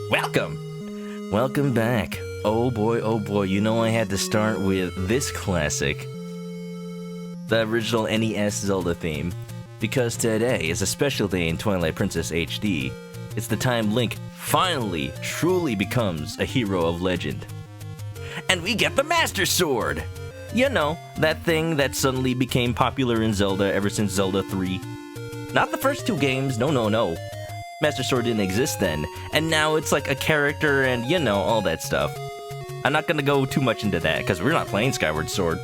Welcome! Welcome back. Oh boy, you know I had to start with this classic. The original NES Zelda theme. Because today is a special day in Twilight Princess HD. It's the time Link finally, truly becomes a hero of legend. And we get the Master Sword! You know, that thing that suddenly became popular in Zelda ever since Zelda 3. Not the first two games, no. Master Sword didn't exist then, and now it's like a character and, you know, all that stuff. I'm not gonna go too much into that, because we're not playing Skyward Sword.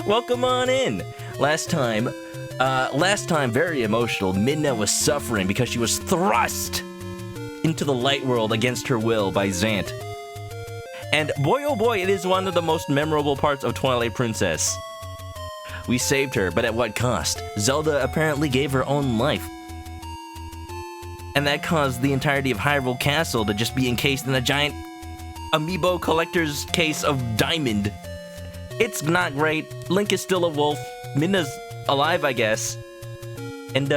Welcome on in! Last time, very emotional, Midna was suffering because she was thrust into the light world against her will by Zant. And boy oh boy, it is one of the most memorable parts of Twilight Princess. We saved her, but at what cost? Zelda apparently gave her own life. And that caused the entirety of Hyrule Castle to just be encased in a giant amiibo collector's case of diamond. It's not great. Link is still a wolf. Midna's alive, I guess. And,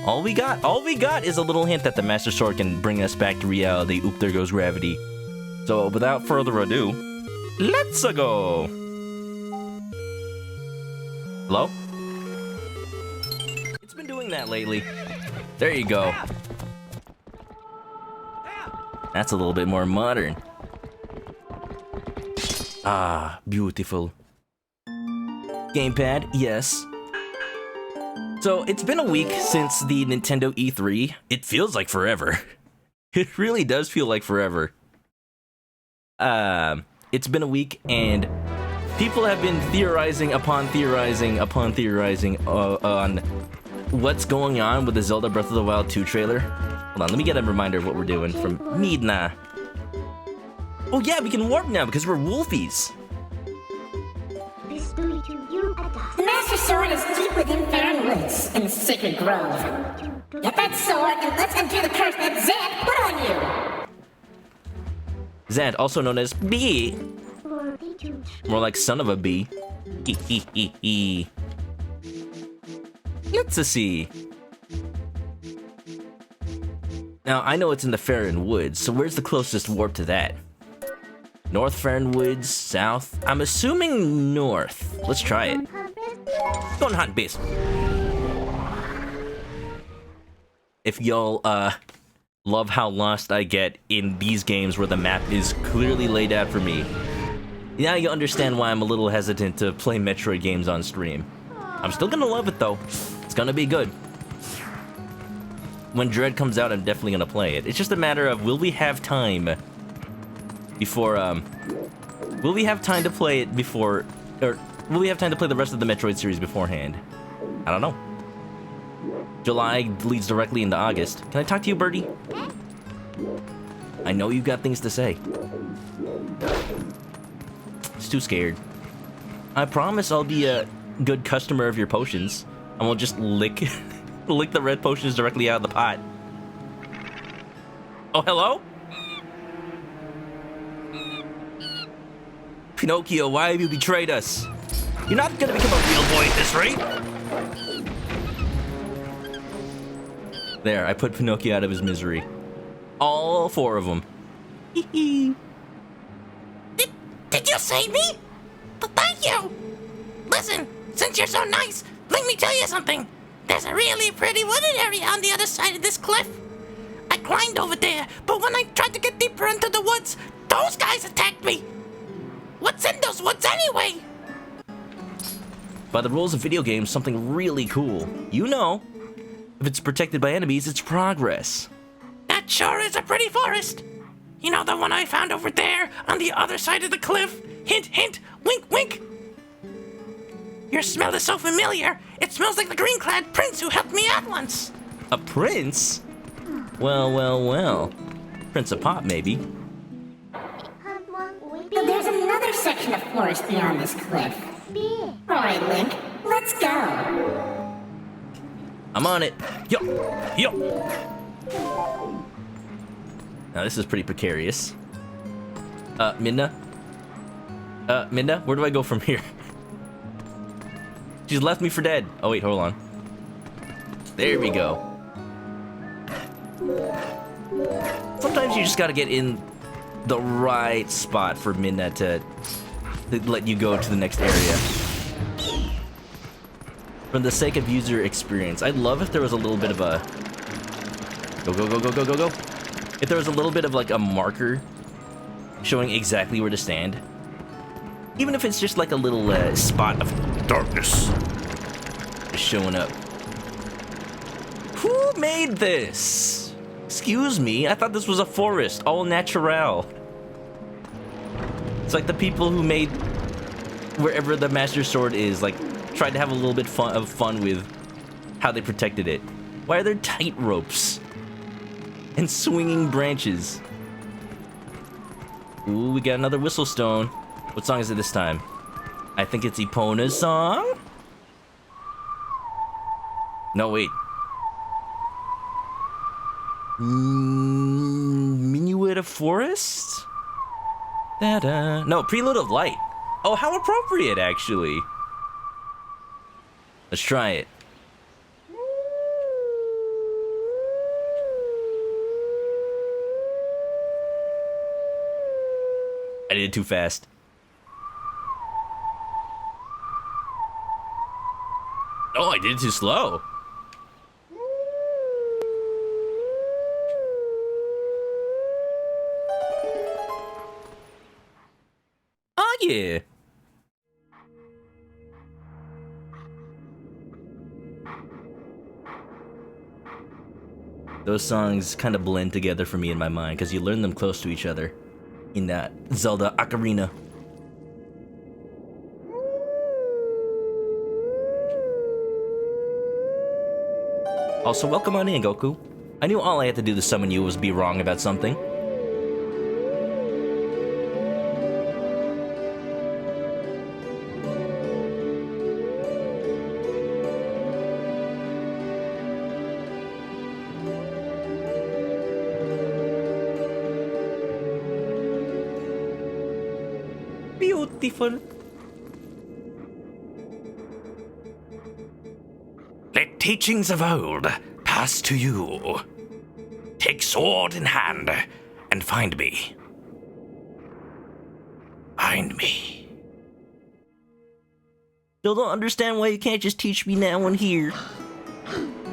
all we got is a little hint that the Master Sword can bring us back to reality. Oop, there goes gravity. So, without further ado, let's go! Hello? It's been doing that lately. There you go. That's a little bit more modern. Ah, beautiful. Gamepad, yes. So, it's been a week since the Nintendo E3. It feels like forever. It really does feel like forever. It's been a week, and people have been theorizing on what's going on with the Zelda Breath of the Wild 2 trailer. Hold on, let me get a reminder of what we're doing from Midna. Oh yeah, we can warp now because we're wolfies. The Master Sword is deep within Faron Woods in the Sacred Grove. Get that sword and let's undo the curse that Zant put on you! Zant, also known as Bee. More like son of a bee. Let's see. Now, I know it's in the Faron Woods, so where's the closest warp to that? North Faron Woods, south? I'm assuming north. Let's try it. Go on hunt base. If y'all, love how lost I get in these games where the map is clearly laid out for me, now you understand why I'm a little hesitant to play Metroid games on stream. I'm still gonna love it though. It's gonna be good. When Dread comes out, I'm definitely gonna play it. It's just a matter of, will we have time before, will we have time to play it before, or will we have time to play the rest of the Metroid series beforehand? I don't know. July leads directly into August. Can I talk to you, Birdie? I know you've got things to say. It's too scared. I promise I'll be a good customer of your potions. I won't just lick the red potions directly out of the pot. Oh, hello? Pinocchio, why have you betrayed us? You're not gonna become a real boy at this rate! There, I put Pinocchio out of his misery. All four of them. Did you save me? Thank you! Listen, since you're so nice, let me tell you something. There's a really pretty wooded area on the other side of this cliff. I climbed over there, but when I tried to get deeper into the woods, those guys attacked me. What's in those woods anyway? By the rules of video games, something really cool. You know, if it's protected by enemies, it's progress. That sure is a pretty forest. You know the one I found over there on the other side of the cliff? Hint, hint, wink, wink. Your smell is so familiar. It smells like the green-clad prince who helped me out once. A prince? Well. Prince of Pop, maybe. There's another section of forest beyond this cliff. Alright, Link, let's go. I'm on it. Yo. Now this is pretty precarious. Midna? Midna, where do I go from here? She's left me for dead. Oh wait, hold on. There we go. Sometimes you just gotta get in the right spot for Midna to let you go to the next area. For the sake of user experience, I'd love if there was a little bit of a... Go, go, go, go, go, go, go. If there was a little bit of like a marker showing exactly where to stand. Even if it's just like a little spot of darkness just showing up. Who made this? Excuse me, I thought this was a forest, all natural. It's like the people who made wherever the Master Sword is, like, tried to have a little bit of fun with how they protected it. Why are there tight ropes and swinging branches? Ooh, we got another whistle stone. What song is it this time? I think it's Epona's song? No, wait. Minuet of Forest? Da-da. No, Prelude of Light. Oh, how appropriate, actually. Let's try it. I did it too fast. Oh, I did it too slow. Oh, yeah. Those songs kind of blend together for me in my mind because you learn them close to each other in that Zelda Ocarina. Also, welcome on in, Goku. I knew all I had to do to summon you was be wrong about something. Beautiful. Let teachings of old pass to you. Take sword in hand and find me. Find me. Still don't understand why you can't just teach me now and here.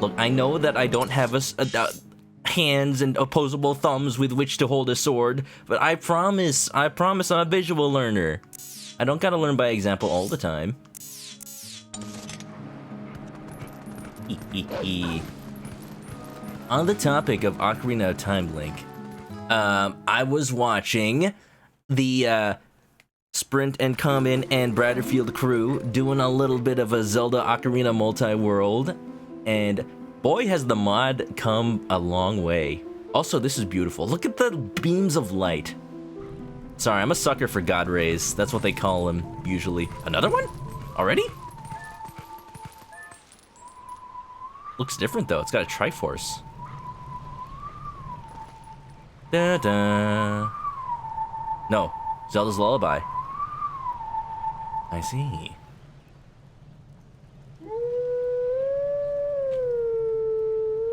Look, I know that I don't have hands and opposable thumbs with which to hold a sword, but I promise I'm a visual learner. I don't gotta learn by example all the time. On the topic of Ocarina of Time Link, I was watching the Sprint and Common and Bradderfield crew doing a little bit of a Zelda Ocarina multi-world, and boy has the mod come a long way. Also, this is beautiful. Look at the beams of light. Sorry, I'm a sucker for God rays. That's what they call them, usually. Another one? Already? Looks different, though. It's got a Triforce. Da-da. No, Zelda's Lullaby. I see.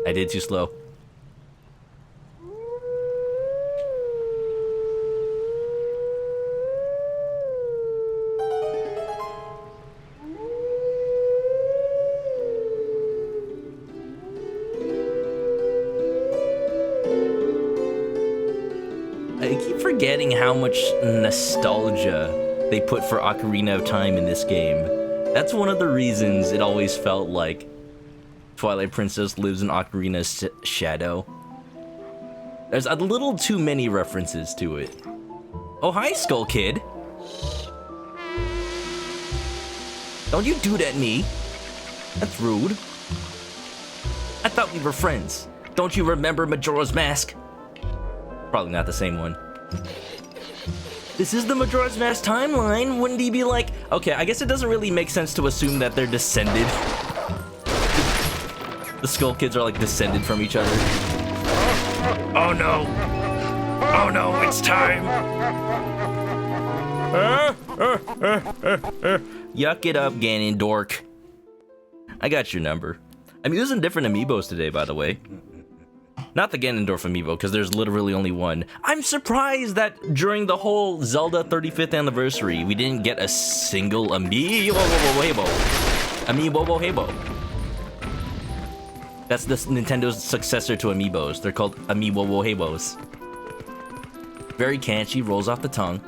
I did too slow. I keep forgetting how much nostalgia they put for Ocarina of Time in this game. That's one of the reasons it always felt like Twilight Princess lives in Ocarina's shadow. There's a little too many references to it. Oh, hi, Skull Kid. Don't you do that to me. That's rude. I thought we were friends. Don't you remember Majora's Mask? Probably not the same one. This is the Majora's Mask timeline. Wouldn't he be like... Okay, I guess it doesn't really make sense to assume that they're descended. The Skull Kids are like descended from each other. Oh no! Oh no, it's time! Yuck it up, Ganondorf. I got your number. I'm using different amiibos today, by the way. Not the Ganondorf amiibo, because there's literally only one. I'm surprised that during the whole Zelda 35th anniversary, we didn't get a single amiibo. That's the Nintendo's successor to amiibos. They're called amiibo. Very catchy, rolls off the tongue.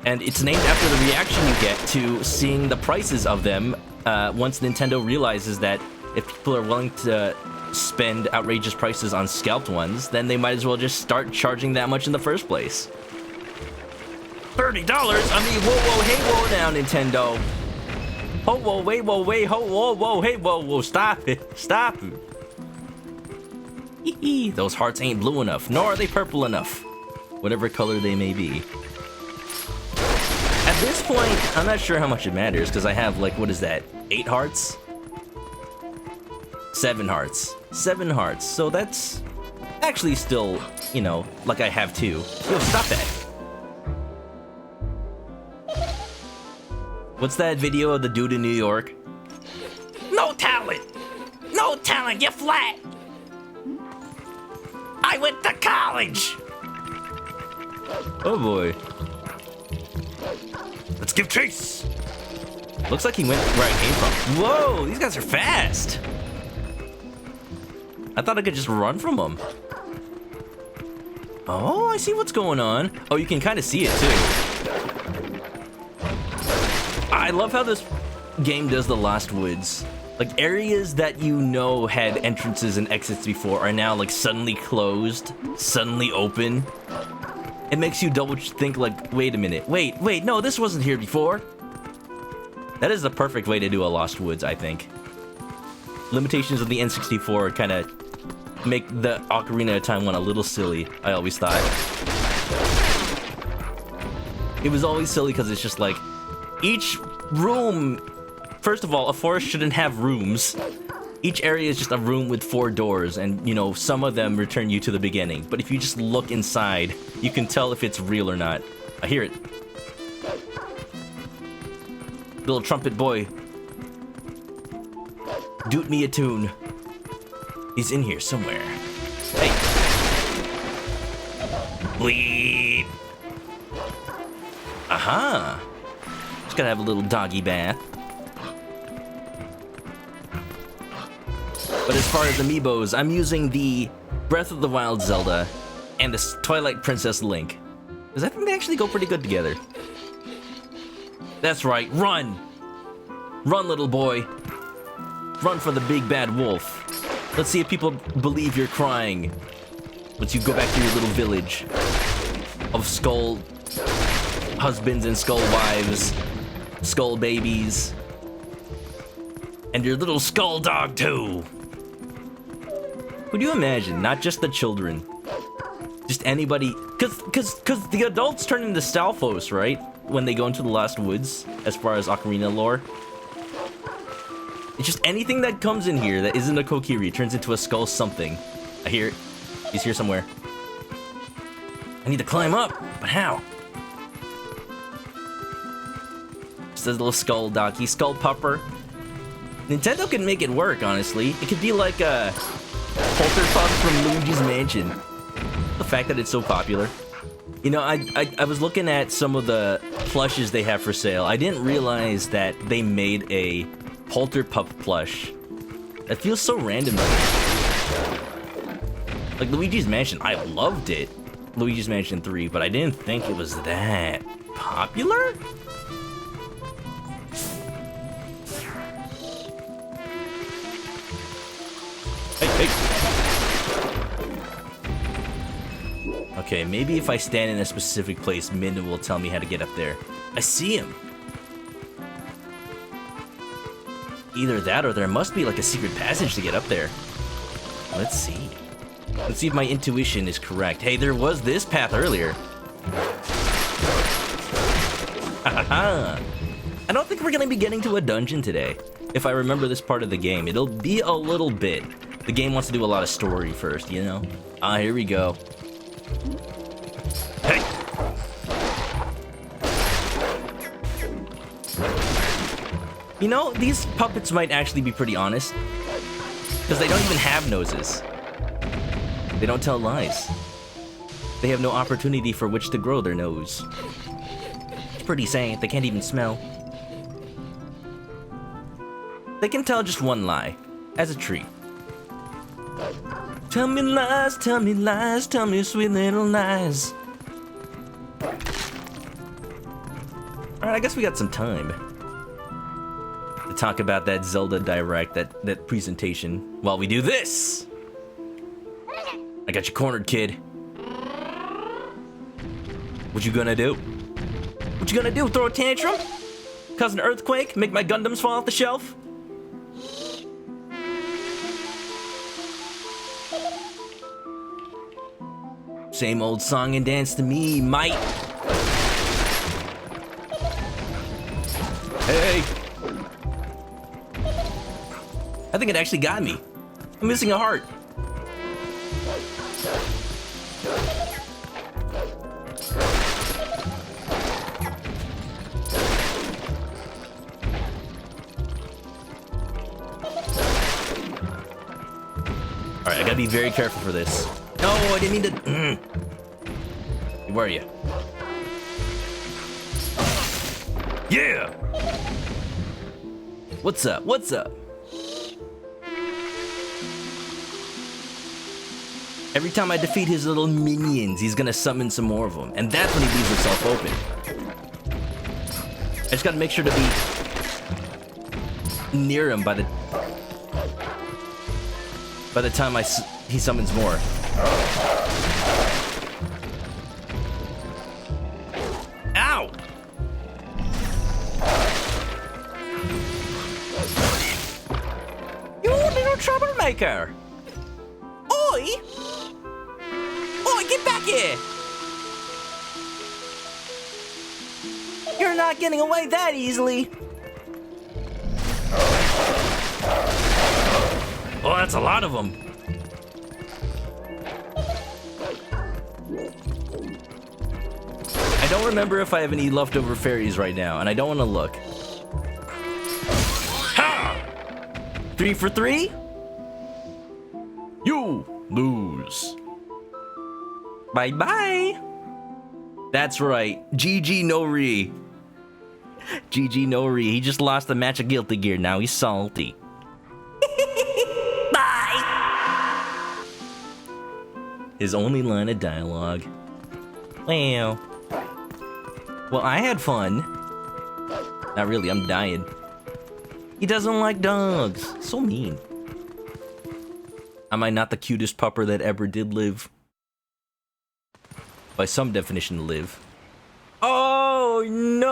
And it's named after the reaction you get to seeing the prices of them once Nintendo realizes that if people are willing to spend outrageous prices on scalped ones, then they might as well just start charging that much in the first place. $30? I mean, whoa, hey, whoa now, Nintendo. Ho, whoa, wait, whoa, wait, ho, whoa, hey, whoa, stop it. Hee. Those hearts ain't blue enough, nor are they purple enough. Whatever color they may be. At this point, I'm not sure how much it matters, because I have, like, what is that, 8 hearts? 7 hearts. 7 hearts, so that's actually still, you know, like I have 2. Yo, stop that. What's that video of the dude in New York? No talent, you're flat. I went to college. Oh boy. Let's give chase. Looks like he went where I came from. Whoa, these guys are fast. I thought I could just run from them. Oh, I see what's going on. Oh, you can kind of see it too. I love how this game does the Lost Woods. Like, areas that you know had entrances and exits before are now, like, suddenly closed, suddenly open. It makes you double think, like, wait a minute. Wait, no, this wasn't here before. That is the perfect way to do a Lost Woods, I think. Limitations of the N64 kind of make the Ocarina of Time one a little silly, I always thought. It was always silly because it's just like, each room... First of all, a forest shouldn't have rooms. Each area is just a room with 4 doors, and, you know, some of them return you to the beginning. But if you just look inside, you can tell if it's real or not. I hear it. Little trumpet boy. Doot me a tune. He's in here somewhere. Hey. Bleep. Aha. Just gotta have a little doggy bath. But as far as amiibos, I'm using the Breath of the Wild Zelda and the Twilight Princess Link. Because I think they actually go pretty good together. That's right, run! Run, little boy. Run for the big bad wolf. Let's see if people believe you're crying once you go back to your little village of skull husbands and skull wives, skull babies, and your little skull dog too. Could you imagine? Not just the children, just anybody, cause the adults turn into Stalfos, right? When they go into the Lost Woods, as far as Ocarina lore. It's just anything that comes in here that isn't a Kokiri turns into a skull something. I hear it. He's here somewhere. I need to climb up, but how? Just a little skull doggy, skull pupper. Nintendo can make it work, honestly. It could be like a Polterpup from Luigi's Mansion. The fact that it's so popular. You know, I was looking at some of the plushes they have for sale. I didn't realize that they made a Polterpup plush. That feels so random to me. Like Luigi's Mansion, I loved it. Luigi's Mansion 3, but I didn't think it was that popular? Hey. Okay, maybe if I stand in a specific place, Min will tell me how to get up there. I see him. Either that or there must be like a secret passage to get up there. Let's see. Let's see if my intuition is correct. Hey, there was this path earlier. I don't think we're gonna be getting to a dungeon today. If I remember this part of the game, it'll be a little bit. The game wants to do a lot of story first, you know? Ah, here we go. Hey! You know, these puppets might actually be pretty honest. Because they don't even have noses. They don't tell lies. They have no opportunity for which to grow their nose. It's pretty sad. They can't even smell. They can tell just one lie. As a tree. Tell me lies, tell me lies, tell me sweet little lies. Alright, I guess we got some time to talk about that Zelda Direct, that presentation, while we do this. I got you cornered, kid. What you gonna do? What you gonna do? Throw a tantrum? Cause an earthquake? Make my Gundams fall off the shelf? Same old song and dance to me, mate. Hey. I think it actually got me. I'm missing a heart. Alright, I gotta be very careful for this. No, I didn't mean to. Where are you? Yeah! What's up? What's up? Every time I defeat his little minions, he's gonna summon some more of them. And that's when he leaves himself open. I just gotta make sure to be near him by the time he summons more. Ow! You little troublemaker! Oi! Oi, get back here! You're not getting away that easily! Oh, that's a lot of them. I don't remember if I have any leftover fairies right now, and I don't want to look. Ha! 3 for 3? You lose. Bye-bye. That's right. GG no re. GG no re. He just lost the match of Guilty Gear. Now he's salty. His only line of dialogue. Well, I had fun. Not really, I'm dying. He doesn't like dogs. So mean. Am I not the cutest pupper that ever did live? By some definition, live. Oh no!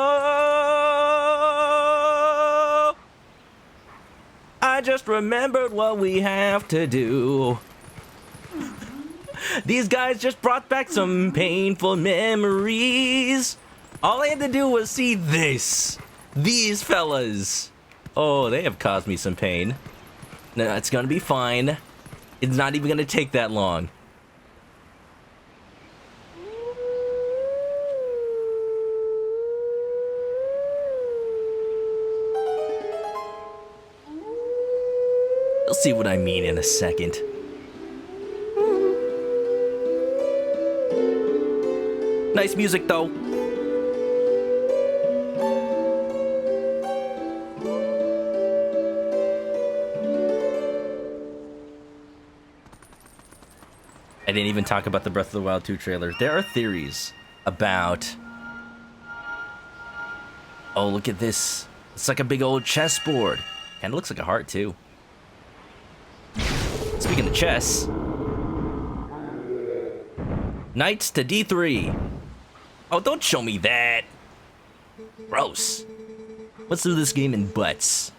I just remembered what we have to do. These guys just brought back some painful memories. All I had to do was see this. These fellas. Oh, they have caused me some pain. No, it's gonna be fine. It's not even gonna take that long. You'll see what I mean in a second. Nice music, though. I didn't even talk about the Breath of the Wild 2 trailer. There are theories about... Oh, look at this. It's like a big old chessboard. Kinda looks like a heart, too. Speaking of chess... Knights to D3. Oh, don't show me that. Gross. Let's do this game in butts.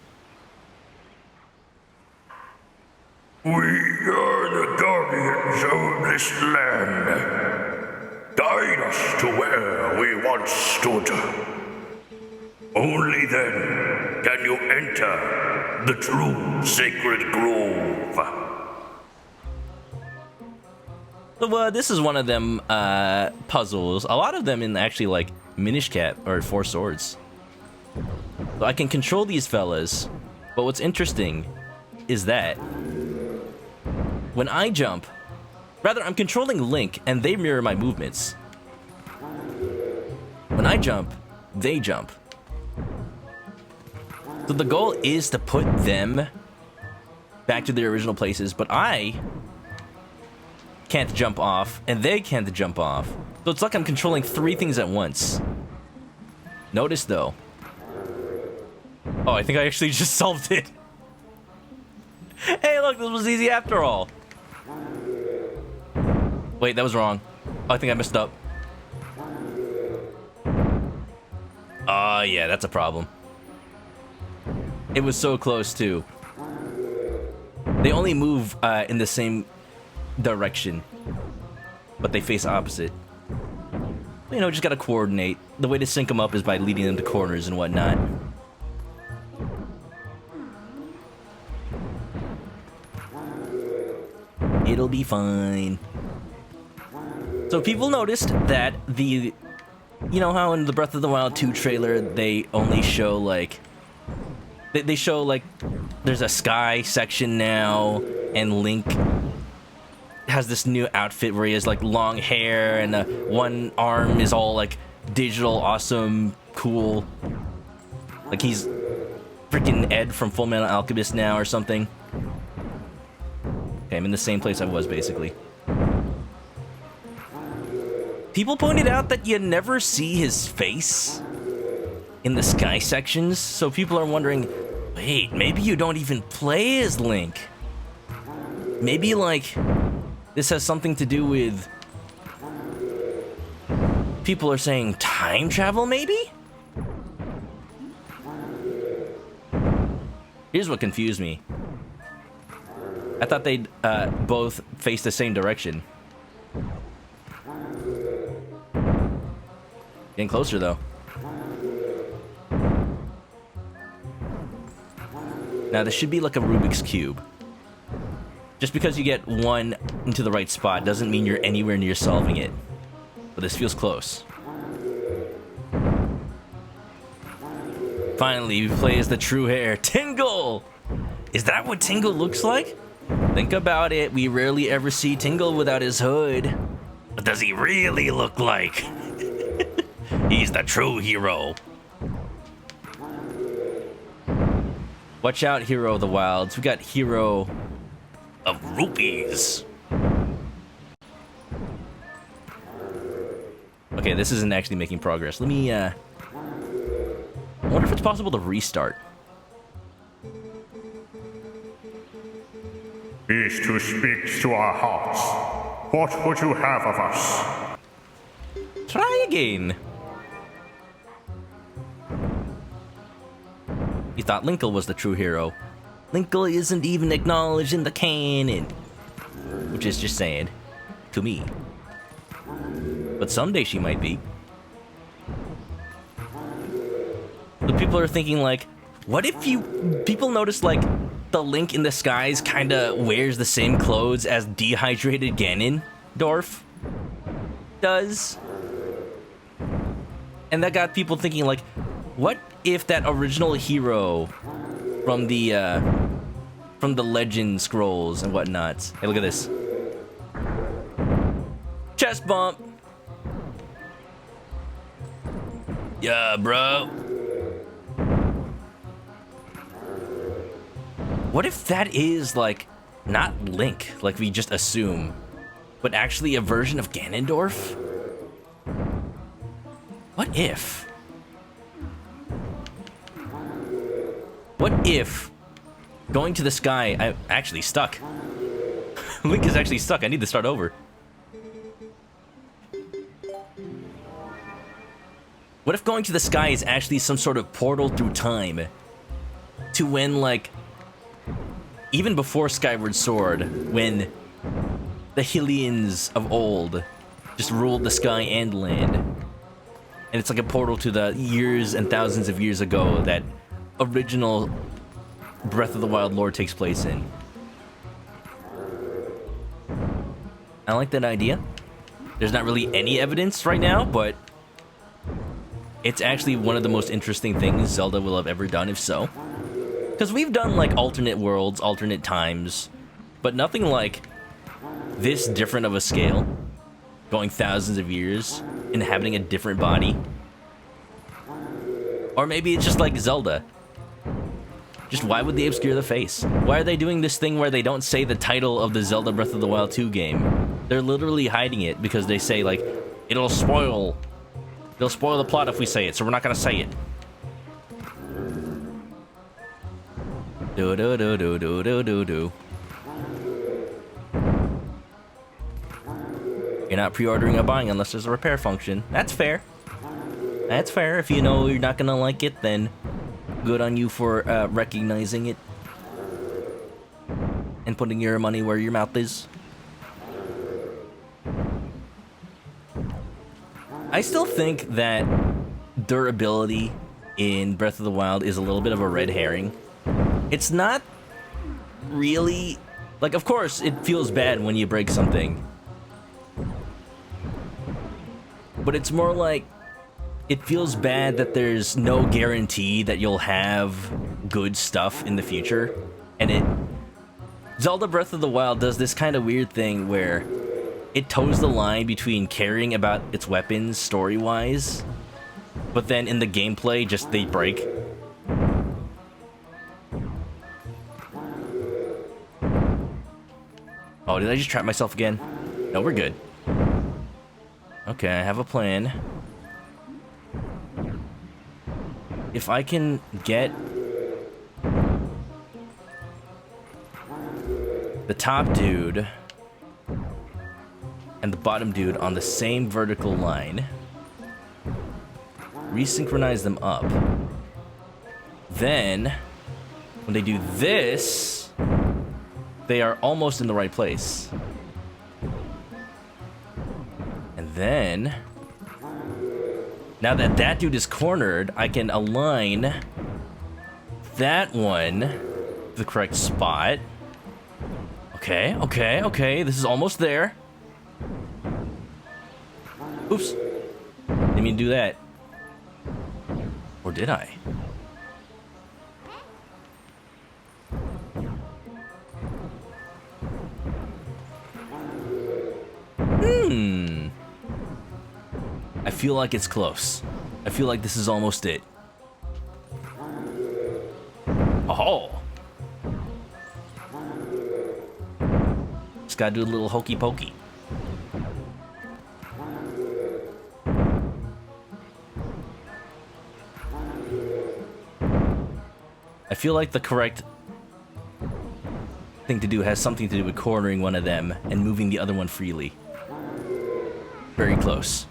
We are the guardians of this land. Guide us to where we once stood. Only then can you enter the true sacred grove. So, this is one of them puzzles. A lot of them in actually like Minish Cap or Four Swords. So I can control these fellas, but what's interesting is that when I jump, rather, I'm controlling Link, and they mirror my movements. When I jump, they jump. So the goal is to put them back to their original places, but I can't jump off, and they can't jump off. So it's like I'm controlling 3 things at once. Notice, though. Oh, I think I actually just solved it. Hey, look, this was easy after all. Wait, that was wrong. Oh, I think I messed up. Oh, yeah, that's a problem. It was so close, too. They only move in the same direction, but they face opposite. You know, just gotta coordinate. The way to sync them up is by leading them to corners and whatnot. It'll be fine. So people noticed that the... You know how in the Breath of the Wild 2 trailer, they only show, like... They show, like, there's a sky section now, and Link has this new outfit where he has, like, long hair, and one arm is all, like, digital, awesome, cool. Like, he's freaking Ed from Full Metal Alchemist now or something. Okay, I'm in the same place I was, basically. People pointed out that you never see his face in the sky sections, so people are wondering, wait, maybe you don't even play as Link. Maybe, like, this has something to do with... People are saying time travel, maybe? Here's what confused me. I thought they'd both face the same direction. Getting closer, though. Now, this should be like a Rubik's Cube. Just because you get one into the right spot doesn't mean you're anywhere near solving it. But this feels close. Finally, we play as the true hair, Tingle! Is that what Tingle looks like? Think about it, we rarely ever see Tingle without his hood. What does he really look like? He's the true hero. Watch out, Hero of the Wilds. We got Hero of Rupees. Okay, this isn't actually making progress. Let me, I wonder if it's possible to restart. Beast who speaks to our hearts. What would you have of us? Try again. You thought Linkle was the true hero. Linkle isn't even acknowledged in the canon. Which is just saying, to me. But someday she might be. The people are thinking like, what if people notice like, the Link in the skies kinda wears the same clothes as dehydrated Ganondorf does? And that got people thinking like, what if that original hero from the legend scrolls and whatnot? Hey, look at this. Chest bump. Yeah, bro. What if that is, like, not Link, like we just assume, but actually a version of Ganondorf? What if? What if going to the sky... I'm actually stuck. Link is actually stuck. I need to start over. What if going to the sky is actually some sort of portal through time to when, like, even before Skyward Sword, when the Hylians of old just ruled the sky and land. And it's like a portal to the years and thousands of years ago that original Breath of the Wild lore takes place in. I like that idea. There's not really any evidence right now, but it's actually one of the most interesting things Zelda will have ever done, if so. Because we've done, like, alternate worlds, alternate times, but nothing like this different of a scale, going thousands of years, inhabiting a different body. Or maybe it's just like Zelda. Just why would they obscure the face? Why are they doing this thing where they don't say the title of the Zelda Breath of the Wild 2 game? They're literally hiding it because they say, like, it'll spoil the plot if we say it, so we're not gonna say it. Do do do do do do do do. You're not pre-ordering or buying unless there's a repair function. That's fair. That's fair. If you know you're not gonna like it, then good on you for recognizing it and putting your money where your mouth is. I still think that durability in Breath of the Wild is a little bit of a red herring. It's not really... Like, of course, it feels bad when you break something. But it's more like... It feels bad that there's no guarantee that you'll have good stuff in the future. And Zelda Breath of the Wild does this kind of weird thing where it toes the line between caring about its weapons story-wise, but then in the gameplay, just they break. Oh, did I just trap myself again? No, we're good. Okay, I have a plan. If I can get the top dude and the bottom dude on the same vertical line, resynchronize them up, then when they do this, they are almost in the right place. And then now that that dude is cornered, I can align that one to the correct spot. Okay, okay, okay. This is almost there. Oops. Didn't mean to do that. Or did I? I feel like it's close. I feel like this is almost it. Oh! Just gotta do a little hokey pokey. I feel like the correct thing to do has something to do with cornering one of them and moving the other one freely. Very close.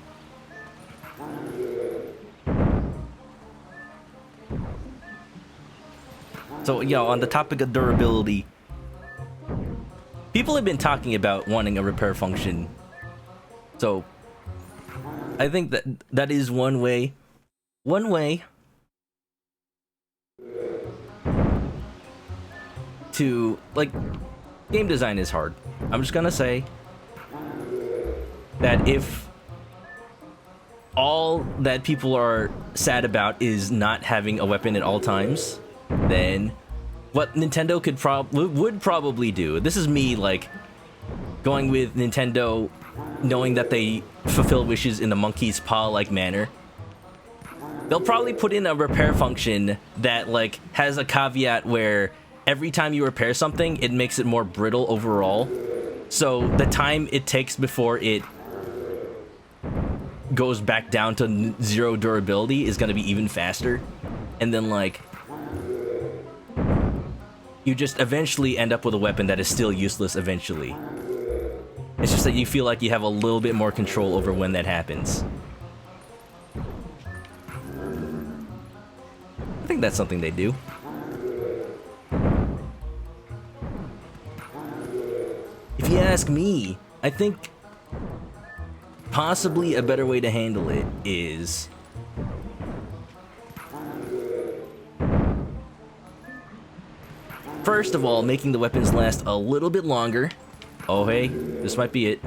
So, yeah, on the topic of durability, people have been talking about wanting a repair function. So, I think that that is one way. One way to, like, game design is hard. I'm just gonna say that if all that people are sad about is not having a weapon at all times, then what Nintendo would probably do, this is me, like, going with Nintendo, knowing that they fulfill wishes in the monkey's paw-like manner. They'll probably put in a repair function that, like, has a caveat where every time you repair something, it makes it more brittle overall. So the time it takes before it goes back down to zero durability is going to be even faster. And then, like, you just eventually end up with a weapon that is still useless eventually. It's just that you feel like you have a little bit more control over when that happens. I think that's something they do. If you ask me, I think possibly a better way to handle it is first of all, making the weapons last a little bit longer. Oh, hey, this might be it.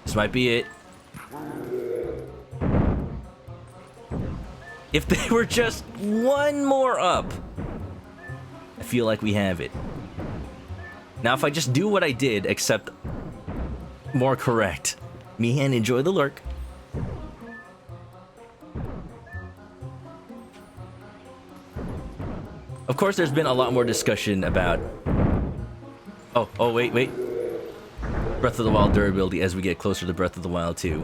This might be it. If they were just one more up, I feel like we have it. Now, if I just do what I did, except more correct. Mihan, enjoy the lurk. Of course, there's been a lot more discussion about... Oh, wait. Breath of the Wild durability as we get closer to Breath of the Wild 2.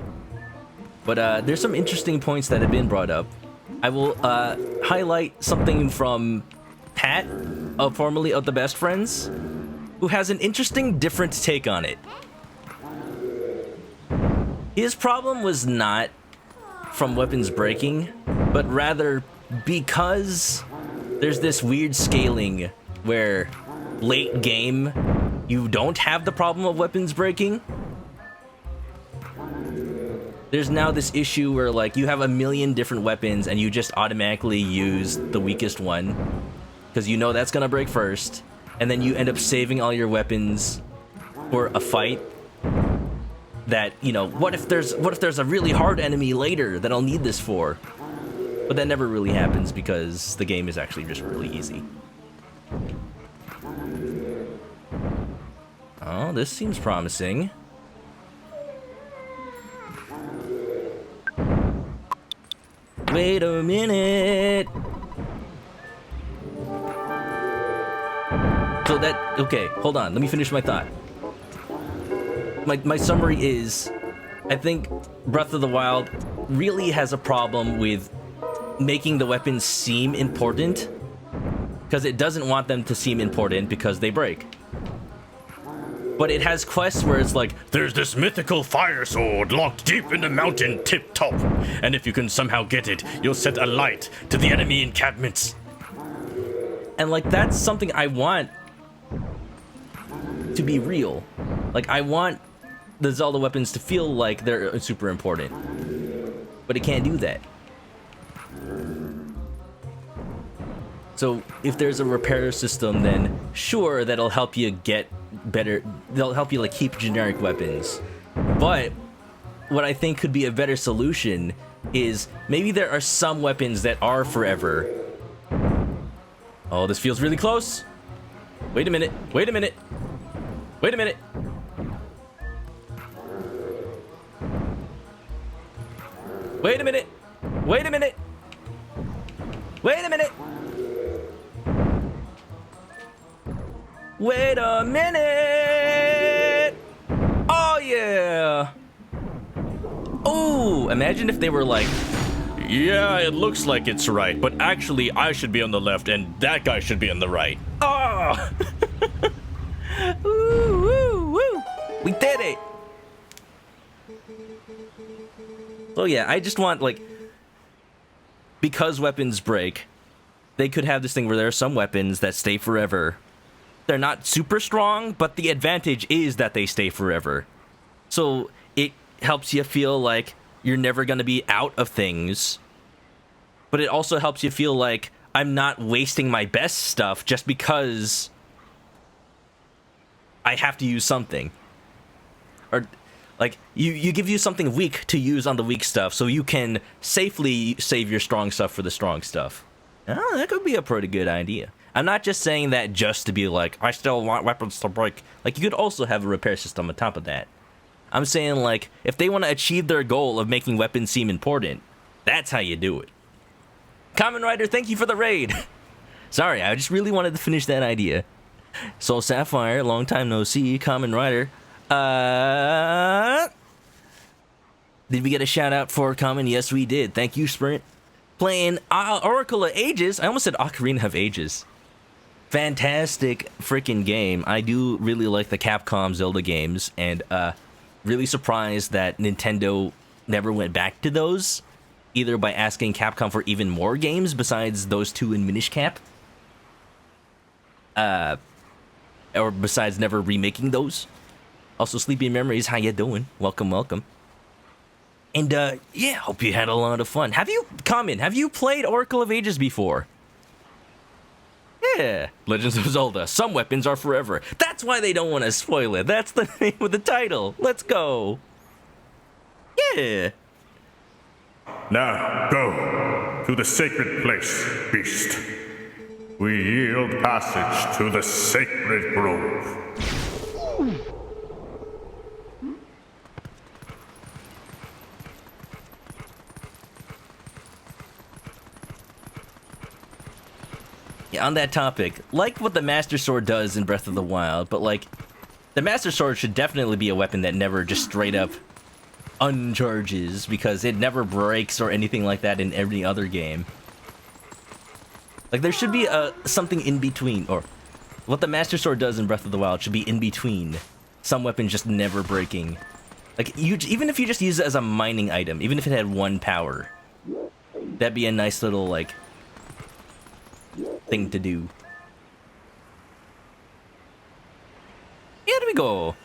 But there's some interesting points that have been brought up. I will highlight something from Pat, formerly of the Best Friends, who has an interesting, different take on it. His problem was not from weapons breaking, but rather because there's this weird scaling where late game you don't have the problem of weapons breaking. There's now this issue where like you have a million different weapons and you just automatically use the weakest one because you know that's gonna break first, and then you end up saving all your weapons for a fight that, you know, what if there's a really hard enemy later that I'll need this for? But that never really happens because the game is actually just really easy. Oh, this seems promising. Wait a minute. So that, okay, hold on. Let me finish my thought. My summary is, I think Breath of the Wild really has a problem with making the weapons seem important, because it doesn't want them to seem important because they break. But it has quests where it's like, There's this mythical fire sword locked deep in the mountain tip top, and if you can somehow get it, you'll set a light to the enemy encampments. and like that's something I want to be real. Like I want the Zelda weapons to feel like they're super important, but it can't do that. So if there's a repair system, then sure, that'll help you get better. They'll help you like keep generic weapons. But what I think could be a better solution is maybe there are some weapons that are forever. Oh, this feels really close. Wait a minute. Wait a minute. Wait a minute. Wait a minute. Wait a minute. Wait a minute. Wait a minute. Oh, yeah. Oh, imagine if they were like, Yeah, it looks like it's right, but actually I should be on the left and that guy should be on the right. oh. Woo, woo, woo. We did it. So yeah, I just want like, because weapons break, they could have this thing where there are some weapons that stay forever. They're not super strong, but the advantage is that they stay forever. So it helps you feel like you're never going to be out of things. But it also helps you feel like I'm not wasting my best stuff just because I have to use something. Or like you give you something weak to use on the weak stuff so you can safely save your strong stuff for the strong stuff. Oh, that could be a pretty good idea. I'm not just saying that just to be like, I still want weapons to break. Like, you could also have a repair system on top of that. I'm saying, like, if they want to achieve their goal of making weapons seem important, that's how you do it. Kamen Rider, thank you for the raid. Sorry, I just really wanted to finish that idea. Soul Sapphire, long time no see. Kamen Rider. Did we get a shout out for Kamen? Yes, we did. Thank you, Sprint. Playing Oracle of Ages. I almost said Ocarina of Ages. Fantastic freaking game. I do really like the Capcom Zelda games, and really surprised that Nintendo never went back to those, either by asking Capcom for even more games besides those two in Minish Cap, or besides never remaking those. Also, Sleepy Memories, how you doing? Welcome, welcome. And yeah, hope you had a lot of fun. Have you played Oracle of Ages before? Yeah, Legends of Zelda. Some weapons are forever. That's why they don't want to spoil it. That's the name of the title. Let's go. Yeah. Now, go to the sacred place, beast. we yield passage to the sacred grove. Yeah, on that topic, like what the Master Sword does in Breath of the Wild, but like, the Master Sword should definitely be a weapon that never just straight up uncharges, because it never breaks or anything like that in every other game. Like, there should be something in between, or what the Master Sword does in Breath of the Wild should be in between. Some weapons just never breaking. Like, even if you just use it as a mining item, even if it had 1 power, that'd be a nice little, like, thing to do. Here we go.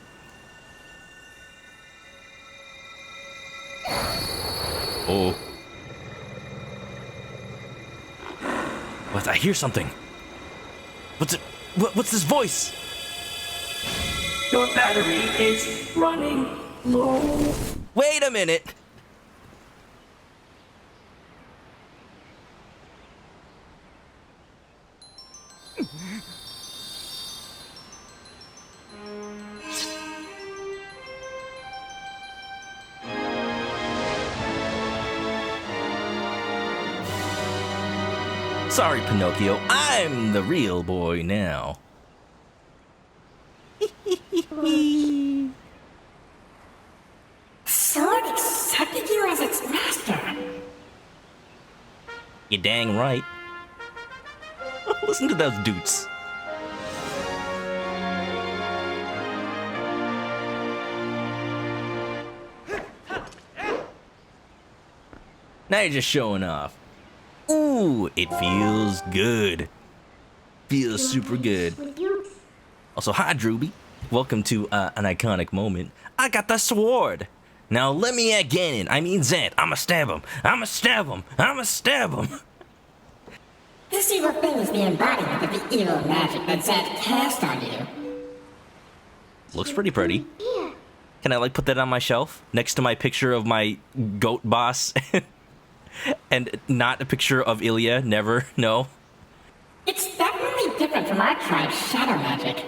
Oh. What? I hear something. What's it? What's this voice? Your battery is running low. Wait a minute. Sorry, Pinocchio. I'm the real boy now. Sword accepted you as its master. You dang right. Listen to those doots. Now you're just showing off. Ooh, it feels good. Feels super good. Also, hi, Drooby. Welcome to an iconic moment. I got the sword. Now let me at Ganon. I mean Zant. I'ma stab him. I'ma stab him. I'ma stab him. This evil thing is the embodiment of the evil magic that Zant cast on you. Looks pretty pretty. Can I like put that on my shelf next to my picture of my goat boss? And not a picture of Ilya? Never. No. It's definitely different from our tribe's shadow magic.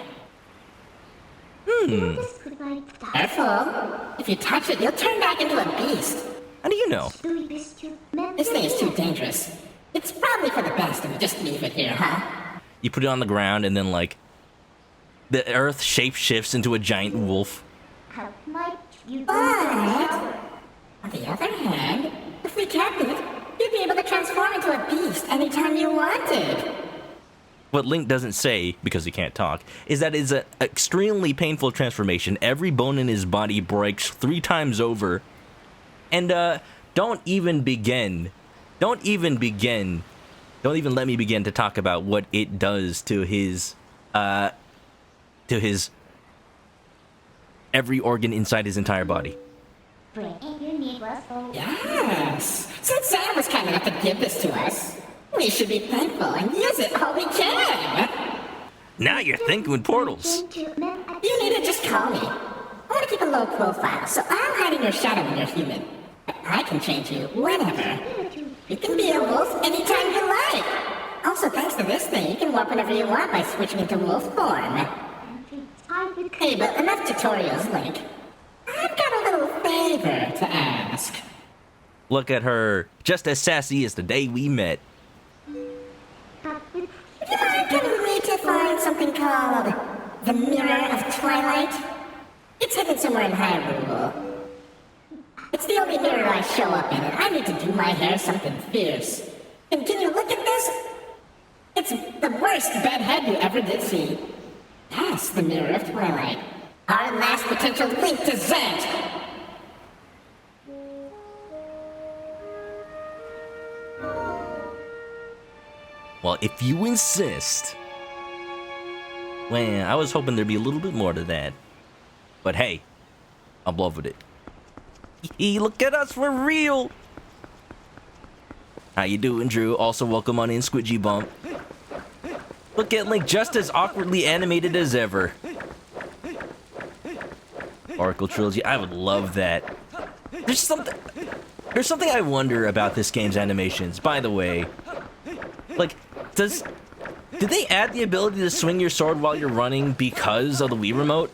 Careful. If you touch it, you'll turn back into a beast. How do you know? This thing is too dangerous. It's probably for the best if we just leave it here, huh? You put it on the ground and then, like, the earth shape shifts into a giant wolf. But, on the other hand, if we kept it, you'd be able to transform into a beast anytime you wanted. What Link doesn't say, because he can't talk, is that it's an extremely painful transformation. Every bone in his body breaks 3 times over. And, don't even let me begin to talk about what it does to his every organ inside his entire body. Yes. Since Sam was kind enough to give this to us, we should be thankful and use it all we can. Now you're thinking with portals. You need to just call me. I want to keep a low profile, so I'll hide in your shadow when you're human. But I can change you whenever. You can be a wolf anytime you like. Also, thanks to this thing, you can walk whenever you want by switching into wolf form. Hey, but enough tutorials, Link. I've got a little favor to ask. Look at her, just as sassy as the day we met. Would you mind coming with me to find something called the Mirror of Twilight? It's hidden somewhere in Hyrule. It's the only mirror I show up in, and I need to do my hair something fierce. And can you look at this? It's the worst bedhead you ever did see. Yes, the Mirror of Twilight. Our last potential link to Zant. Well, if you insist. Well, I was hoping there'd be a little bit more to that. But hey, I'm loving it. Look at us, we're real! How you doing, Drew? Also, welcome on in, Squidgy Bump. Look at Link, just as awkwardly animated as ever. Oracle Trilogy, I would love that. There's something I wonder about this game's animations, by the way. Like, Did they add the ability to swing your sword while you're running because of the Wii remote?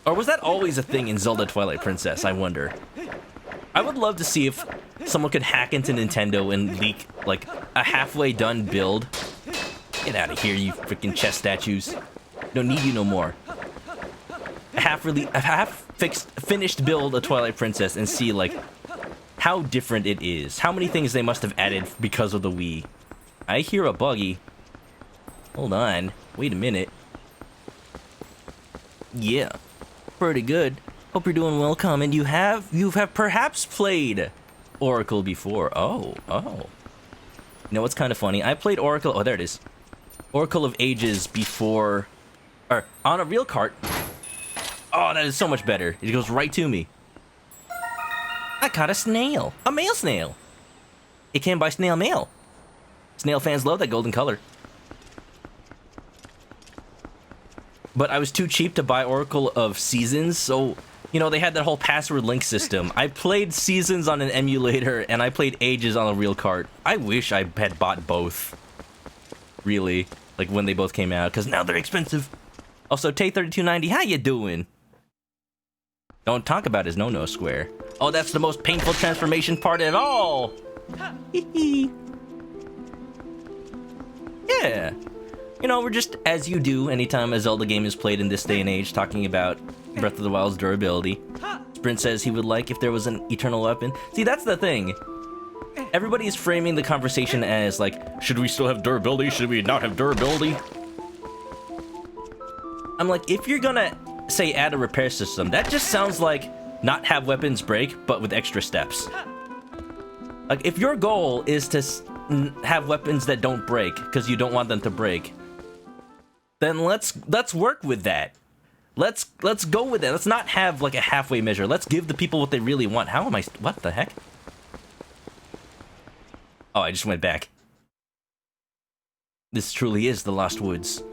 Or was that always a thing in Zelda Twilight Princess, I wonder? I would love to see if someone could hack into Nintendo and leak, like, a halfway done build. Get out of here, you freaking chess statues. Don't need you no more. A finished build of Twilight Princess and see, like, how different it is. How many things they must have added because of the Wii. I hear a buggy. Hold on. Wait a minute. Yeah. Pretty good. Hope you're doing well, Comment. You have perhaps played Oracle before. Oh. You know what's kind of funny? I played Oracle. Oh, there it is. Oracle of Ages before, or on a real cart. Oh, that is so much better. It goes right to me. I caught a snail. A male snail. It came by snail mail. Snail fans love that golden color. But I was too cheap to buy Oracle of Seasons, so, you know, they had that whole password link system. I played Seasons on an emulator, and I played Ages on a real cart. I wish I had bought both. Really. Like, when they both came out, because now they're expensive. Also, Tay3290, how you doing? Don't talk about his no-no square. Oh, that's the most painful transformation part at all! Yeah. You know, we're just, as you do anytime a Zelda game is played in this day and age, talking about Breath of the Wild's durability. Sprint says he would like if there was an eternal weapon. See, that's the thing. Everybody is framing the conversation as, like, should we still have durability? Should we not have durability? I'm like, if you're gonna say add a repair system, that just sounds like not have weapons break, but with extra steps. Like, if your goal is to have weapons that don't break because you don't want them to break, then let's work with that. Let's go with it. Let's not have like a halfway measure. Let's give the people what they really want. How am I? What the heck? Oh, I just went back. This truly is the Lost Woods.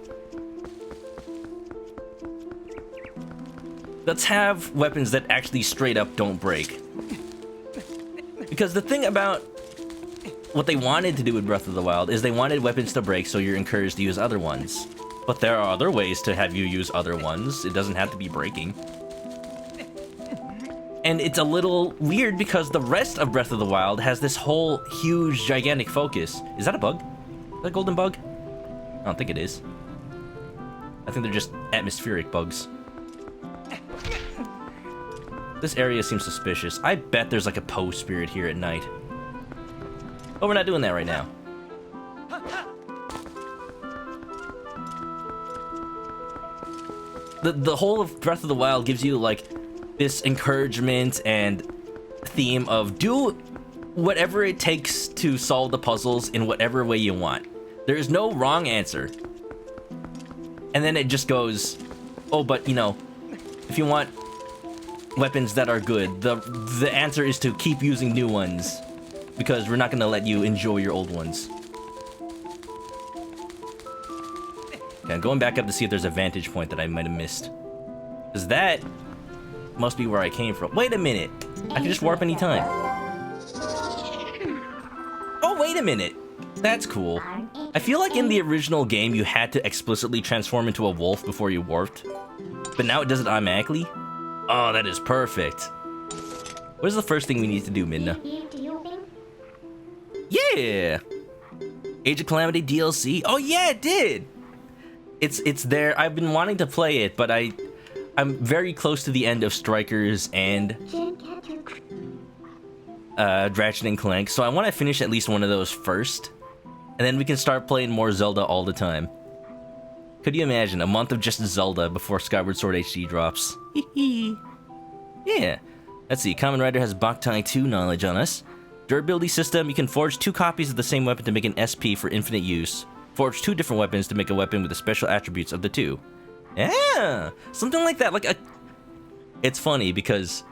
Let's have weapons that actually straight up don't break. Because the thing about what they wanted to do with Breath of the Wild is they wanted weapons to break, so you're encouraged to use other ones. But there are other ways to have you use other ones. It doesn't have to be breaking. And it's a little weird because the rest of Breath of the Wild has this whole huge, gigantic focus. Is that a bug? Is that a golden bug? I don't think it is. I think they're just atmospheric bugs. This area seems suspicious. I bet there's like a Poe spirit here at night. But we're not doing that right now. The whole of Breath of the Wild gives you like this encouragement and theme of do whatever it takes to solve the puzzles in whatever way you want. There is no wrong answer. And then it just goes, oh, but you know, if you want weapons that are good, the answer is to keep using new ones, because we're not going to let you enjoy your old ones. Okay, I'm going back up to see if there's a vantage point that I might have missed, because that must be where I came from. Wait a minute, I can just warp anytime. Oh, wait a minute, that's cool. I feel like in the original game you had to explicitly transform into a wolf before you warped, but now it does it automatically. Oh, that is perfect. What is the first thing we need to do, Midna? Yeah! Age of Calamity DLC. Oh yeah, it did! It's there. I've been wanting to play it, but I'm very close to the end of Strikers and Ratchet and Clank, so I want to finish at least one of those first, and then we can start playing more Zelda all the time. Could you imagine a month of just Zelda before Skyward Sword HD drops? Yeah. Let's see. Kamen Rider has Boktai 2 knowledge on us. Durability system. You can forge 2 copies of the same weapon to make an SP for infinite use. Forge 2 different weapons to make a weapon with the special attributes of the 2. Yeah. Something like that. Like a... It's funny because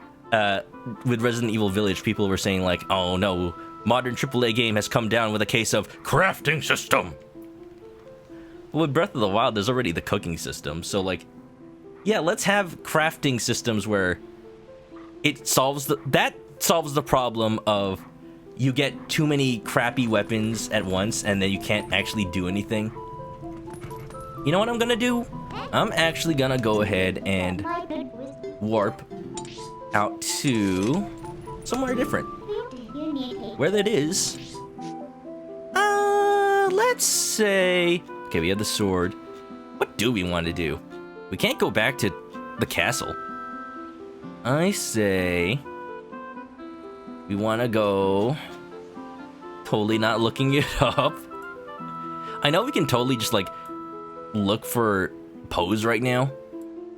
with Resident Evil Village, people were saying like, oh no, modern AAA game has come down with a case of crafting system. With Breath of the Wild, there's already the cooking system, so like, yeah, let's have crafting systems where it solves the problem of you get too many crappy weapons at once and then you can't actually do anything. You know what I'm gonna do? I'm actually gonna go ahead and warp out to somewhere different. Where that is? Let's say... Okay, we have the sword. What do we want to do? We can't go back to the castle. I say... we want to go... Totally not looking it up. I know we can totally just, like, look for pose right now.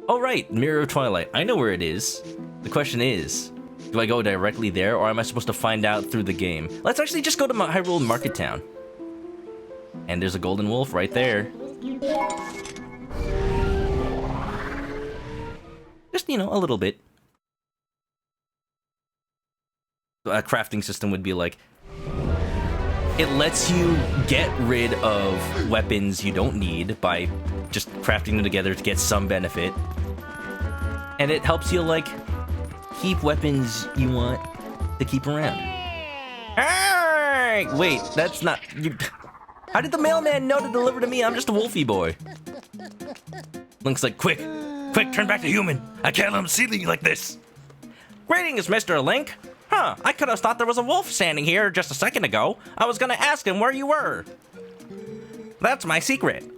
Oh, right, Mirror of Twilight. I know where it is. The question is, do I go directly there, or am I supposed to find out through the game? Let's actually just go to Hyrule Market Town. And there's a golden wolf right there. Just, you know, a little bit. A crafting system would be like... it lets you get rid of weapons you don't need by just crafting them together to get some benefit. And it helps you, like, keep weapons you want to keep around. Hey! Wait, that's not... you... How did the mailman know to deliver to me? I'm just a wolfie boy. Link's like, quick, turn back to human. I can't let him see you like this. Greetings, Mr. Link. Huh, I could have thought there was a wolf standing here just a second ago. I was gonna ask him where you were. That's my secret.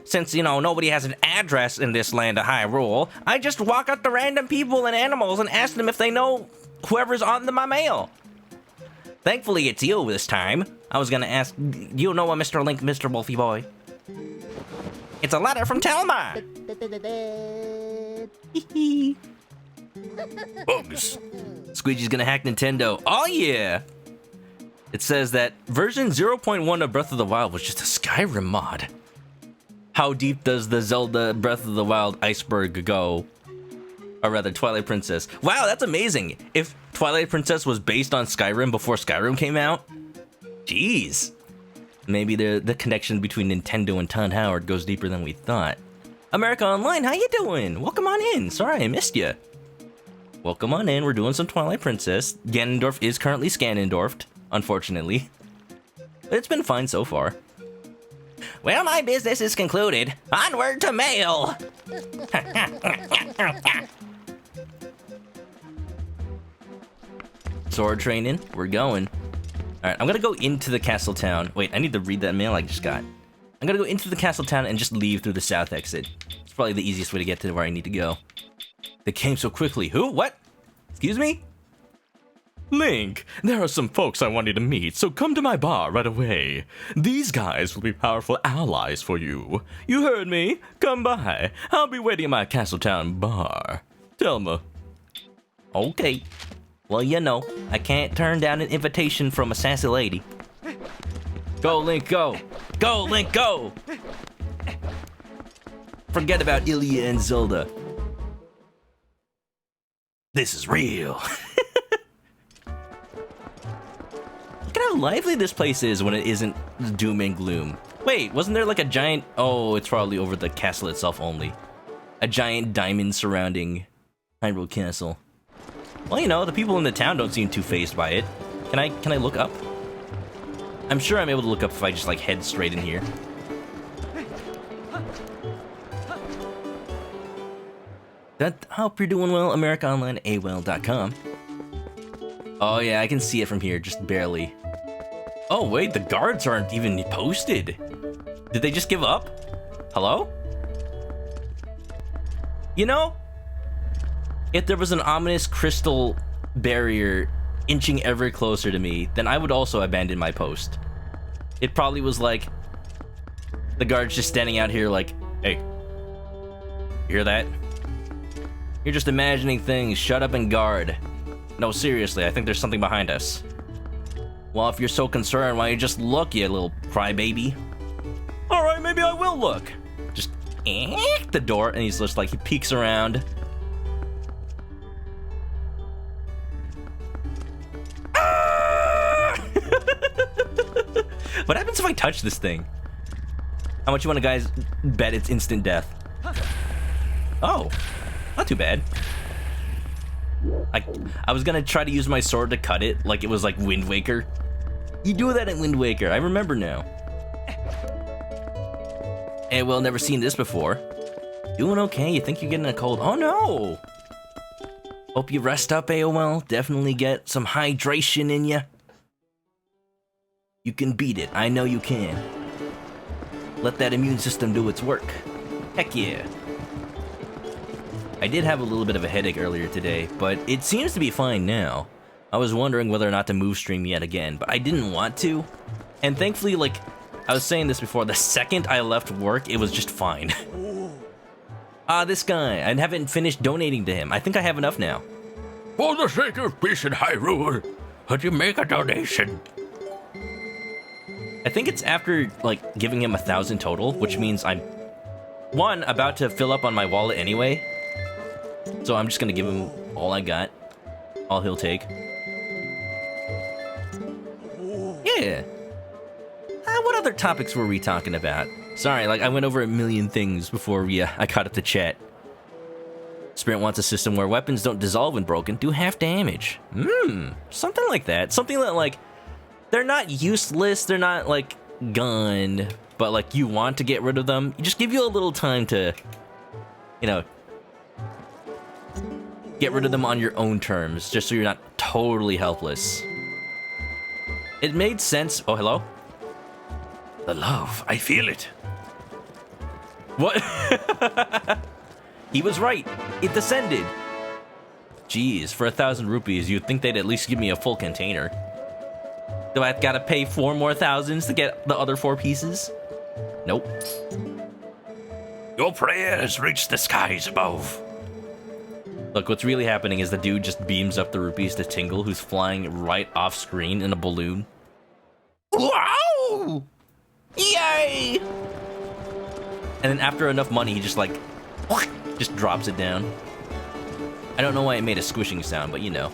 Since, you know, nobody has an address in this land of Hyrule, I just walk up to random people and animals and ask them if they know whoever's on my mail. Thankfully, it's you this time. I was gonna ask, you know what, Mr. Link, Mr. Wolfie Boy? It's a letter from Telma. Bugs. Squeegee's gonna hack Nintendo. Oh yeah! It says that version 0.1 of Breath of the Wild was just a Skyrim mod. How deep does the Zelda Breath of the Wild iceberg go? Or rather, Twilight Princess. Wow, that's amazing! If Twilight Princess was based on Skyrim before Skyrim came out, jeez. Maybe the connection between Nintendo and Todd Howard goes deeper than we thought. America Online, how you doing? Welcome on in. Sorry I missed you. Welcome on in. We're doing some Twilight Princess. Ganondorf is currently Scanendorfed, unfortunately. But it's been fine so far. Well, my business is concluded. Onward to mail! Sword training. We're going. Alright, I'm gonna go into the castle town. Wait, I need to read that mail I just got. I'm gonna go into the castle town and just leave through the south exit. It's probably the easiest way to get to where I need to go. They came so quickly. Who? What? Excuse me? Link, there are some folks I want you to meet, so come to my bar right away. These guys will be powerful allies for you. You heard me? Come by. I'll be waiting at my Castletown bar. Telma. Okay. Well, you know, I can't turn down an invitation from a sassy lady. Go, Link, go! Go, Link, go! Forget about Ilya and Zelda. This is real. Look at how lively this place is when it isn't doom and gloom. Wait, wasn't there like a giant... Oh, it's probably over the castle itself only. A giant diamond surrounding Hyrule Castle. Well, you know, the people in the town don't seem too fazed by it. Can I look up? I'm sure I'm able to look up if I just like head straight in here. Hope you're doing well, AmericaOnline.AOL.com. Oh yeah, I can see it from here, just barely. Oh wait, the guards aren't even posted. Did they just give up? Hello? You know, if there was an ominous crystal barrier inching ever closer to me, then I would also abandon my post. It probably was like, the guards just standing out here like, hey, you hear that? You're just imagining things, shut up and guard. No, seriously, I think there's something behind us. Well, if you're so concerned, why don't you just look, you little crybaby? Alright, maybe I will look. Just the door, and he's just like, he peeks around. What happens if I touch this thing? How much you want to guys bet it's instant death? Oh, not too bad. I was gonna try to use my sword to cut it like it was like Wind Waker. You do that in Wind Waker, I remember now. Hey, well, never seen this before. Doing okay? You think you're getting a cold? Oh no! Hope you rest up, AOL. Definitely get some hydration in you. You can beat it. I know you can. Let that immune system do its work. Heck yeah. I did have a little bit of a headache earlier today, but it seems to be fine now. I was wondering whether or not to move stream yet again, but I didn't want to. And thankfully, like, I was saying this before, the second I left work, it was just fine. This guy. I haven't finished donating to him. I think I have enough now. For the sake of peace in Hyrule, could you make a donation? I think it's after, like, giving him 1,000 total, which means I'm, one, about to fill up on my wallet anyway. So I'm just gonna give him all I got. All he'll take. Yeah. What other topics were we talking about? Sorry, like, I went over a million things before I caught up to chat. Sprint wants a system where weapons don't dissolve when broken, do half damage. Something like that. Something that, like, they're not useless, they're not, like, gone, but, like, you want to get rid of them. You just give you a little time to, you know, get rid of them on your own terms, just so you're not totally helpless. It made sense. Oh, hello? The love, I feel it. What? He was right. It descended. Jeez, for 1,000 rupees, you'd think they'd at least give me a full container. Do I gotta pay 4 more thousands to get the other 4 pieces? Nope. Your prayers reach the skies above. Look, what's really happening is the dude just beams up the rupees to Tingle, who's flying right off screen in a balloon. Wow! Yay! And then after enough money, he just like, just drops it down. I don't know why it made a squishing sound, but you know.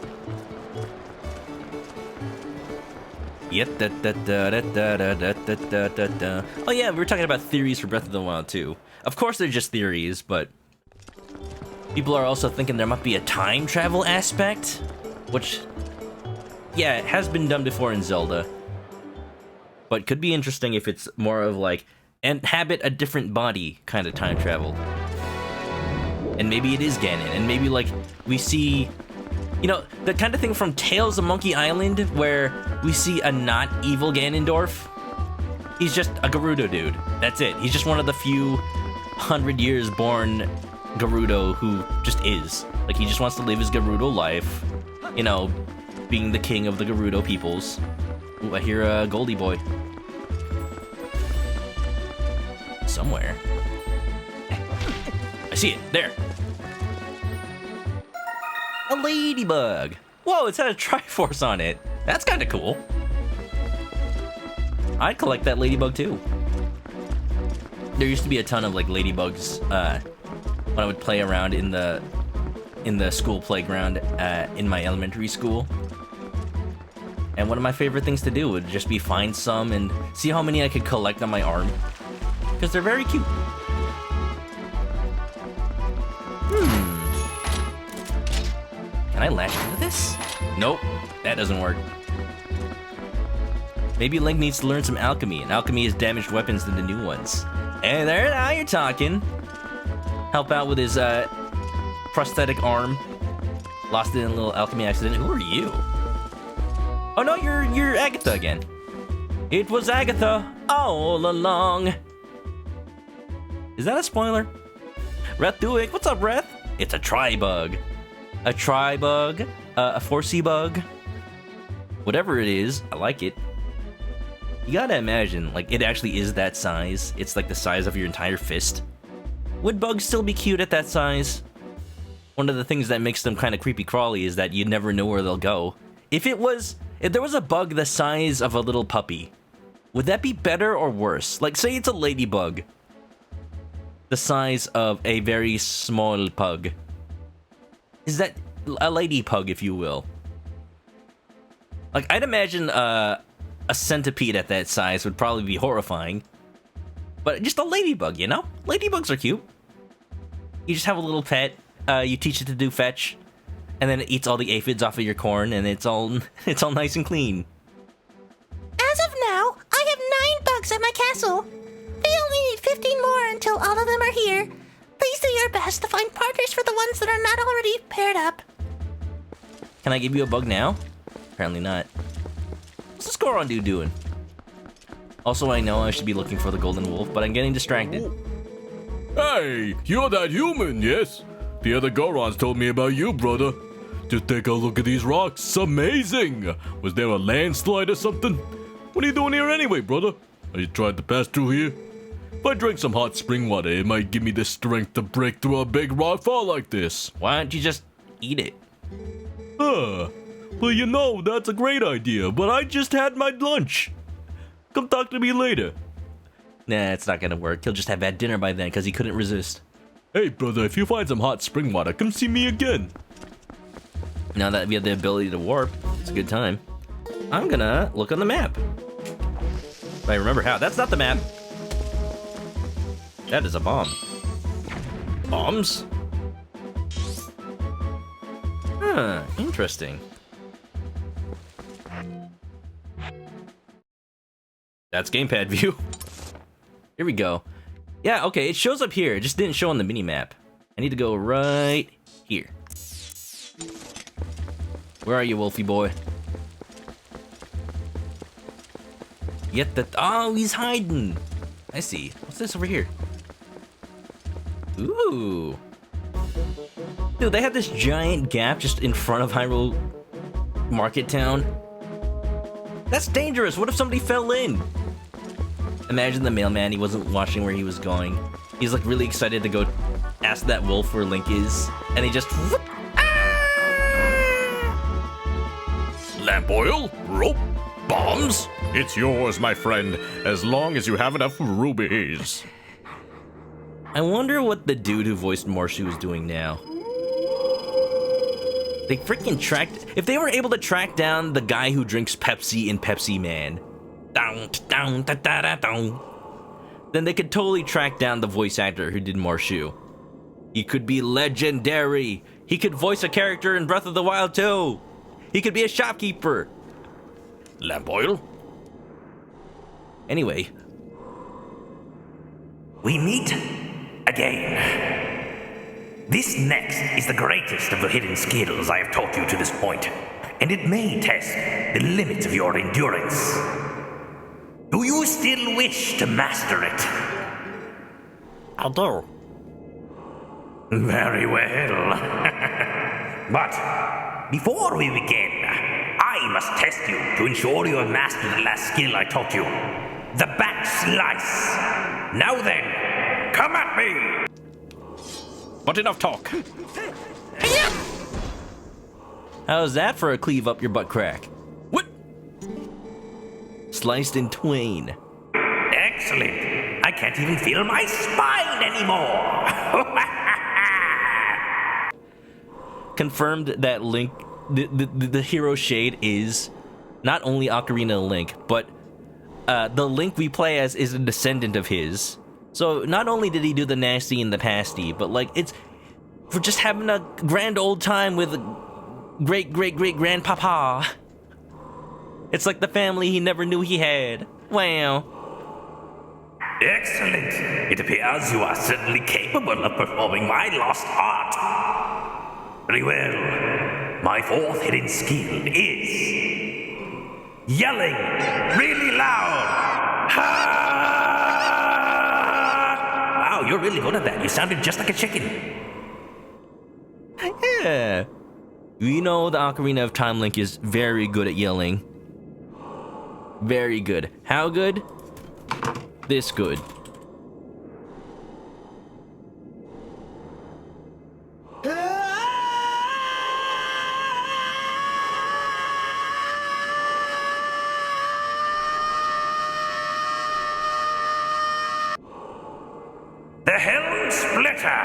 Oh yeah, we were talking about theories for Breath of the Wild too. Of course they're just theories, but people are also thinking there might be a time travel aspect, which, yeah, it has been done before in Zelda. But could be interesting if it's more of like, inhabit a different body kind of time travel. And maybe it is Ganon, and maybe like, we see, you know, the kind of thing from Tales of Monkey Island, where we see a not evil Ganondorf. He's just a Gerudo dude. That's it. He's just one of the few 100 years born Gerudo who just is. Like, he just wants to live his Gerudo life, you know, being the king of the Gerudo peoples. Ooh, I hear a Goldie boy. Somewhere. I see it. There. A ladybug. Whoa, it's had a Triforce on it. That's kind of cool. I'd collect that ladybug too. There used to be a ton of like ladybugs when I would play around in the school playground in my elementary school. And one of my favorite things to do would just be find some and see how many I could collect on my arm. Because they're very cute. Can I lash into this? Nope, that doesn't work. Maybe Link needs to learn some alchemy, and alchemy is damaged weapons than the new ones. Hey there, now you're talking. Help out with his prosthetic arm. Lost it in a little alchemy accident. Who are you? Oh no, you're Agatha again. It was Agatha all along. Is that a spoiler? Reth Duick, what's up, Reth? It's a tri-bug. A tri-bug? A 4C bug? Whatever it is, I like it. You gotta imagine, like, it actually is that size. It's like the size of your entire fist. Would bugs still be cute at that size? One of the things that makes them kind of creepy crawly is that you never know where they'll go. If there was a bug the size of a little puppy, would that be better or worse? Like, say it's a ladybug, the size of a very small pug. Is that a lady pug, if you will? Like, I'd imagine a centipede at that size would probably be horrifying. But just a ladybug, you know? Ladybugs are cute. You just have a little pet, you teach it to do fetch, and then it eats all the aphids off of your corn, and it's all nice and clean. As of now, I have 9 bugs at my castle. They only need 15 more berries for the ones that are not already paired up. Can I give you a bug now? Apparently not. What's the score on dude doing? Also, I know I should be looking for the golden wolf, but I'm getting distracted. Hey, you're that human, yes? The other Gorons told me about you, brother. Just take a look at these rocks. It's amazing. Was there a landslide or something? What are you doing here anyway, brother? Are you trying to pass through here? If I drink some hot spring water, it might give me the strength to break through a big rock fall like this. Why don't you just eat it? Well, you know, that's a great idea, but I just had my lunch. Come talk to me later. Nah, it's not gonna work. He'll just have had dinner by then because he couldn't resist. Hey, brother, if you find some hot spring water, come see me again. Now that we have the ability to warp, it's a good time. I'm gonna look on the map. If I remember how. That's not the map. That is a bomb. Bombs? Huh, interesting. That's gamepad view. Here we go. Yeah, okay, it shows up here. It just didn't show on the mini-map. I need to go right here. Where are you, Wolfie boy? Get the... Oh, he's hiding. I see. What's this over here? Ooh. Dude, they have this giant gap just in front of Hyrule Market Town. That's dangerous. What if somebody fell in? Imagine the mailman, he wasn't watching where he was going. He's like really excited to go ask that wolf where Link is. And he just... Whoop, Lamp oil, rope, bombs. It's yours, my friend, as long as you have enough rubies. I wonder what the dude who voiced Morshu is doing now. They freaking tracked... If they were able to track down the guy who drinks Pepsi in Pepsi Man, then they could totally track down the voice actor who did Morshu. He could be legendary. He could voice a character in Breath of the Wild too. He could be a shopkeeper. Lamp oil? Anyway. We meet again. This next is the greatest of the hidden skills I have taught you to this point, and it may test the limits of your endurance. Do you still wish to master it? I do. Very well. But before we begin, I must test you to ensure you have mastered the last skill I taught you. The back slice. Now then, come at me! But enough talk. How's that for a cleave up your butt crack? What? Sliced in twain. Excellent. I can't even feel my spine anymore. Confirmed that Link, the hero shade is not only Ocarina of Link, but the Link we play as is a descendant of his. So not only did he do the nasty and the pasty, but like it's for just having a grand old time with great grandpapa. It's like the family he never knew he had. Wow. Excellent. It appears you are certainly capable of performing my lost art. Very well. My fourth hidden skill is yelling really loud. Ha! Wow, you're really good at that. You sounded just like a chicken. Yeah. You know the Ocarina of Time Link is very good at yelling. Very good. How good? This good. The Helm Splitter.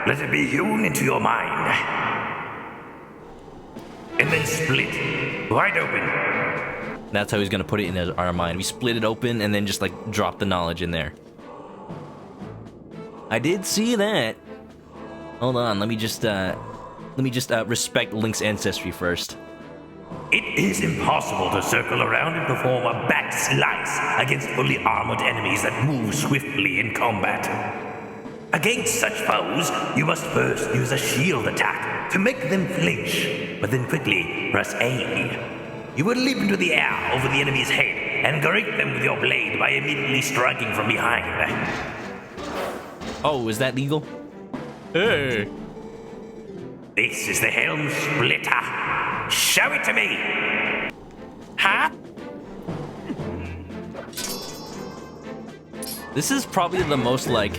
Let it be hewn into your mind. And then split wide open. That's how he's gonna put it in our mind. We split it open and then just like drop the knowledge in there. I did see that. Hold on, let me just respect Link's ancestry first. It is impossible to circle around and perform a back slice against fully armored enemies that move swiftly in combat. Against such foes, you must first use a shield attack to make them flinch, but then quickly press A. You will leap into the air over the enemy's head and grate them with your blade by immediately striking from behind. Oh, is that legal? Hey. This is the Helm Splitter. Show it to me! Huh? This is probably the most, like...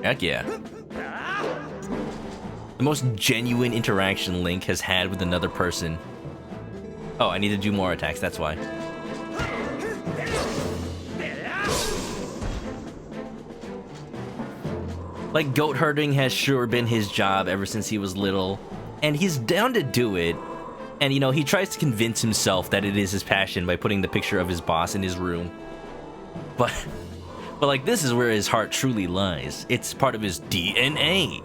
Heck yeah. The most genuine interaction Link has had with another person. Oh, I need to do more attacks, that's why. Like, goat herding has sure been his job ever since he was little, and he's down to do it. And, you know, he tries to convince himself that it is his passion by putting the picture of his boss in his room. But like, this is where his heart truly lies. It's part of his DNA.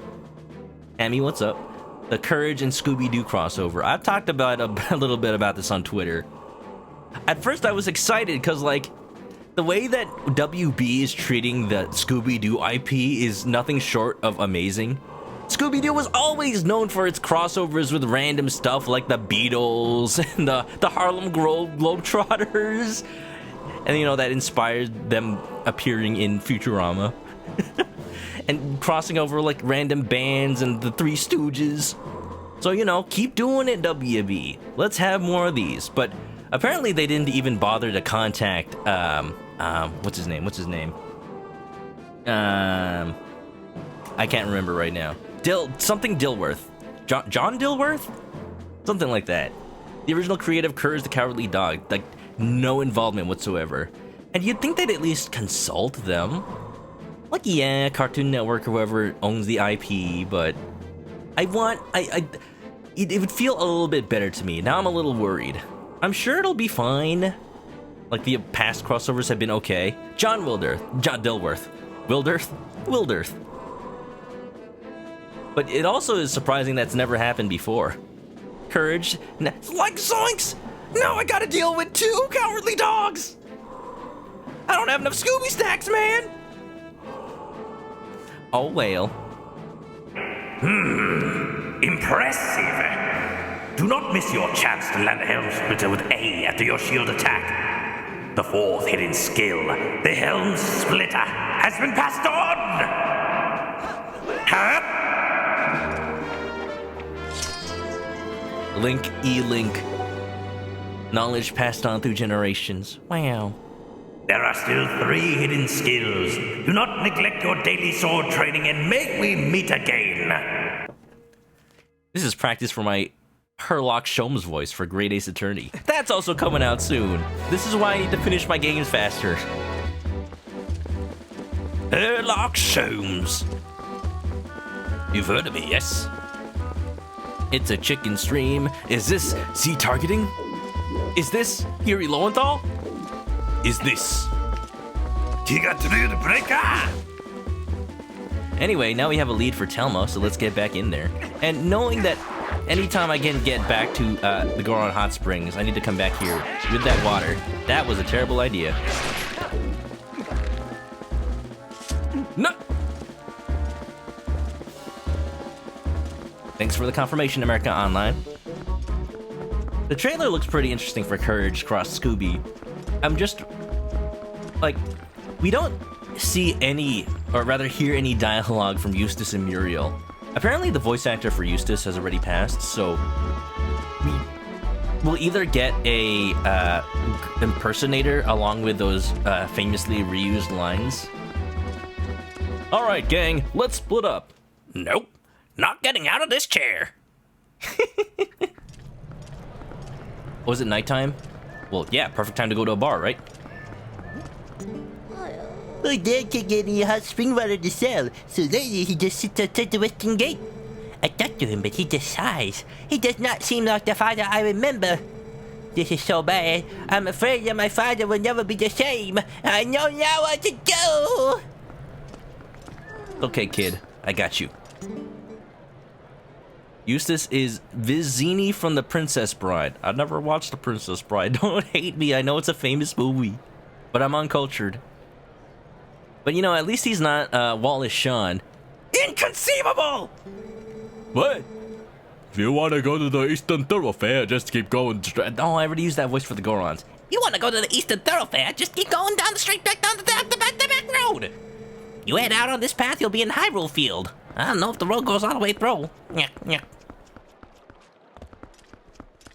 Amy, what's up? The Courage and Scooby-Doo crossover. I've talked about a little bit about this on Twitter. At first, I was excited because, like, the way that WB is treating the Scooby-Doo IP is nothing short of amazing. Scooby-Doo was always known for its crossovers with random stuff like the Beatles and the Harlem Globetrotters. And, you know, that inspired them appearing in Futurama. And crossing over, like, random bands and the Three Stooges. So, you know, keep doing it, WB. Let's have more of these. But apparently they didn't even bother to contact, what's his name? I can't remember right now. Something Dilworth. John Dilworth? Something like that. The original creative Courage the Cowardly Dog. Like, no involvement whatsoever. And you'd think they'd at least consult them. Like, yeah, Cartoon Network or whoever owns the IP, but it would feel a little bit better to me. Now I'm a little worried. I'm sure it'll be fine. Like, the past crossovers have been okay. John Dilworth. Wilderth. But it also is surprising that's never happened before. Courage, like zoinks! Now I gotta deal with 2 cowardly dogs! I don't have enough Scooby stacks, man! Oh, well. Impressive. Do not miss your chance to land the Helm Splitter with A after your shield attack. The 4th hidden skill, the Helm Splitter, has been passed on! Huh? Link, E-Link. Knowledge passed on through generations. Wow. There are still 3 hidden skills. Do not neglect your daily sword training and may we meet again. This is practice for my Herlock Sholmes voice for Great Ace Attorney. That's also coming out soon. This is why I need to finish my games faster. Herlock Sholmes. You've heard of me, yes? It's a chicken stream. Is this Z-targeting? Is this Huey Lowenthal? Is this Tiga through the breaker? Anyway, now we have a lead for Telma, so let's get back in there. And knowing that anytime I can get back to the Goron Hot Springs, I need to come back here with that water. That was a terrible idea. No! Thanks for the confirmation, America Online. The trailer looks pretty interesting for Courage Cross Scooby. I'm just... like, we don't see any, or rather hear any dialogue from Eustace and Muriel. Apparently the voice actor for Eustace has already passed, so we'll either get a impersonator along with those famously reused lines. Alright, gang, let's split up. Nope, not getting out of this chair. Was it nighttime? Well, yeah, perfect time to go to a bar, right? My dad can't get any hot spring water to sell, so lately he just sits outside the western gate. I talked to him, but he just sighs. He does not seem like the father I remember. This is so bad. I'm afraid that my father will never be the same. I know now what to do. Okay, kid, I got you. Eustace is Vizzini from The Princess Bride. I've never watched The Princess Bride. Don't hate me, I know it's a famous movie. But I'm uncultured. But you know, at least he's not Wallace Shawn. Inconceivable! What? If you want to go to the Eastern Thoroughfare, just keep going straight. Oh, I already used that voice for the Gorons. You want to go to the Eastern Thoroughfare? Just keep going down the street, back down the back road. You head out on this path, you'll be in Hyrule Field. I don't know if the road goes all the way through. Yeah, yeah.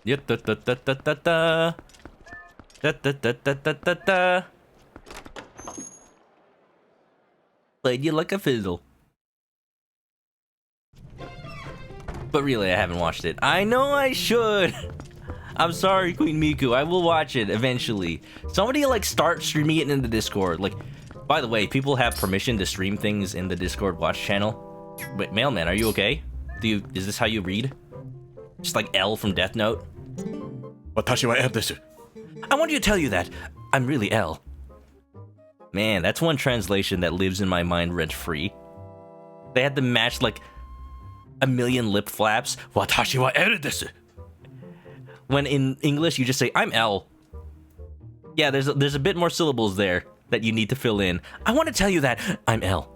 Yeah, da da da da da da. Da da da da da da da. Played you like a fiddle. But really, I haven't watched it. I know I should. I'm sorry, Queen Miku. I will watch it eventually. Somebody like start streaming it in the Discord. Like, by the way, people have permission to stream things in the Discord watch channel. Wait, Mailman, are you okay? Is this how you read? Just like L from Death Note? Watashi wa L desu. I want you to tell you that I'm really L. Man, that's one translation that lives in my mind rent-free. They had to match like a million lip flaps. Watashi wa L desu. When in English you just say I'm L. Yeah, there's a bit more syllables there that you need to fill in. I want to tell you that I'm L.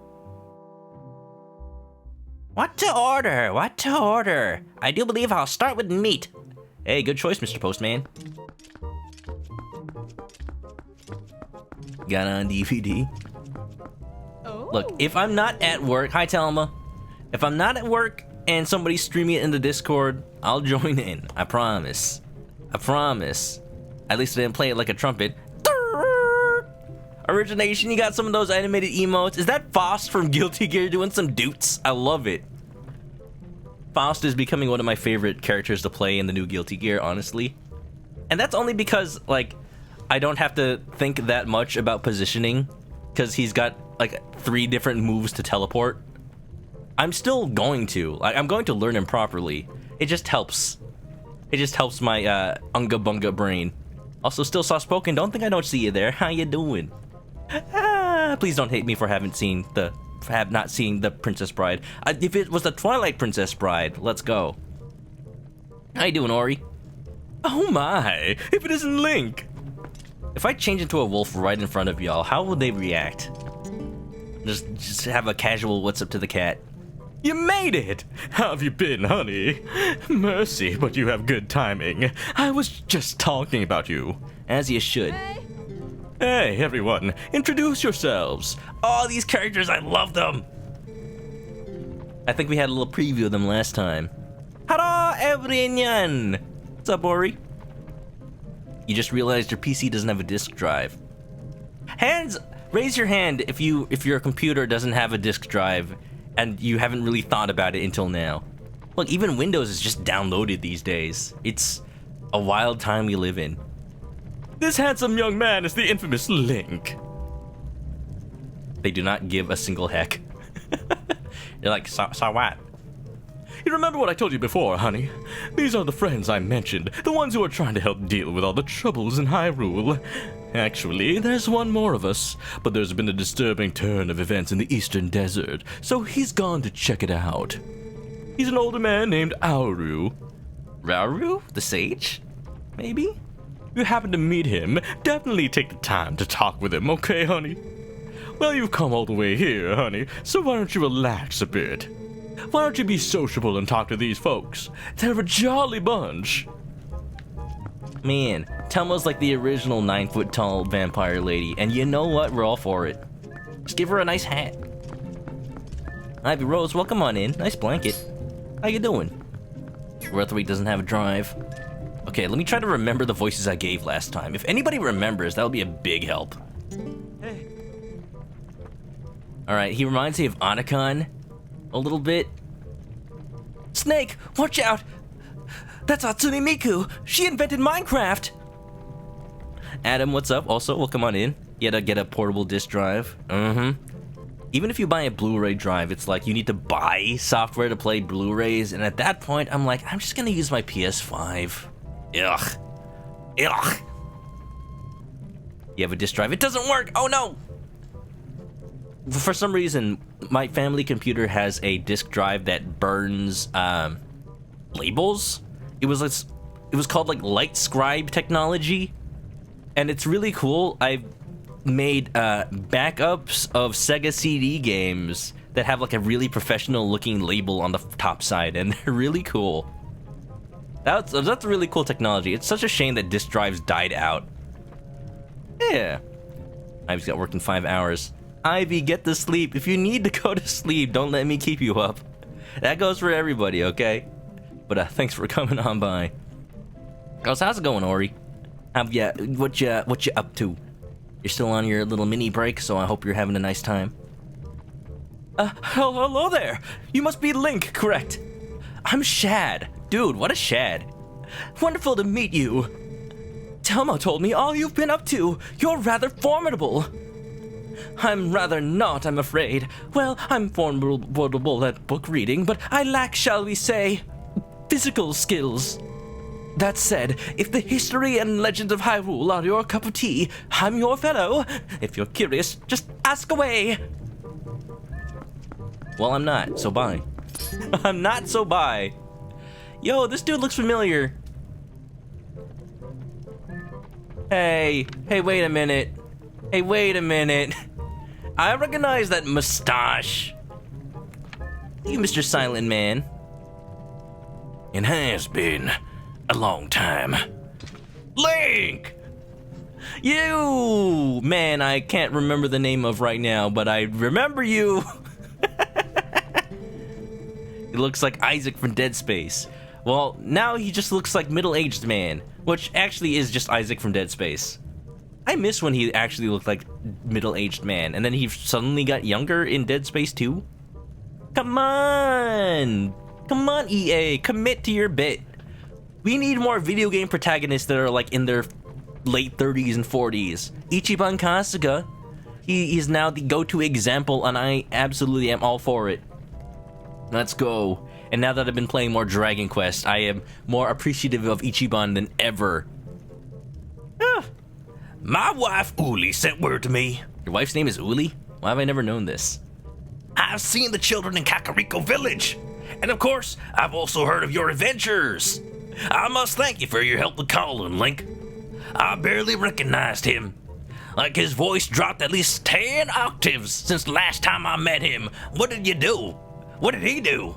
What to order? What to order? I do believe I'll start with meat. Hey, good choice, Mr. Postman. Got on DVD. Oh. Look, if I'm not at work, hi Telma. If I'm not at work and somebody's streaming it in the Discord, I'll join in. I promise. I promise. At least I didn't play it like a trumpet. Origination, you got some of those animated emotes. Is that Faust from Guilty Gear doing some doots? I love it. Faust is becoming one of my favorite characters to play in the new Guilty Gear, honestly. And that's only because, like, I don't have to think that much about positioning, because he's got, like, 3 different moves to teleport. I'm still going to. Like, I'm going to learn him properly. It just helps. It just helps my, unga bunga brain. Also, still soft-spoken. Don't think I don't see you there. How you doing? Please don't hate me for not seeing the Princess Bride. If it was the Twilight Princess Bride, let's go. How you doing, Ori? Oh my, if it isn't Link! If I change into a wolf right in front of y'all, how would they react? Just have a casual what's up to the cat. You made it! How have you been, honey? Mercy, but you have good timing. I was just talking about you. As you should. Hey, everyone, introduce yourselves. Oh, these characters, I love them! I think we had a little preview of them last time. Hello, everyone! What's up, Ori? You just realized your PC doesn't have a disk drive. Raise your hand if your computer doesn't have a disk drive and you haven't really thought about it until now. Look, even Windows is just downloaded these days. It's a wild time we live in. This handsome young man is the infamous Link. They do not give a single heck. You're like, so what? You remember what I told you before, honey? These are the friends I mentioned, the ones who are trying to help deal with all the troubles in Hyrule. Actually, there's one more of us, but there's been a disturbing turn of events in the Eastern Desert, so he's gone to check it out. He's an older man named Auru. Rauru? The sage? Maybe? If you happen to meet him, definitely take the time to talk with him, okay, honey? Well, you've come all the way here, honey, so why don't you relax a bit? Why don't you be sociable and talk to these folks? They're a jolly bunch. Man, Telma's like the original 9-foot-tall vampire lady, and you know what? We're all for it. Just give her a nice hat. Ivy Rose, welcome on in. Nice blanket. How you doing? Rutherford doesn't have a drive. Okay, let me try to remember the voices I gave last time. If anybody remembers, that'll be a big help. Hey. Alright, he reminds me of Anakan a little bit. Snake, watch out! That's Hatsune Miku! She invented Minecraft! Adam, what's up? Also, welcome on in. You had to get a portable disk drive. Even if you buy a Blu-ray drive, it's like you need to buy software to play Blu-rays, and at that point, I'm like, I'm just gonna use my PS5. Ugh. Ugh. You have a disk drive. It doesn't work! Oh no! For some reason, my family computer has a disk drive that burns labels. It was called like Light Scribe technology, and it's really cool. I've made backups of Sega CD games that have like a really professional looking label on the top side, and they're really cool. That's really cool technology. It's such a shame that disk drives died out. Yeah. Ivy's got work in 5 hours. Ivy, get to sleep. If you need to go to sleep, don't let me keep you up. That goes for everybody, okay? But thanks for coming on by. How's it going, Ori? What you up to? You're still on your little mini break, so I hope you're having a nice time. Hello there. You must be Link, correct? I'm Shad. Dude, what a Shad. Wonderful to meet you. Telmo told me all you've been up to. You're rather formidable. I'm rather not, I'm afraid. Well, I'm formidable at book reading, but I lack, shall we say, physical skills. That said, if the history and legends of Hyrule are your cup of tea, I'm your fellow. If you're curious, just ask away. Well, I'm not, so bye. I'm not, so bye. Yo, this dude looks familiar. Hey, wait a minute. Hey, wait a minute. I recognize that mustache. You, Mr. Silent Man. It has been a long time. Link! You! Man, I can't remember the name of right now, but I remember you. He looks like Isaac from Dead Space. Well, now he just looks like middle-aged man, which actually is just Isaac from Dead Space. I miss when he actually looked like middle-aged man, and then he suddenly got younger in Dead Space 2. Come on! Come on, EA, commit to your bit. We need more video game protagonists that are like in their late 30s and 40s. Ichiban Kasuga, he is now the go-to example, and I absolutely am all for it. Let's go. And now that I've been playing more Dragon Quest, I am more appreciative of Ichiban than ever. My wife, Uli, sent word to me. Your wife's name is Uli? Why have I never known this? I've seen the children in Kakariko Village. And of course, I've also heard of your adventures. I must thank you for your help with Colin, Link. I barely recognized him. Like his voice dropped at least 10 octaves since the last time I met him. What did you do? What did he do?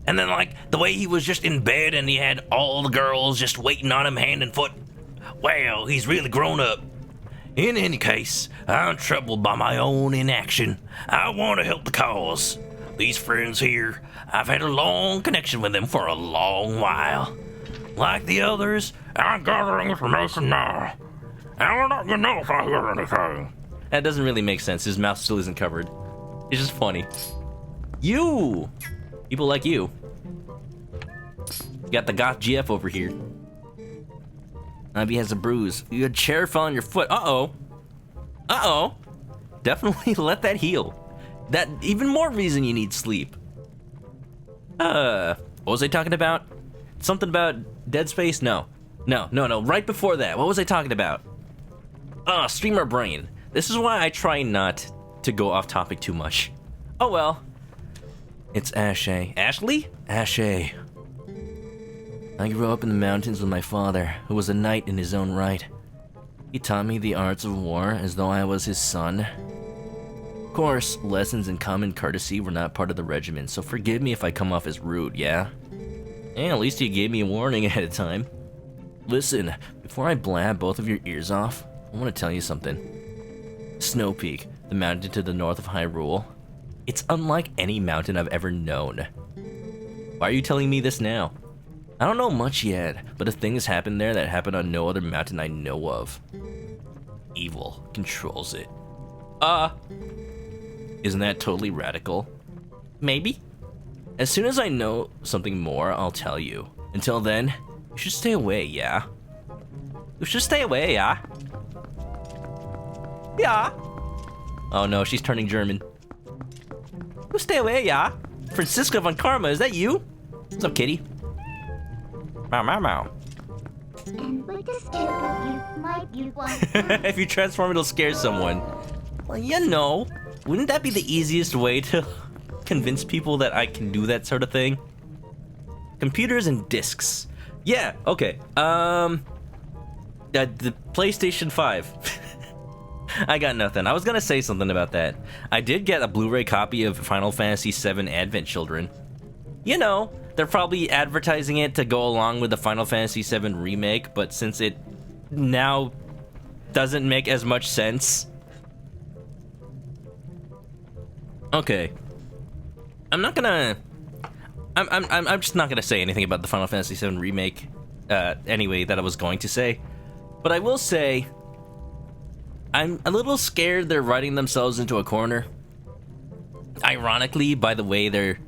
And then like the way he was just in bed and he had all the girls just waiting on him hand and foot. Well, he's really grown up. In any case, I'm troubled by my own inaction. I want to help the cause. These friends here, I've had a long connection with them for a long while. Like the others, I'm gathering information now. I'll let you know if I hear anything. That doesn't really make sense. His mouth still isn't covered. It's just funny. You! People like you. You got the goth GF over here. Ivy has a bruise. Your chair fell on your foot. Uh-oh. Uh-oh. Definitely let that heal. That even more reason you need sleep. What was I talking about? Something about Dead Space? No. Right before that. What was I talking about? Streamer brain. This is why I try not to go off topic too much. Oh well. It's Ashe. Ashley? Ashe. I grew up in the mountains with my father, who was a knight in his own right. He taught me the arts of war as though I was his son. Of course, lessons in common courtesy were not part of the regiment, so forgive me if I come off as rude, yeah? And at least you gave me a warning ahead of time. Listen, before I blab both of your ears off, I want to tell you something. Snow Peak, the mountain to the north of Hyrule, it's unlike any mountain I've ever known. Why are you telling me this now? I don't know much yet, but a thing has happened there that happened on no other mountain I know of. Evil controls it. Isn't that totally radical? Maybe. As soon as I know something more, I'll tell you. Until then, you should stay away, yeah? You should stay away, yeah? Yeah. Oh no, she's turning German. You stay away, yeah? Francisca von Karma, is that you? What's up, kitty? Meow, meow, meow. And with the skill, you might use one. If you transform, it'll scare someone. Well, you know, wouldn't that be the easiest way to convince people that I can do that sort of thing? Computers and discs. Yeah, okay. The PlayStation 5. I got nothing. I was gonna say something about that. I did get a Blu-ray copy of Final Fantasy VII Advent Children. You know, they're probably advertising it to go along with the Final Fantasy VII remake, but since it now doesn't make as much sense. Okay. I'm just not gonna say anything about the Final Fantasy VII remake anyway that I was going to say. But I will say, I'm a little scared they're writing themselves into a corner. Ironically, by the way they're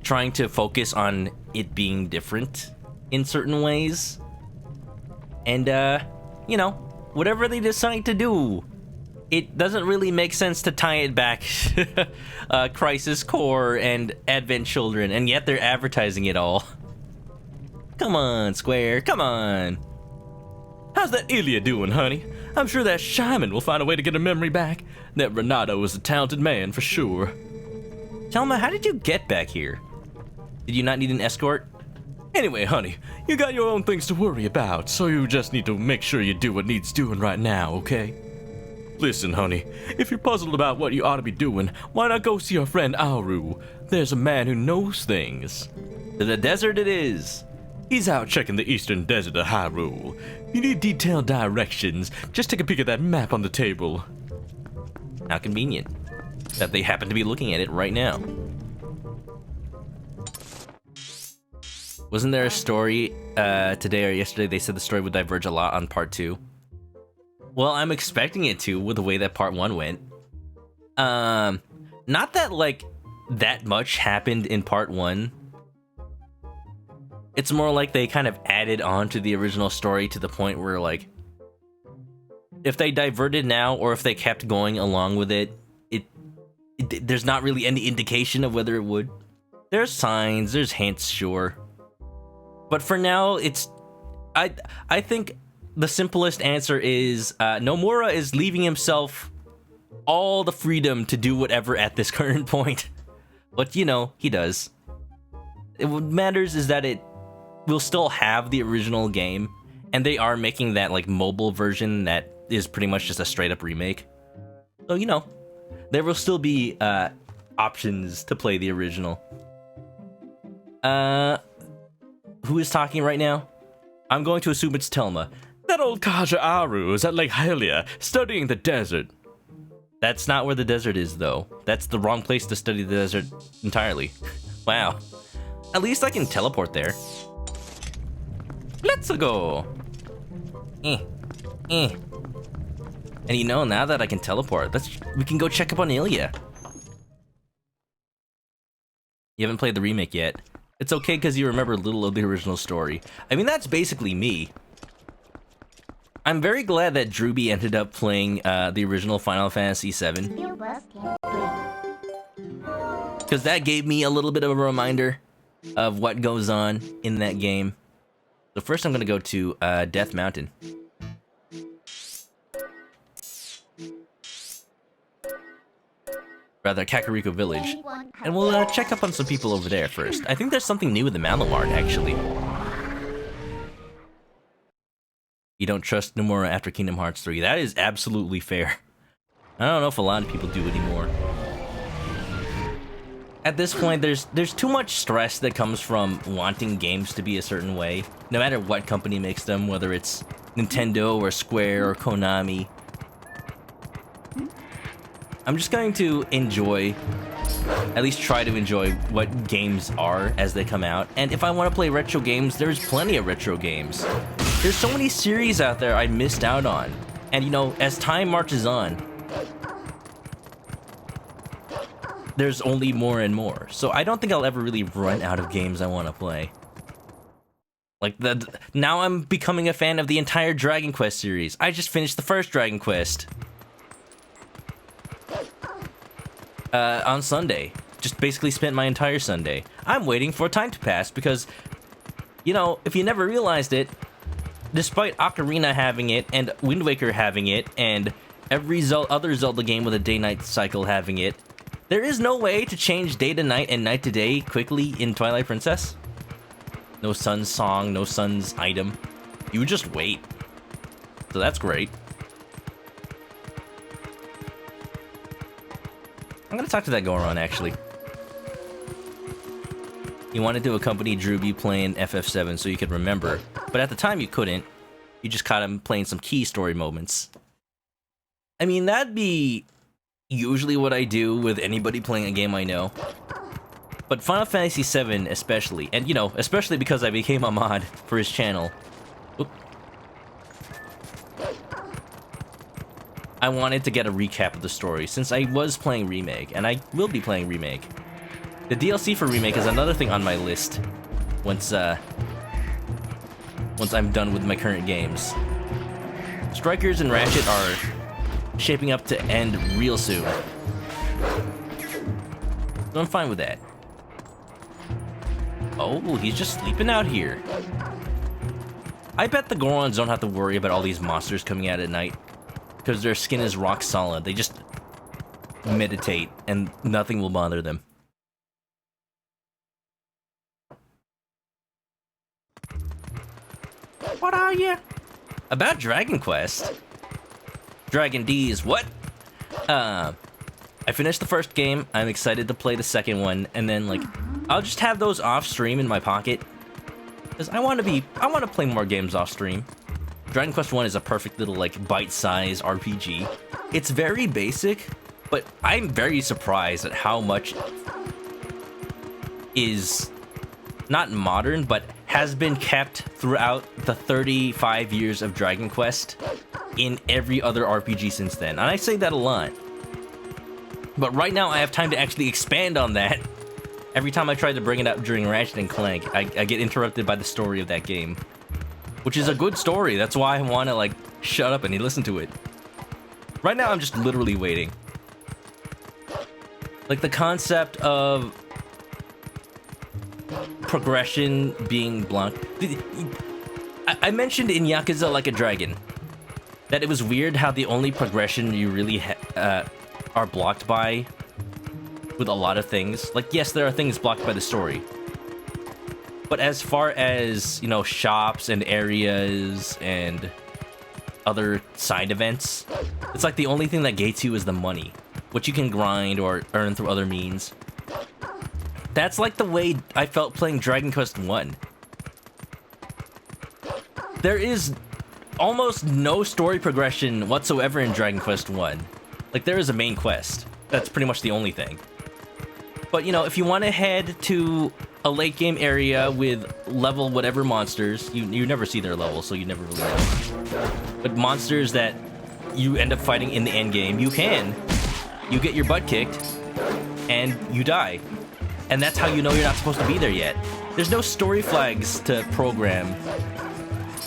trying to focus on it being different in certain ways. And, you know, whatever they decide to do, it doesn't really make sense to tie it back Crisis Core and Advent Children, and yet they're advertising it all. Come on, Square, come on. How's that Ilya doing, honey? I'm sure that Shaman will find a way to get her memory back. That Renato is a talented man for sure. Telma, how did you get back here? Did you not need an escort? Anyway, honey, you got your own things to worry about, so you just need to make sure you do what needs doing right now, okay? Listen, honey, if you're puzzled about what you ought to be doing, why not go see our friend Auru? There's a man who knows things. To the desert it is. He's out checking the eastern desert of Hyrule. If you need detailed directions, just take a peek at that map on the table. How convenient that they happen to be looking at it right now. Wasn't there a story today or yesterday? They said the story would diverge a lot on part 2. Well, I'm expecting it to with the way that part 1 went. Not that like that much happened in part 1. It's more like they kind of added on to the original story to the point where, like, if they diverted now or if they kept going along with it, there's not really any indication of whether it would. There's signs, there's hints, sure. But for now, I think the simplest answer is Nomura is leaving himself all the freedom to do whatever at this current point. But, you know, he does. What matters is that it will still have the original game, and they are making that, like, mobile version that is pretty much just a straight-up remake. So, you know, there will still be options to play the original. Who is talking right now? I'm going to assume it's Telma. That old Kaja Aru is at Lake Hylia, studying the desert. That's not where the desert is, though. That's the wrong place to study the desert entirely. Wow. At least I can teleport there. Let's go. And you know, now that I can teleport, we can go check up on Ilya. You haven't played the remake yet. It's okay because you remember little of the original story. I mean, that's basically me. I'm very glad that Drewby ended up playing the original Final Fantasy VII. Because that gave me a little bit of a reminder of what goes on in that game. So first I'm going to go to Death Mountain. Rather, Kakariko Village. And we'll check up on some people over there first. I think there's something new with the Malamart, actually. You don't trust Nomura after Kingdom Hearts 3. That is absolutely fair. I don't know if a lot of people do anymore. At this point, there's too much stress that comes from wanting games to be a certain way. No matter what company makes them, whether it's Nintendo or Square or Konami. I'm just going to enjoy, at least try to enjoy what games are as they come out. And if I want to play retro games, there's plenty of retro games. There's so many series out there I missed out on. And you know, as time marches on, there's only more and more. So I don't think I'll ever really run out of games I want to play. Like, now I'm becoming a fan of the entire Dragon Quest series. I just finished the first Dragon Quest. On Sunday. Just basically spent my entire Sunday. I'm waiting for time to pass because, you know, if you never realized it, despite Ocarina having it, and Wind Waker having it, and every other Zelda game with a day-night cycle having it, there is no way to change day to night and night to day quickly in Twilight Princess. No sun's song, no sun's item. You just wait. So that's great. I'm gonna talk to that Goron, actually. He wanted to accompany Drewby playing FF7 so you could remember, but at the time you couldn't. You just caught him playing some key story moments. I mean, that'd be usually what I do with anybody playing a game I know. But Final Fantasy VII especially, and you know, especially because I became a mod for his channel. Oop. I wanted to get a recap of the story, since I was playing Remake, and I will be playing Remake. The DLC for Remake is another thing on my list, once I'm done with my current games. Strikers and Ratchet are shaping up to end real soon. So I'm fine with that. Oh, he's just sleeping out here. I bet the Gorons don't have to worry about all these monsters coming out at night, because their skin is rock solid. They just meditate, and nothing will bother them. What are you? About Dragon Quest. Dragon D's what? I finished the first game. I'm excited to play the second one, and then like I'll just have those off stream in my pocket, because I want to play more games off stream. Dragon Quest 1 is a perfect little like bite-sized RPG. It's very basic, but I'm very surprised at how much is not modern, but has been kept throughout the 35 years of Dragon Quest in every other RPG since then. And I say that a lot. But right now I have time to actually expand on that. Every time I try to bring it up during Ratchet and Clank, I get interrupted by the story of that game. Which is a good story, that's why I want to like shut up and listen to it. Right now I'm just literally waiting. Like the concept of progression being blocked. I mentioned in Yakuza Like a Dragon that it was weird how the only progression you really are blocked by with a lot of things. Like, yes, there are things blocked by the story. But as far as, you know, shops and areas and other side events, it's like the only thing that gates you is the money, which you can grind or earn through other means. That's like the way I felt playing Dragon Quest 1. There is almost no story progression whatsoever in Dragon Quest 1. Like, there is a main quest. That's pretty much the only thing. But, you know, if you want to head to a late game area with level whatever monsters, you never see their level, so you never really know. But monsters that you end up fighting in the end game, you can. You get your butt kicked, and you die. And that's how you know you're not supposed to be there yet. There's no story flags to program.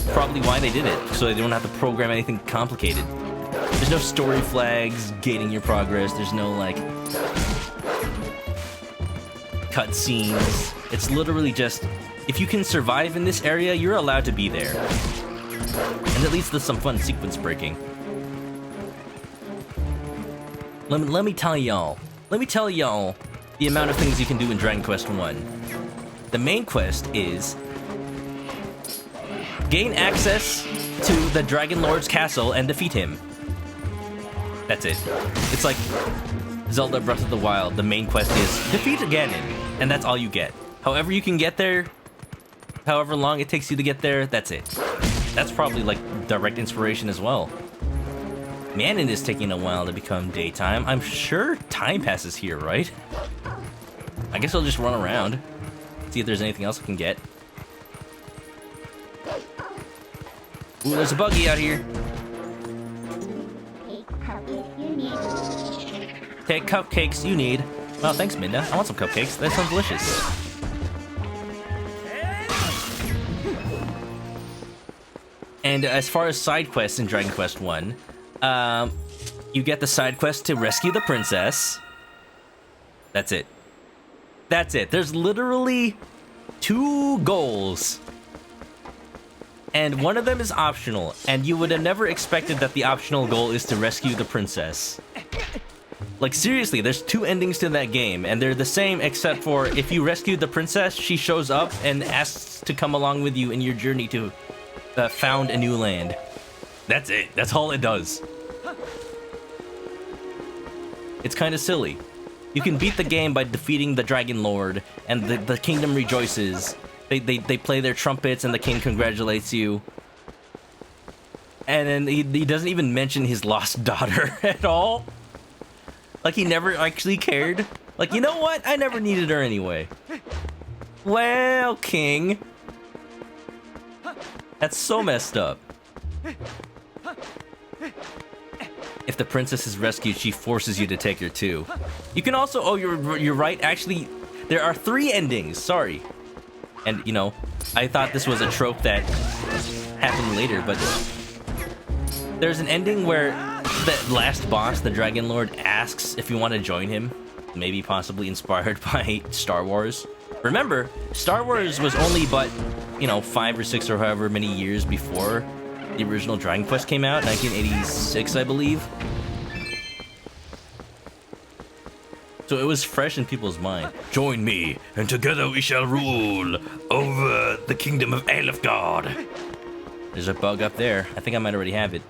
Probably why they did it, so they don't have to program anything complicated. There's no story flags gating your progress. There's no, like, cutscenes. It's literally just, if you can survive in this area, you're allowed to be there. And it leads to some fun sequence breaking. Let me tell y'all the amount of things you can do in Dragon Quest 1. The main quest is gain access to the Dragon Lord's castle and defeat him. That's it. It's like Zelda Breath of the Wild. The main quest is defeat Ganon, and that's all you get. However you can get there, however long it takes you to get there, that's it. That's probably like direct inspiration as well. Ganon is taking a while to become daytime. I'm sure time passes here, right? I guess I'll just run around, see if there's anything else I can get. Ooh, there's a buggy out here. Take cupcakes you need. Well, thanks, Minda. I want some cupcakes. That sounds delicious. And as far as side quests in Dragon Quest 1, you get the side quest to rescue the princess. That's it. That's it. There's literally 2 goals. And one of them is optional, and you would have never expected that the optional goal is to rescue the princess. Like, seriously, there's 2 endings to that game, and they're the same except for if you rescue the princess, she shows up and asks to come along with you in your journey to found a new land. That's it. That's all it does. It's kind of silly. You can beat the game by defeating the Dragon Lord, and the kingdom rejoices. They play their trumpets, and the king congratulates you. And then he doesn't even mention his lost daughter at all. Like, he never actually cared. Like, you know what? I never needed her anyway. Well, king. That's so messed up. If the princess is rescued, she forces you to take her too. You can also, oh, you're right. Actually, there are 3 endings. Sorry. And, you know, I thought this was a trope that happened later, but there's an ending where the last boss, the Dragon Lord, asks if you want to join him. Maybe possibly inspired by Star Wars. Remember, Star Wars was only but, you know, 5 or 6 or however many years before the original Dragon Quest came out, 1986, I believe. So it was fresh in people's mind. Join me, and together we shall rule over the kingdom of Elfgard. There's a bug up there. I think I might already have it.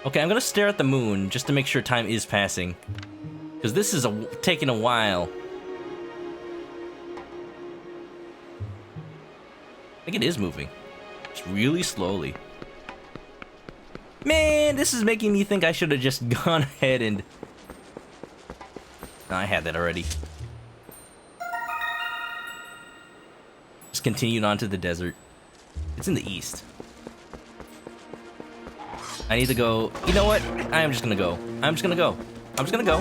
Okay, I'm gonna stare at the moon just to make sure time is passing. Because this is taking a while. I think it is moving. Just really slowly. Man, this is making me think I should have just gone ahead and... No, I had that already. Just continued on to the desert. It's in the east. I need to go... You know what? I am just gonna go. I'm just gonna go. I'm just gonna go.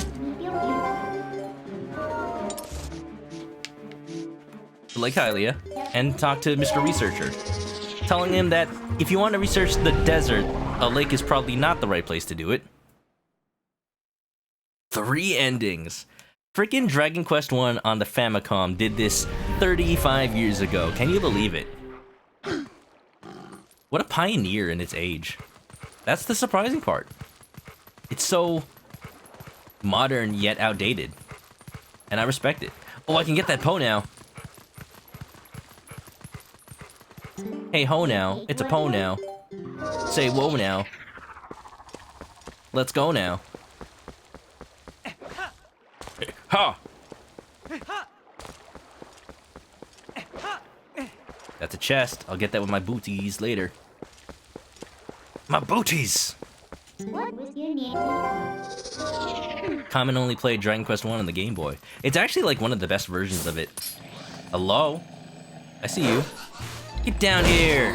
To Lake Hylia and talk to Mr. Researcher. Telling him that if you want to research the desert, a lake is probably not the right place to do it. 3 endings. Freaking Dragon Quest 1 on the Famicom did this 35 years ago. Can you believe it? What a pioneer in its age. That's the surprising part. It's so modern yet outdated. And I respect it. Oh, I can get that Poe now. Hey ho now. It's a Poe now. Say whoa now. Let's go now. Ha! That's a chest. I'll get that with my booties later. My booties! What was your name? Common only played Dragon Quest 1 on the Game Boy. It's actually like one of the best versions of it. Hello? I see you. Get down here!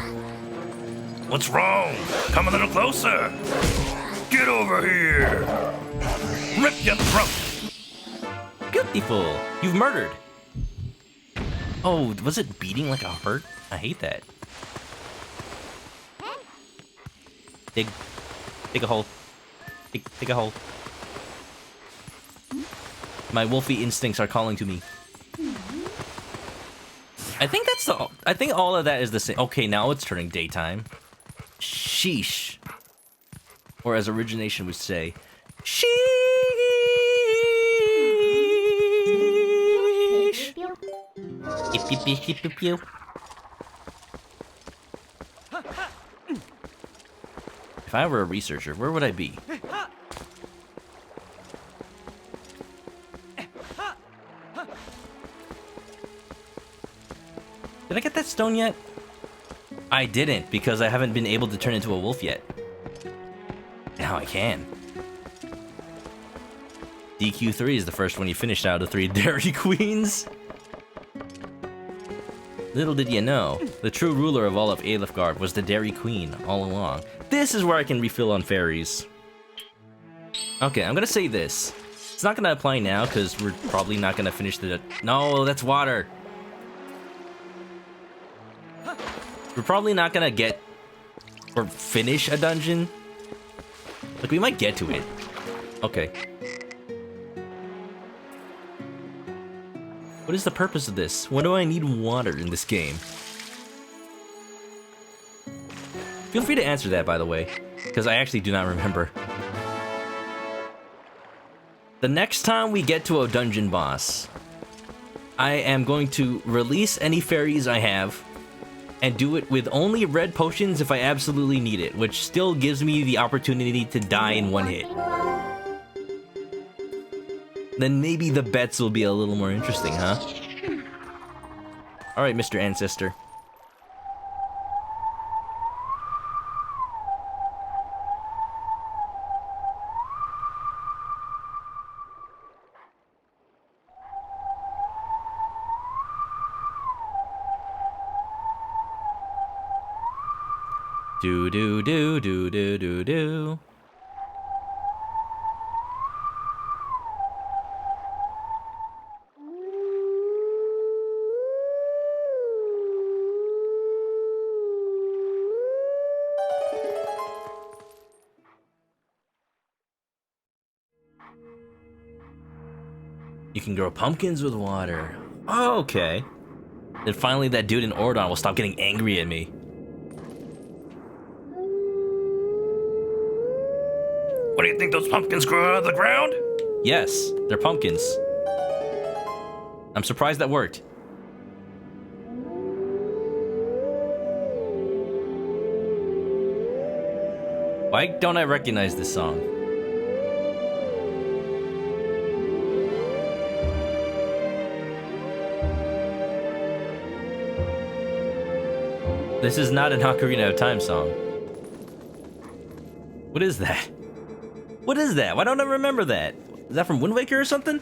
What's wrong? Come a little closer! Get over here! Rip your throat! Beautiful! You've murdered! Oh, was it beating like a heart? I hate that. Dig a hole. Dig a hole. My wolfy instincts are calling to me. I think that's the... I think all of that is the same. Okay, now it's turning daytime. Sheesh. Or as Origination would say, sheesh. Yip, yip, yip, yip, yip, yip. If I were a researcher, where would I be? Did I get that stone yet? I didn't, because I haven't been able to turn into a wolf yet. Now I can. DQ3 is the first one you finished out of 3 Dairy Queens. Little did you know, the true ruler of all of Eilifgard was the Dairy Queen all along. This is where I can refill on fairies. Okay, I'm gonna say this. It's not gonna apply now, because we're probably not gonna finish the... No, that's water! We're probably not gonna get... or finish a dungeon. Like, we might get to it. Okay. What is the purpose of this? When do I need water in this game? Feel free to answer that, by the way, because I actually do not remember. The next time we get to a dungeon boss, I am going to release any fairies I have and do it with only red potions if I absolutely need it, which still gives me the opportunity to die in one hit. then maybe the bets will be a little more interesting, huh? Alright, Mr. Ancestor. Do do do do do do do. You can grow pumpkins with water. Oh, okay. Then finally that dude in Ordon will stop getting angry at me. What do you think those pumpkins grow out of the ground? Yes, they're pumpkins. I'm surprised that worked. Why don't I recognize this song? This is not an Ocarina of Time song. What is that? What is that? Why don't I remember that? Is that from Wind Waker or something?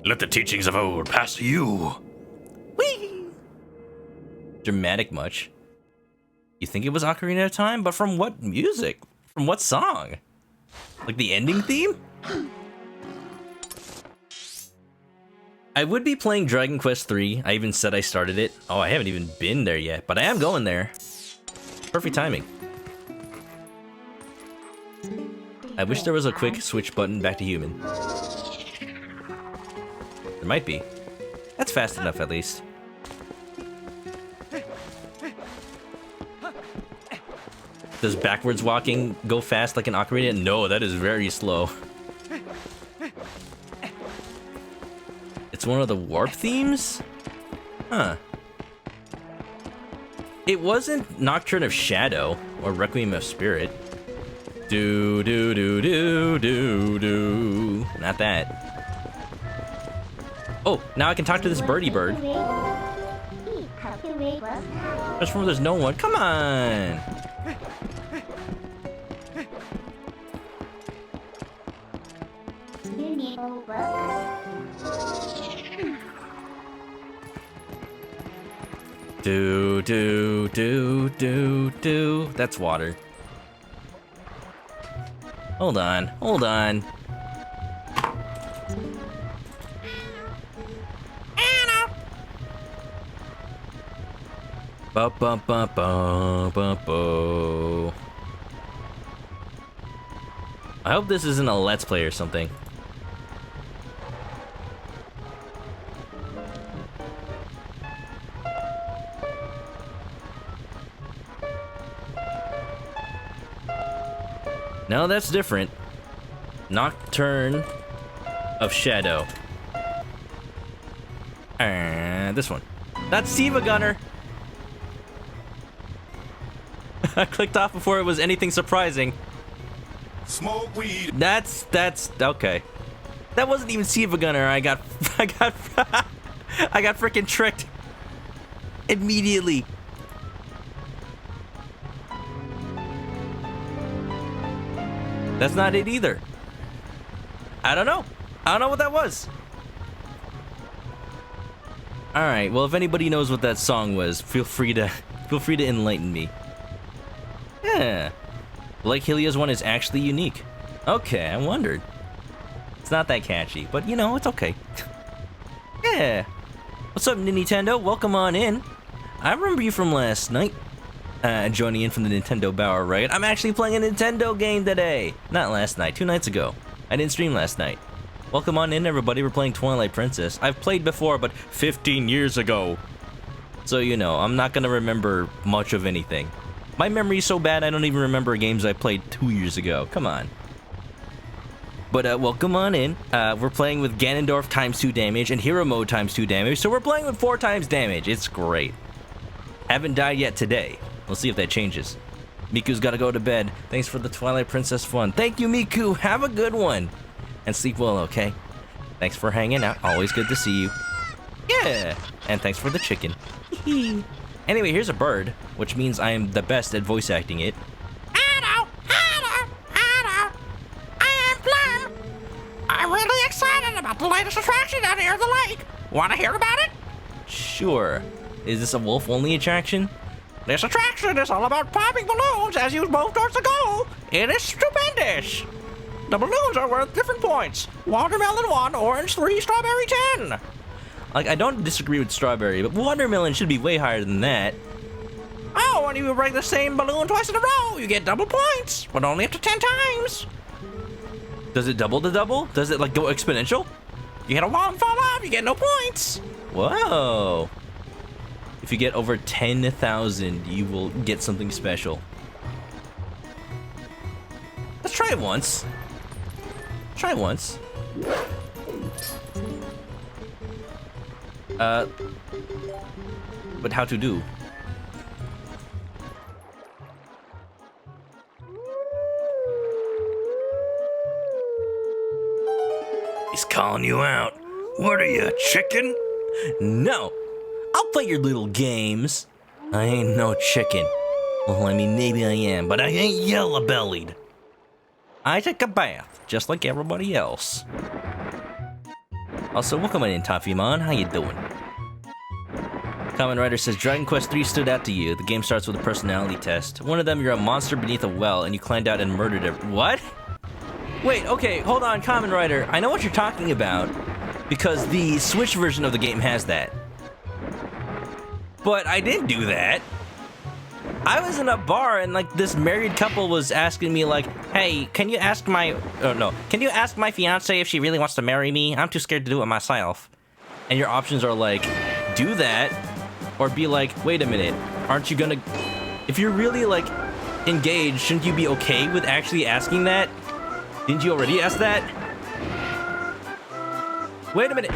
Let the teachings of old pass to you. Whee! Dramatic much. You think it was Ocarina of Time? But from what music? From what song? Like the ending theme? I would be playing Dragon Quest III. I even said I started it. Oh, I haven't even been there yet, but I am going there. Perfect timing. I wish there was a quick switch button back to human. There might be. That's fast enough, at least. Does backwards walking go fast like an ocarina? No, that is very slow. It's one of the warp themes? Huh. It wasn't Nocturne of Shadow or Requiem of Spirit. Do do do do do do. Not that. Oh, now I can talk to this birdie bird. Just from there's no one. Come on. Do do do do do. That's water. Hold on, hold on. Ba ba ba ba ba ba. I hope this isn't a Let's Play or something. No, that's different. Nocturne of Shadow. This one. That's Siva Gunner. I clicked off before it was anything surprising. Smoke weed. That's okay. That wasn't even Siva Gunner. I got freaking tricked immediately. That's not it either. I don't know. I don't know what that was. All right. Well, if anybody knows what that song was, feel free to enlighten me. Yeah. Blake Helia's one is actually unique. Okay, I wondered. It's not that catchy, but you know, it's okay. Yeah. What's up, Nintendo? Welcome on in. I remember you from last night. Joining in from the Nintendo Bower, right? I'm actually playing a Nintendo game today. Not last night, 2 nights ago. I didn't stream last night. Welcome on in, everybody. We're playing Twilight Princess. I've played before, but 15 years ago. So, you know, I'm not gonna remember much of anything. My memory's so bad, I don't even remember games I played 2 years ago. Come on. But, welcome on in. We're playing with Ganondorf times 2 damage and Hero Mode times 2 damage, so we're playing with 4 times damage. It's great. Haven't died yet today. We'll see if that changes. Miku's gotta go to bed. Thanks for the Twilight Princess fun. Thank you, Miku. Have a good one. And sleep well, okay? Thanks for hanging out. Always good to see you. Yeah. And thanks for the chicken. Anyway, here's a bird, which means I am the best at voice acting it. Hello, hello, hello. I am Plum. I'm really excited about the latest attraction down here at the lake. Want to hear about it? Sure. Is this a wolf-only attraction? This attraction is all about popping balloons as you move towards the goal. It is stupendous. The balloons are worth different points. Watermelon 1, orange 3, strawberry 10. Like, I don't disagree with strawberry, but watermelon should be way higher than that. Oh, when you break the same balloon twice in a row, you get double points, but only up to 10 times. Does it double the double? Does it, like, go exponential? You hit a wall and fall off, you get no points. Whoa. If you get over 10,000, you will get something special. Let's try it once. Try it once. But how to do? He's calling you out. What are you, chicken? No! I'll play your little games. I ain't no chicken. Well, I mean, maybe I am, but I ain't yellow-bellied. I take a bath, just like everybody else. Also, welcome in, Tafimon. How you doing? Kamen Rider says, Dragon Quest III stood out to you. The game starts with a personality test. One of them, you're a monster beneath a well, and you climbed out and murdered it. What? Wait, okay, hold on, Kamen Rider. I know what you're talking about, because the Switch version of the game has that. But I didn't do that. I was in a bar and like this married couple was asking me like, hey, can you ask my fiance if she really wants to marry me? I'm too scared to do it myself. And your options are like, do that, or be like, wait a minute, aren't you gonna, if you're really like engaged, shouldn't you be okay with actually asking that? Didn't you already ask that? Wait a minute.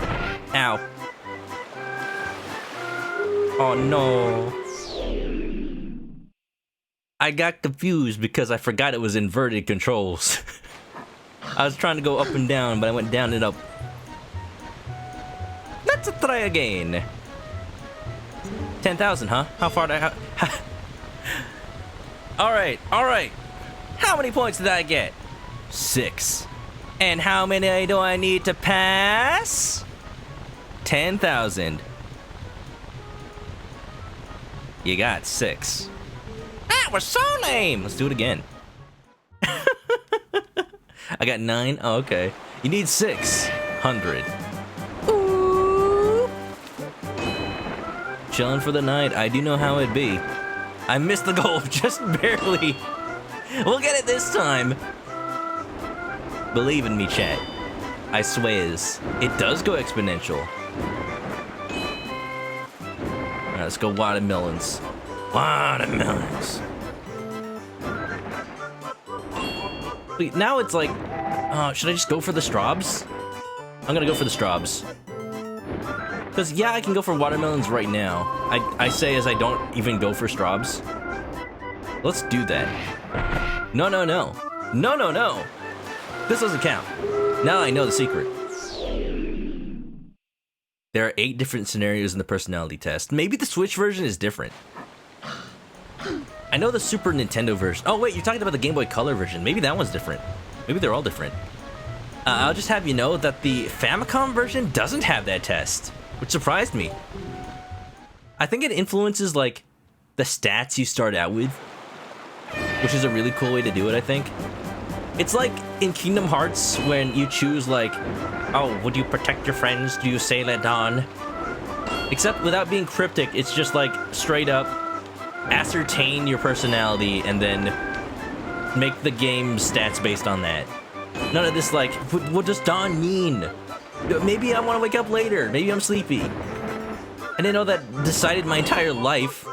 Ow. Oh no. I got confused because I forgot it was inverted controls. I was trying to go up and down, but I went down and up. Let's try again. 10,000, huh? How far did I... Alright. How many points did I get? 6. And how many do I need to pass? 10,000. You got 6. That was so lame! Let's do it again. I got 9? Oh, okay. You need 600. Ooh. Chilling for the night. I do know how it'd be. I missed the goal just barely. We'll get it this time. Believe in me, chat. I swears. It does go exponential. Alright, let's go watermelons. Watermelons. Wait, now it's like... should I just go for the straws? I'm gonna go for the straws. Because, yeah, I can go for watermelons right now. I say as I don't even go for straws. Let's do that. No. No. This doesn't count. Now I know the secret. There are 8 different scenarios in the personality test. Maybe the Switch version is different. I know the Super Nintendo version. Oh wait, you're talking about the Game Boy Color version. Maybe that one's different. Maybe they're all different. I'll just have you know that the Famicom version doesn't have that test, which surprised me. I think it influences like the stats you start out with, which is a really cool way to do it, I think. It's like in Kingdom Hearts when you choose like, oh, would you protect your friends? Do you say let on? Except without being cryptic, it's just like straight up ascertain your personality and then make the game stats based on that. None of this like, what does dawn mean? Maybe I want to wake up later. Maybe I'm sleepy. I didn't know that decided my entire life.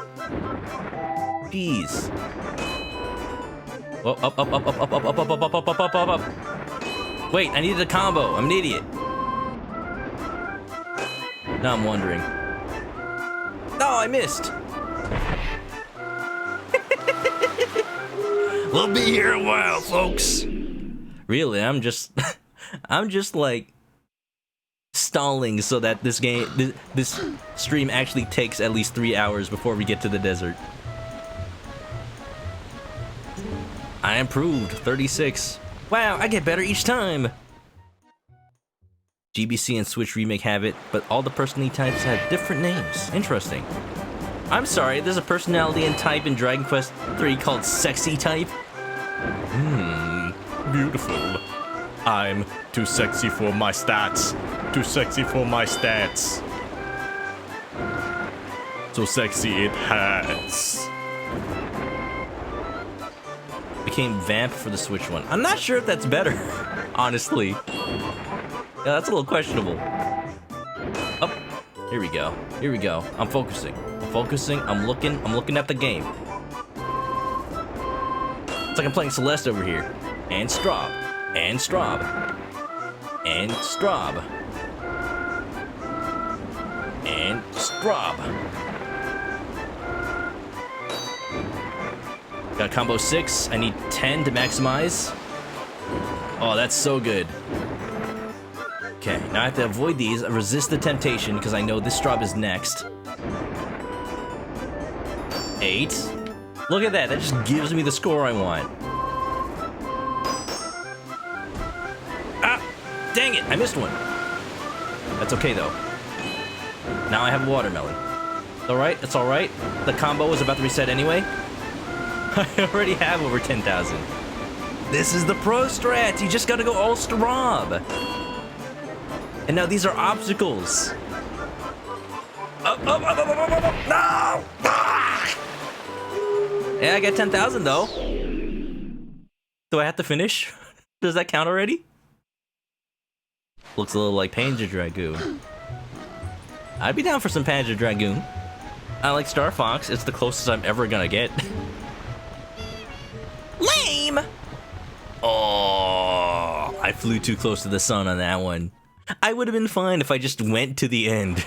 Jeez. Oh, up. Wait, I needed a combo. I'm an idiot. Now I'm wondering. Oh, I missed. We'll be here a while, folks. Really, I'm just like stalling so that this stream actually takes at least 3 hours before we get to the desert. I improved, 36. Wow, I get better each time. GBC and Switch Remake have it, but all the personality types have different names. Interesting. I'm sorry, there's a personality and type in Dragon Quest III called Sexy Type? Beautiful. I'm too sexy for my stats. Too sexy for my stats. So sexy it hurts. Became Vamp for the Switch one. I'm not sure if that's better, honestly. Yeah, that's a little questionable. Oh, here we go. Here we go. I'm focusing. I'm focusing. I'm looking at the game. It's like I'm playing Celeste over here. And Straub. And Straub. And Straub. And Straub. Got combo 6. I need 10 to maximize. Oh, that's so good. Okay, now I have to avoid these, resist the temptation, because I know this Straub is next. 8. Look at that, that just gives me the score I want. Ah! Dang it, I missed one. That's okay, though. Now I have a watermelon. It's alright, it's alright. The combo is about to reset anyway. I already have over 10,000. This is the pro strat, you just gotta go all Straub. And now these are obstacles. Up, up, up, up, up, up, up. No! Ah! Yeah, I got 10,000 though. Do I have to finish? Does that count already? Looks a little like Panzer Dragoon. I'd be down for some Panzer Dragoon. I like Star Fox. It's the closest I'm ever gonna get. Lame! Oh, I flew too close to the sun on that one. I would have been fine if I just went to the end.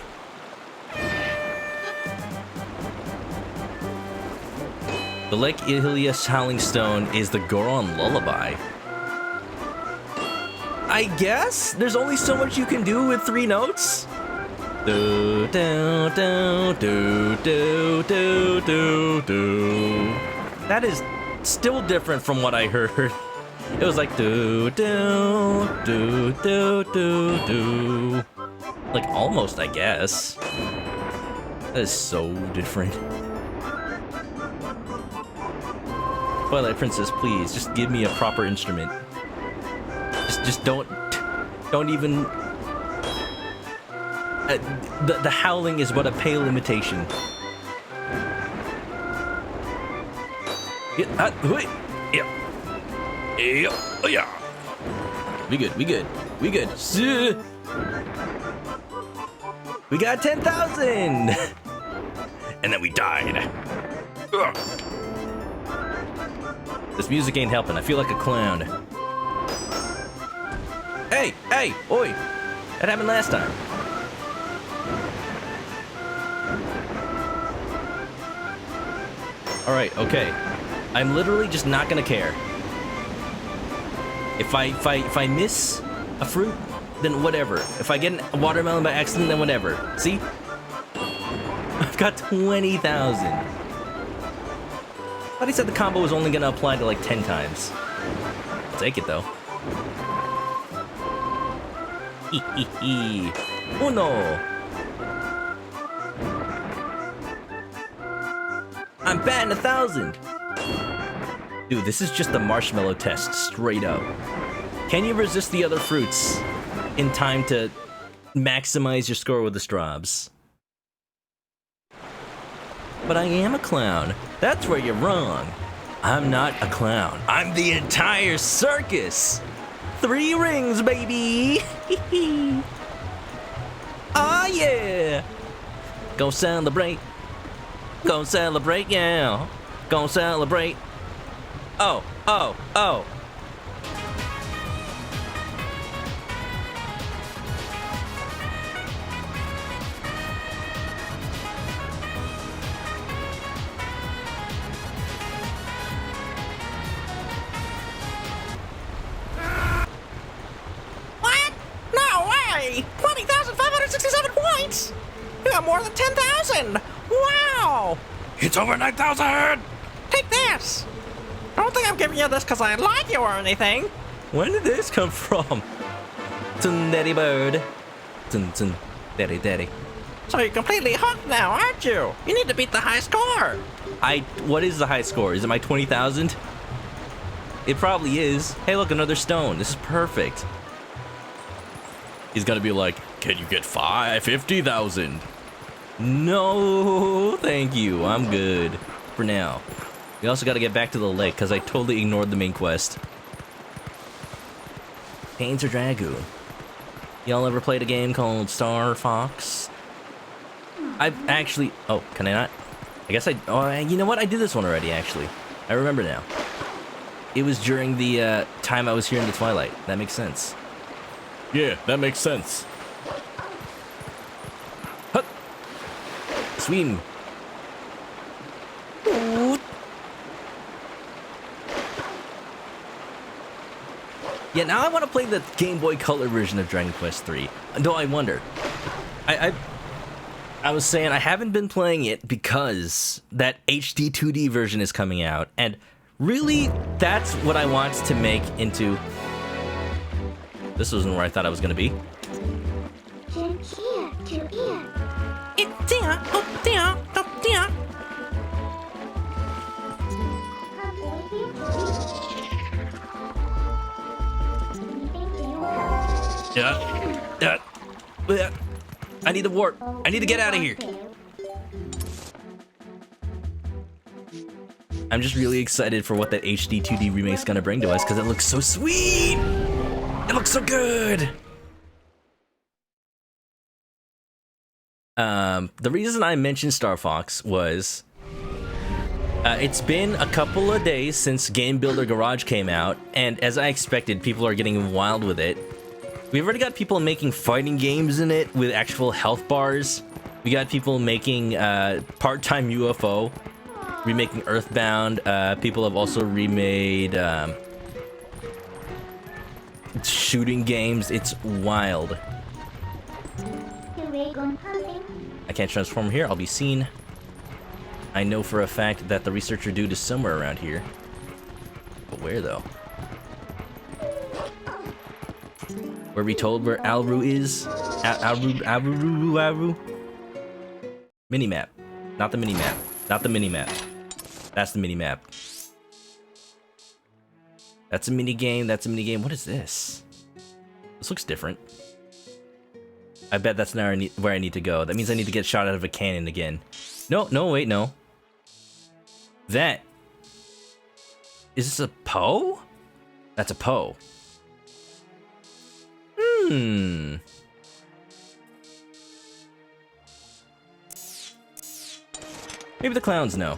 The Lake Ilias Howling Stone is the Goron Lullaby. I guess? There's only so much you can do with 3 notes? Do, do, do, do, do, do, do, do. That is still different from what I heard. It was like do do do do do do. Like almost, I guess. That is so different. Twilight Princess, please, just give me a proper instrument. Just don't even. The howling is but a pale imitation. Yeah. Yeah. We good. We got 10,000! And then we died. Ugh. This music ain't helping. I feel like a clown. Hey! Oi! That happened last time. Alright, okay. I'm literally just not gonna care. If I miss a fruit, then whatever. If I get a watermelon by accident, then whatever. See? I've got 20,000. Thought he said the combo was only gonna apply to like 10 times. I'll take it though. Uno. I'm batting 1,000. Dude, this is just the marshmallow test, straight up. Can you resist the other fruits in time to maximize your score with the Straubs? But I am a clown. That's where you're wrong. I'm not a clown. I'm the entire circus. 3 rings, baby. Oh, yeah. Go celebrate. Go celebrate, yeah. Go celebrate. Oh. What? No way! 20,000 got more than 10,000! Wow! It's over 9,000! Take this! I don't think I'm giving you this because I like you or anything. When did this come from? Dun daddy bird. Dun dun daddy daddy. So you're completely hooked now, aren't you? You need to beat the high score. What is the high score? Is it my 20,000? It probably is. Hey, look, another stone. This is perfect. He's gonna be like, can you get 50,000? No, thank you. I'm good for now. We also got to get back to the lake because I totally ignored the main quest. Painter Dragoon. Y'all ever played a game called Star Fox? I've actually... Oh, can I not? I guess I... Oh, you know what? I did this one already, actually. I remember now. It was during the time I was here in the Twilight. That makes sense. Yeah, that makes sense. Hup. Swim. Yeah, now I want to play the Game Boy Color version of Dragon Quest III. Though I wonder. I was saying I haven't been playing it because that HD 2D version is coming out, and really, that's what I want to make into... This wasn't where I thought I was going to be. From ear to ear. It's there, up there, up there. I need to warp. I need to get out of here. I'm just really excited for what that HD 2D remake's gonna bring to us because it looks so sweet. It looks so good. The reason I mentioned Star Fox was it's been a couple of days since Game Builder Garage came out, and as I expected, people are getting wild with it. We've already got people making fighting games in it with actual health bars. We got people making part-time UFO, remaking Earthbound. People have also remade shooting games. It's wild. I can't transform here. I'll be seen. I know for a fact that the researcher dude is somewhere around here. But where, though? Were we told where Alru is? Alru? Minimap. Not the minimap. Not the minimap. That's the minimap. That's a minigame. That's a minigame. What is this? This looks different. I bet that's not where I need to go. That means I need to get shot out of a cannon again. No, no, wait, no. That... Is this a Poe? That's a Poe. Maybe the clowns know.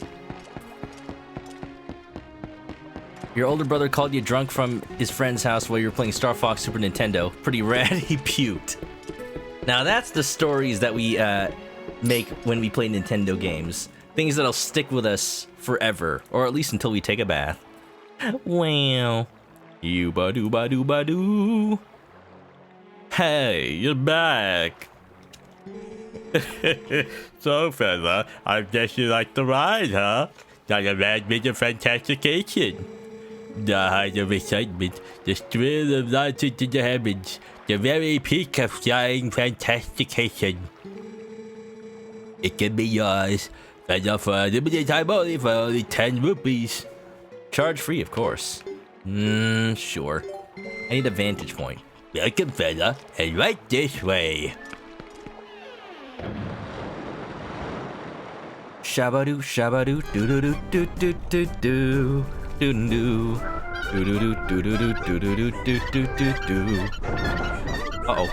Your older brother called you drunk from his friend's house while you were playing Star Fox Super Nintendo. Pretty rad, he puked. Now that's the stories that we make when we play Nintendo games. Things that'll stick with us forever, or at least until we take a bath. Wow. You ba-doo ba-doo ba-doo. Hey, you're back. So, fella, I guess you like the ride, huh? Now you ran with your fantastication. The height of excitement, the thrill of launching to the heavens, the very peak of flying fantastication. It can be yours, and for a limited time only for only 10 rupees. Charge free, of course. Sure. I need a vantage point. Welcome, fella, and right this way. Shabadoo, shabadoo, doo doo doo doo doo doo doo doo doo doo doo doo doo doo doo doo doo doo doo. Uh-oh.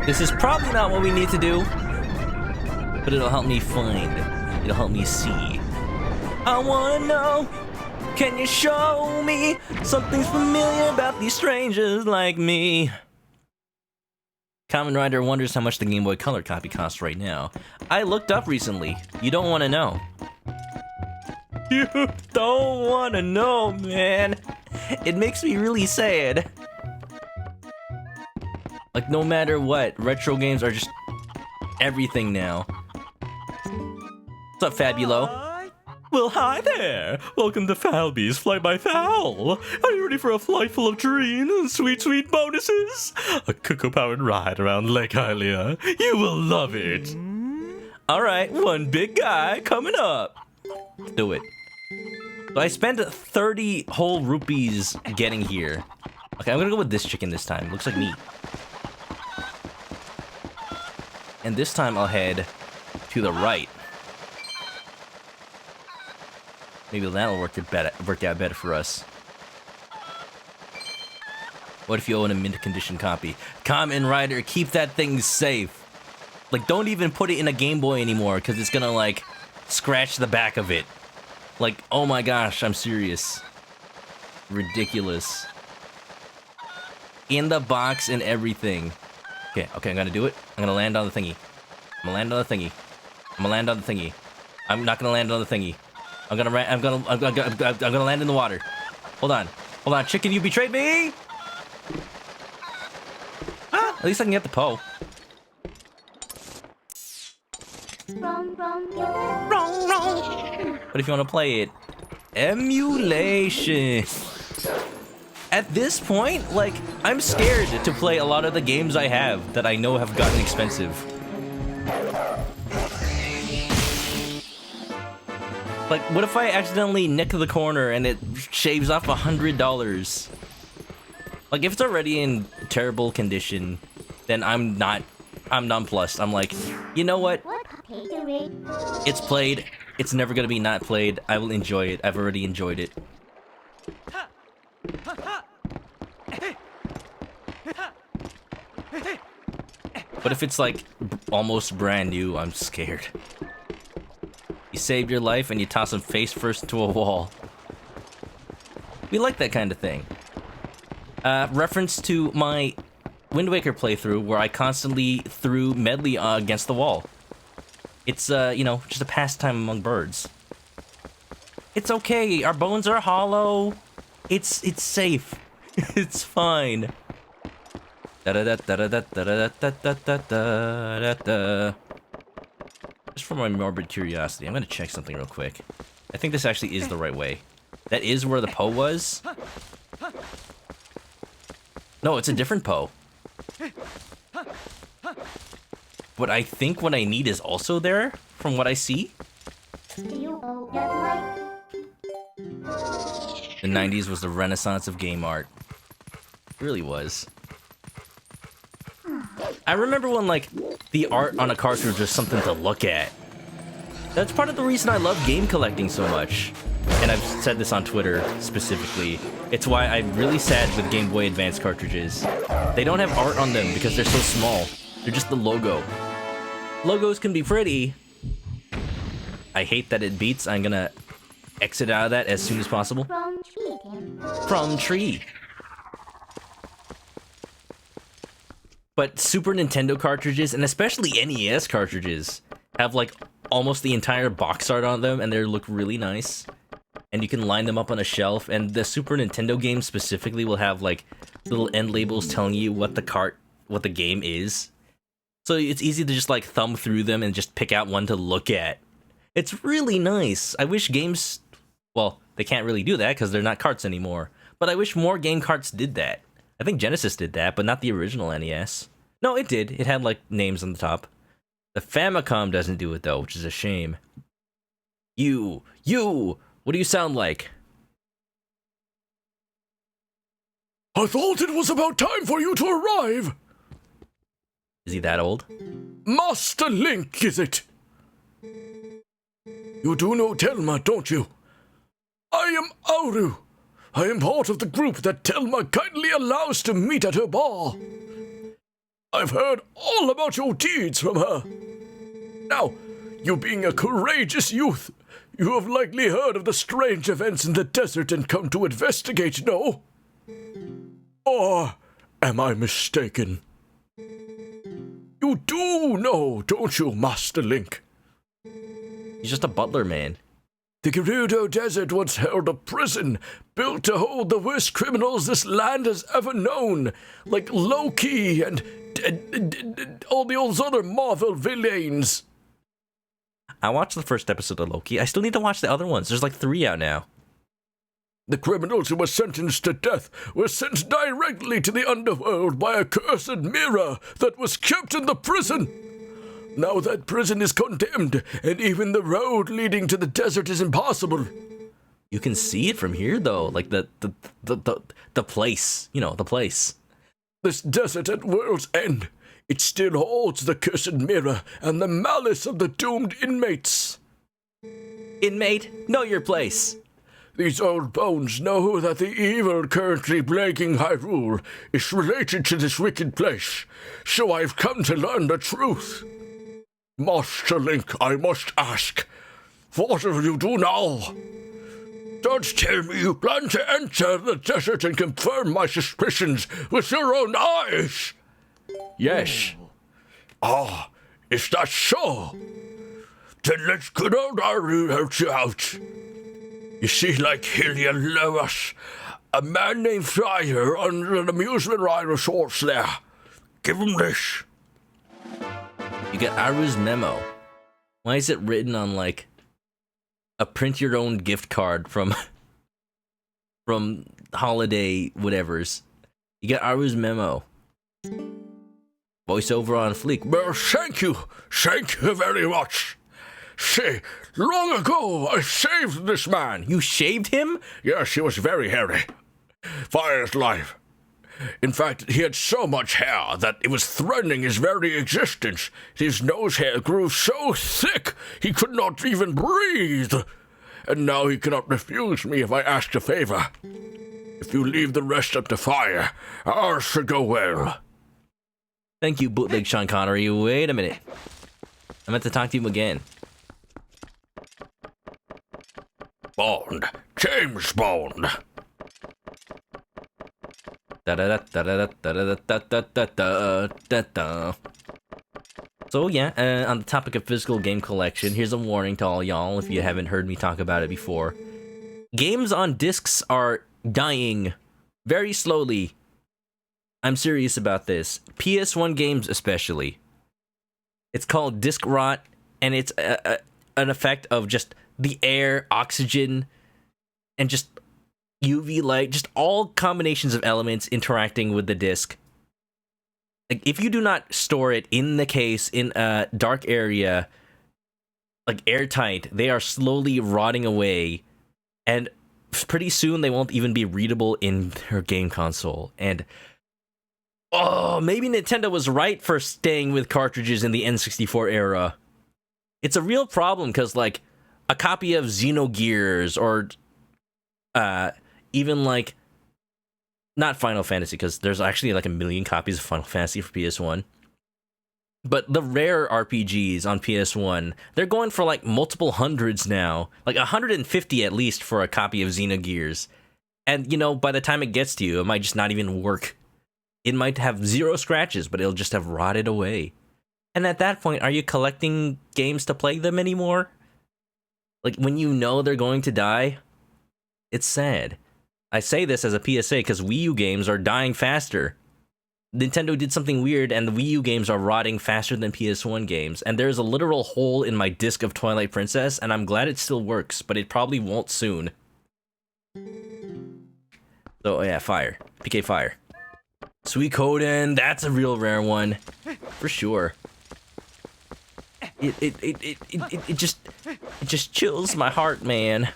This is probably not what we need to do, but it'll help me find. It'll help me see. I wanna know. Can you show me something familiar about these strangers like me? Kamen Rider wonders how much the Game Boy Color copy costs right now. I looked up recently. You don't want to know. You don't want to know, man. It makes me really sad. Like, no matter what, retro games are just everything now. What's up, Fabulo? Well, hi there! Welcome to Falby's Fly by Fowl! Are you ready for a flight full of dreams and sweet, sweet bonuses? A cocoa-powered ride around Lake Hylia. You will love it! Alright, one big guy coming up. Let's do it. So I spent 30 whole rupees getting here. Okay, I'm gonna go with this chicken this time. Looks like meat. And this time I'll head to the right. Maybe that'll work out better for us. What if you own a mint condition copy? Kamen Rider, keep that thing safe. Like, don't even put it in a Game Boy anymore, because it's gonna, like, scratch the back of it. Like, oh my gosh, I'm serious. Ridiculous. In the box and everything. Okay, I'm gonna do it. I'm gonna land on the thingy. I'm gonna land on the thingy. I'm gonna land on the thingy. I'm not gonna land on the thingy. I'm gonna land in the water. Hold on, chicken, you betrayed me! Ah, at least I can get the Poe. But if you want to play it, emulation. At this point, like, I'm scared to play a lot of the games I have that I know have gotten expensive. Like, what if I accidentally nick the corner and it shaves off $100? Like, if it's already in terrible condition, then I'm nonplussed. I'm like, you know what? It's played. It's never gonna be not played. I will enjoy it. I've already enjoyed it. But if it's like almost brand new, I'm scared. You saved your life and you toss him face first into a wall. We like that kind of thing. Reference to my Wind Waker playthrough where I constantly threw Medley against the wall. It's, you know, just a pastime among birds. It's okay, our bones are hollow. It's safe. It's fine. Just for my morbid curiosity, I'm gonna check something real quick. I think this actually is the right way. That is where the Poe was? No, it's a different Poe. But I think what I need is also there, from what I see. The 90s was the renaissance of game art. It really was. I remember when, like, the art on a cartridge was something to look at. That's part of the reason I love game collecting so much. And I've said this on Twitter, specifically. It's why I'm really sad with Game Boy Advance cartridges. They don't have art on them because they're so small. They're just the logo. Logos can be pretty. I hate that it beats. I'm gonna exit out of that as soon as possible. From tree. But Super Nintendo cartridges, and especially NES cartridges, have like almost the entire box art on them, and they look really nice. And you can line them up on a shelf, and the Super Nintendo games specifically will have like little end labels telling you what the game is. So it's easy to just like thumb through them and just pick out one to look at. It's really nice. I wish games, well, they can't really do that because they're not carts anymore. But I wish more game carts did that. I think Genesis did that, but not the original NES. No, it did. It had, like, names on the top. The Famicom doesn't do it, though, which is a shame. You! What do you sound like? I thought it was about time for you to arrive. Is he that old? Master Link, is it? You do know Telma, don't you? I am Auru. I am part of the group that Telma kindly allows to meet at her bar. I've heard all about your deeds from her. Now, you being a courageous youth, you have likely heard of the strange events in the desert and come to investigate, no? Or am I mistaken? You do know, don't you, Master Link? He's just a butler, man. The Gerudo Desert once held a prison built to hold the worst criminals this land has ever known, like Loki and all those other Marvel villains. I watched the first episode of Loki. I still need to watch the other ones. There's like 3 out now. The criminals who were sentenced to death were sent directly to the underworld by a cursed mirror that was kept in the prison. Now that prison is condemned, and even the road leading to the desert is impossible. You can see it from here, though. Like the place. You know, the place. This desert at World's End, it still holds the cursed mirror and the malice of the doomed inmates. Inmate, know your place. These old bones know that the evil currently plaguing Hyrule is related to this wicked place, so I've come to learn the truth. Master Link, I must ask, what will you do now? Don't tell me you plan to enter the desert and confirm my suspicions with your own eyes. Yes. Ah, is that so? Then let's get out and help you out. You see, like Helios, a man named Fryer on an amusement ride resorts there. Give him this. You get Aru's memo. Why is it written on, like, a print-your-own gift card from holiday whatevers? You get Aru's memo. Voiceover on fleek. Well, thank you very much. See, long ago I saved this man. You shaved him? Yes, he was very hairy. Fire's life. In fact, he had so much hair that it was threatening his very existence. His nose hair grew so thick he could not even breathe. And now he cannot refuse me if I ask a favor. If you leave the rest up to Fire, ours should go well. Thank you, bootleg Sean Connery. Wait a minute. I meant to talk to you again. Bond. James Bond. So yeah, on the topic of physical game collection, here's a warning to all y'all if you haven't heard me talk about it before. Games on discs are dying very slowly. I'm serious about this. PS1 games especially. It's called disc rot, and it's an effect of just the air, oxygen, and just UV light, just all combinations of elements interacting with the disc. Like, if you do not store it in the case in a dark area, like airtight, they are slowly rotting away, and pretty soon they won't even be readable in their game console. And oh, maybe Nintendo was right for staying with cartridges in the N64 era. It's a real problem because, like, a copy of Xenogears or even, like, not Final Fantasy, because there's actually like 1 million copies of Final Fantasy for PS1. But the rare RPGs on PS1, they're going for like multiple hundreds now. Like 150 at least for a copy of Xenogears. And, you know, by the time it gets to you, it might just not even work. It might have 0 scratches, but it'll just have rotted away. And at that point, are you collecting games to play them anymore? Like, when you know they're going to die? It's sad. I say this as a PSA because Wii U games are dying faster. Nintendo did something weird, and the Wii U games are rotting faster than PS1 games. And there's a literal hole in my disc of Twilight Princess, and I'm glad it still works, but it probably won't soon. So, yeah, Fire. PK Fire. Suikoden, that's a real rare one. For sure. It just chills my heart, man.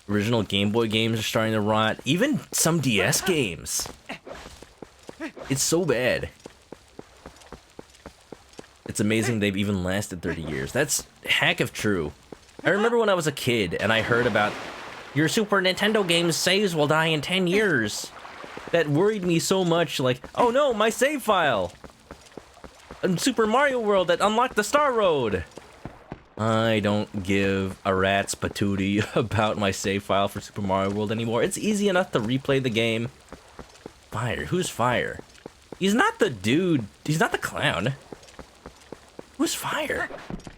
Original Game Boy games are starting to rot. Even some DS games. It's so bad. It's amazing they've even lasted 30 years. That's heck of true. I remember when I was a kid and I heard about your Super Nintendo game's saves will die in 10 years. That worried me so much, like, oh no, my save file! In Super Mario World that unlocked the Star Road! I don't give a rat's patootie about my save file for Super Mario World anymore. It's easy enough to replay the game. Fire? Who's Fire? He's not the dude. He's not the clown. Who's Fire?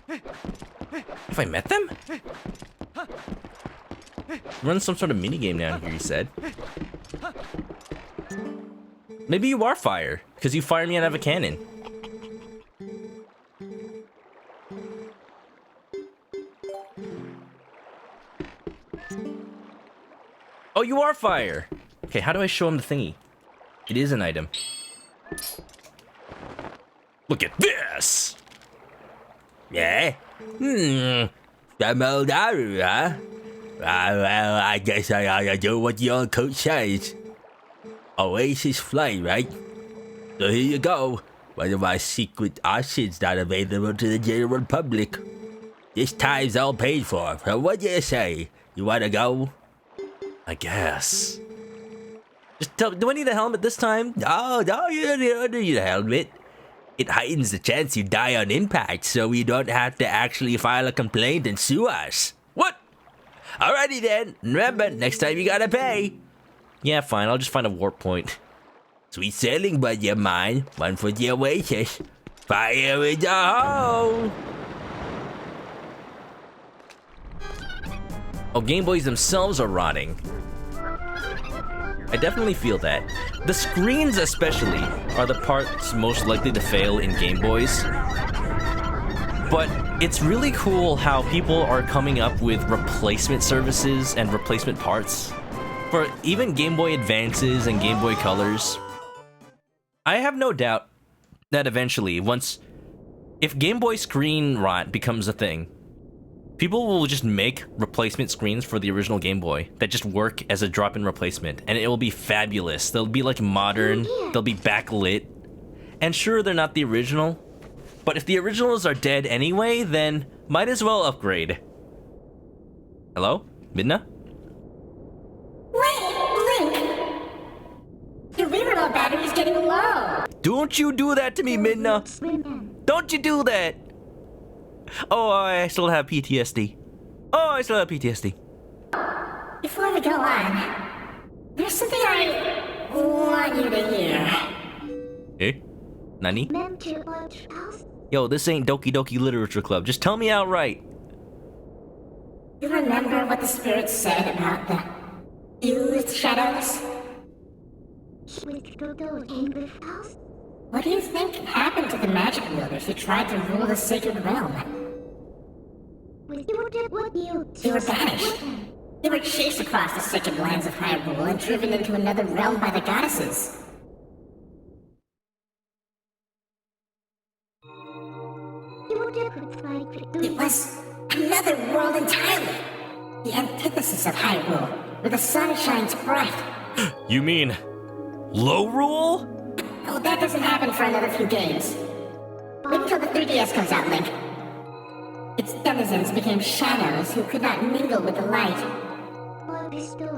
Have I met them? Run some sort of minigame down here, you said. Maybe you are fire, because you fired me out of a cannon. Oh, you are fire! Okay, how do I show him the thingy? It is an item. Look at this! Yeah? Some old Aru, huh? Well, I guess I ought to do what the old coach says. Oasis flight, right? So here you go. One of my secret options not available to the general public. This time's all paid for, so what do you say? You wanna go? I guess. Just tell me, do I need a helmet this time? No, you don't need a helmet. It heightens the chance you die on impact, so you don't have to actually file a complaint and sue us. What? Alrighty then. Remember, next time you gotta pay. Yeah, fine, I'll just find a warp point. Sweet sailing, buddy of mine. One for the Oasis. Fire in the hole! Oh, Game Boys themselves are rotting. I definitely feel that. The screens especially are the parts most likely to fail in Game Boys. But it's really cool how people are coming up with replacement services and replacement parts for even Game Boy Advances and Game Boy Colors. I have no doubt that eventually, if Game Boy screen rot becomes a thing, people will just make replacement screens for the original Game Boy that just work as a drop-in replacement, and it will be fabulous. They'll be like modern, they'll be backlit, and sure, they're not the original, but if the originals are dead anyway, then might as well upgrade. Hello? Midna? Wait, Link! Your reroll battery's getting low! Don't you do that to me, Midna! Don't you do that! Oh, I still have PTSD. Before we go on, there's something I want you to hear. Eh? Nani? Yo, this ain't Doki Doki Literature Club. Just tell me outright. You remember what the spirits said about the fused shadows? What do you think happened to the magic wielders who tried to rule the sacred realm? They were banished. They were chased across the sacred lands of Hyrule and driven into another realm by the goddesses. It was another world entirely. The antithesis of Hyrule, where the sun shines bright. You mean low rule? Oh, that doesn't happen for another few games. Wait until the 3DS comes out, Link. Its denizens became shadows who could not mingle with the light.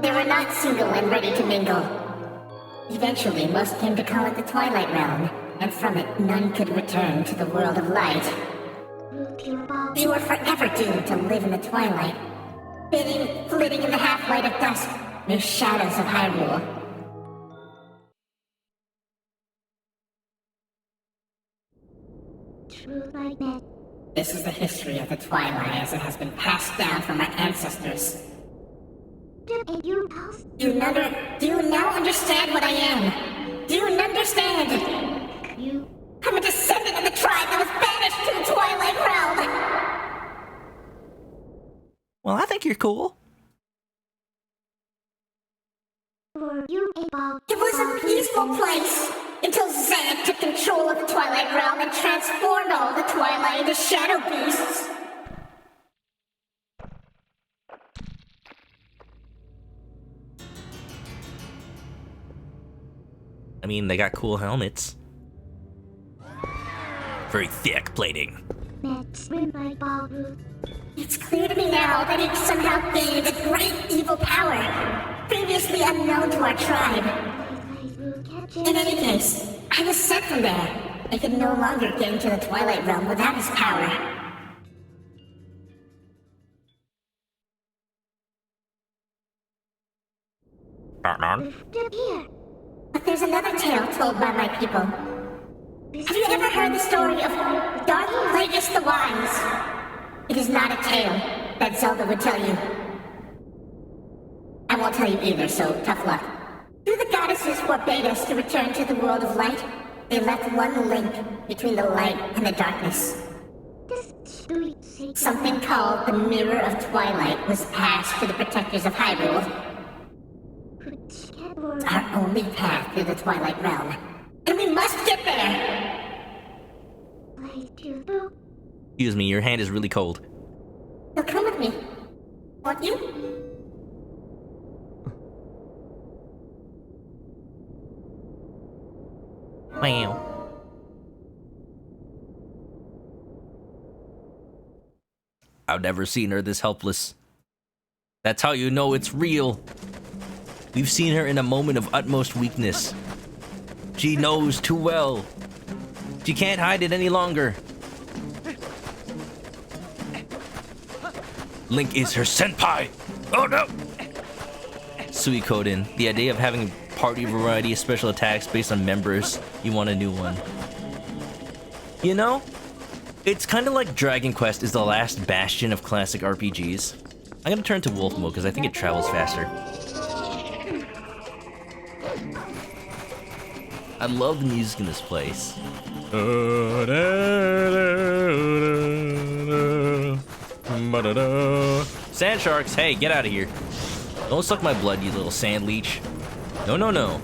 They were not single and ready to mingle. Eventually, most came to call it the Twilight Realm, and from it, none could return to the world of light. They were forever doomed to live in the twilight, flitting in the half-light of dusk, mere shadows of Hyrule. This is the history of the Twilight as it has been passed down from our ancestors. Do you now understand what I am? Do you understand? I'm a descendant of the tribe that was banished to the Twilight Realm! Well, I think you're cool. It was a peaceful place until Zant took control of the Twilight Realm and transformed all the Twilight into shadow beasts. I mean, they got cool helmets. Very thick plating. It's clear to me now that it somehow gained a great evil power, previously unknown to our tribe. In any case, I was sent from there. I could no longer get into the Twilight Realm without his power. But there's another tale told by my people. Have you ever heard the story of Dark Plagueis the Wise? It is not a tale that Zelda would tell you. I won't tell you either, so tough luck. Through the goddesses forbade us to return to the world of light, they left one link between the light and the darkness. Something called the Mirror of Twilight was passed to the protectors of Hyrule. It's our only path through the Twilight Realm. And we must get there! Excuse me, your hand is really cold. You'll come with me, won't you? Wow. I've never seen her this helpless. That's how you know it's real. We've seen her in a moment of utmost weakness. She knows too well. She can't hide it any longer. Link is her senpai. Oh no! Suikoden, the idea of having party variety of special attacks based on members. You want a new one. You know, it's kind of like Dragon Quest is the last bastion of classic RPGs. I'm gonna turn to Wolf Mode because I think it travels faster. I love the music in this place. Sand sharks, hey, get out of here. Don't suck my blood, you little sand leech. No, no, no.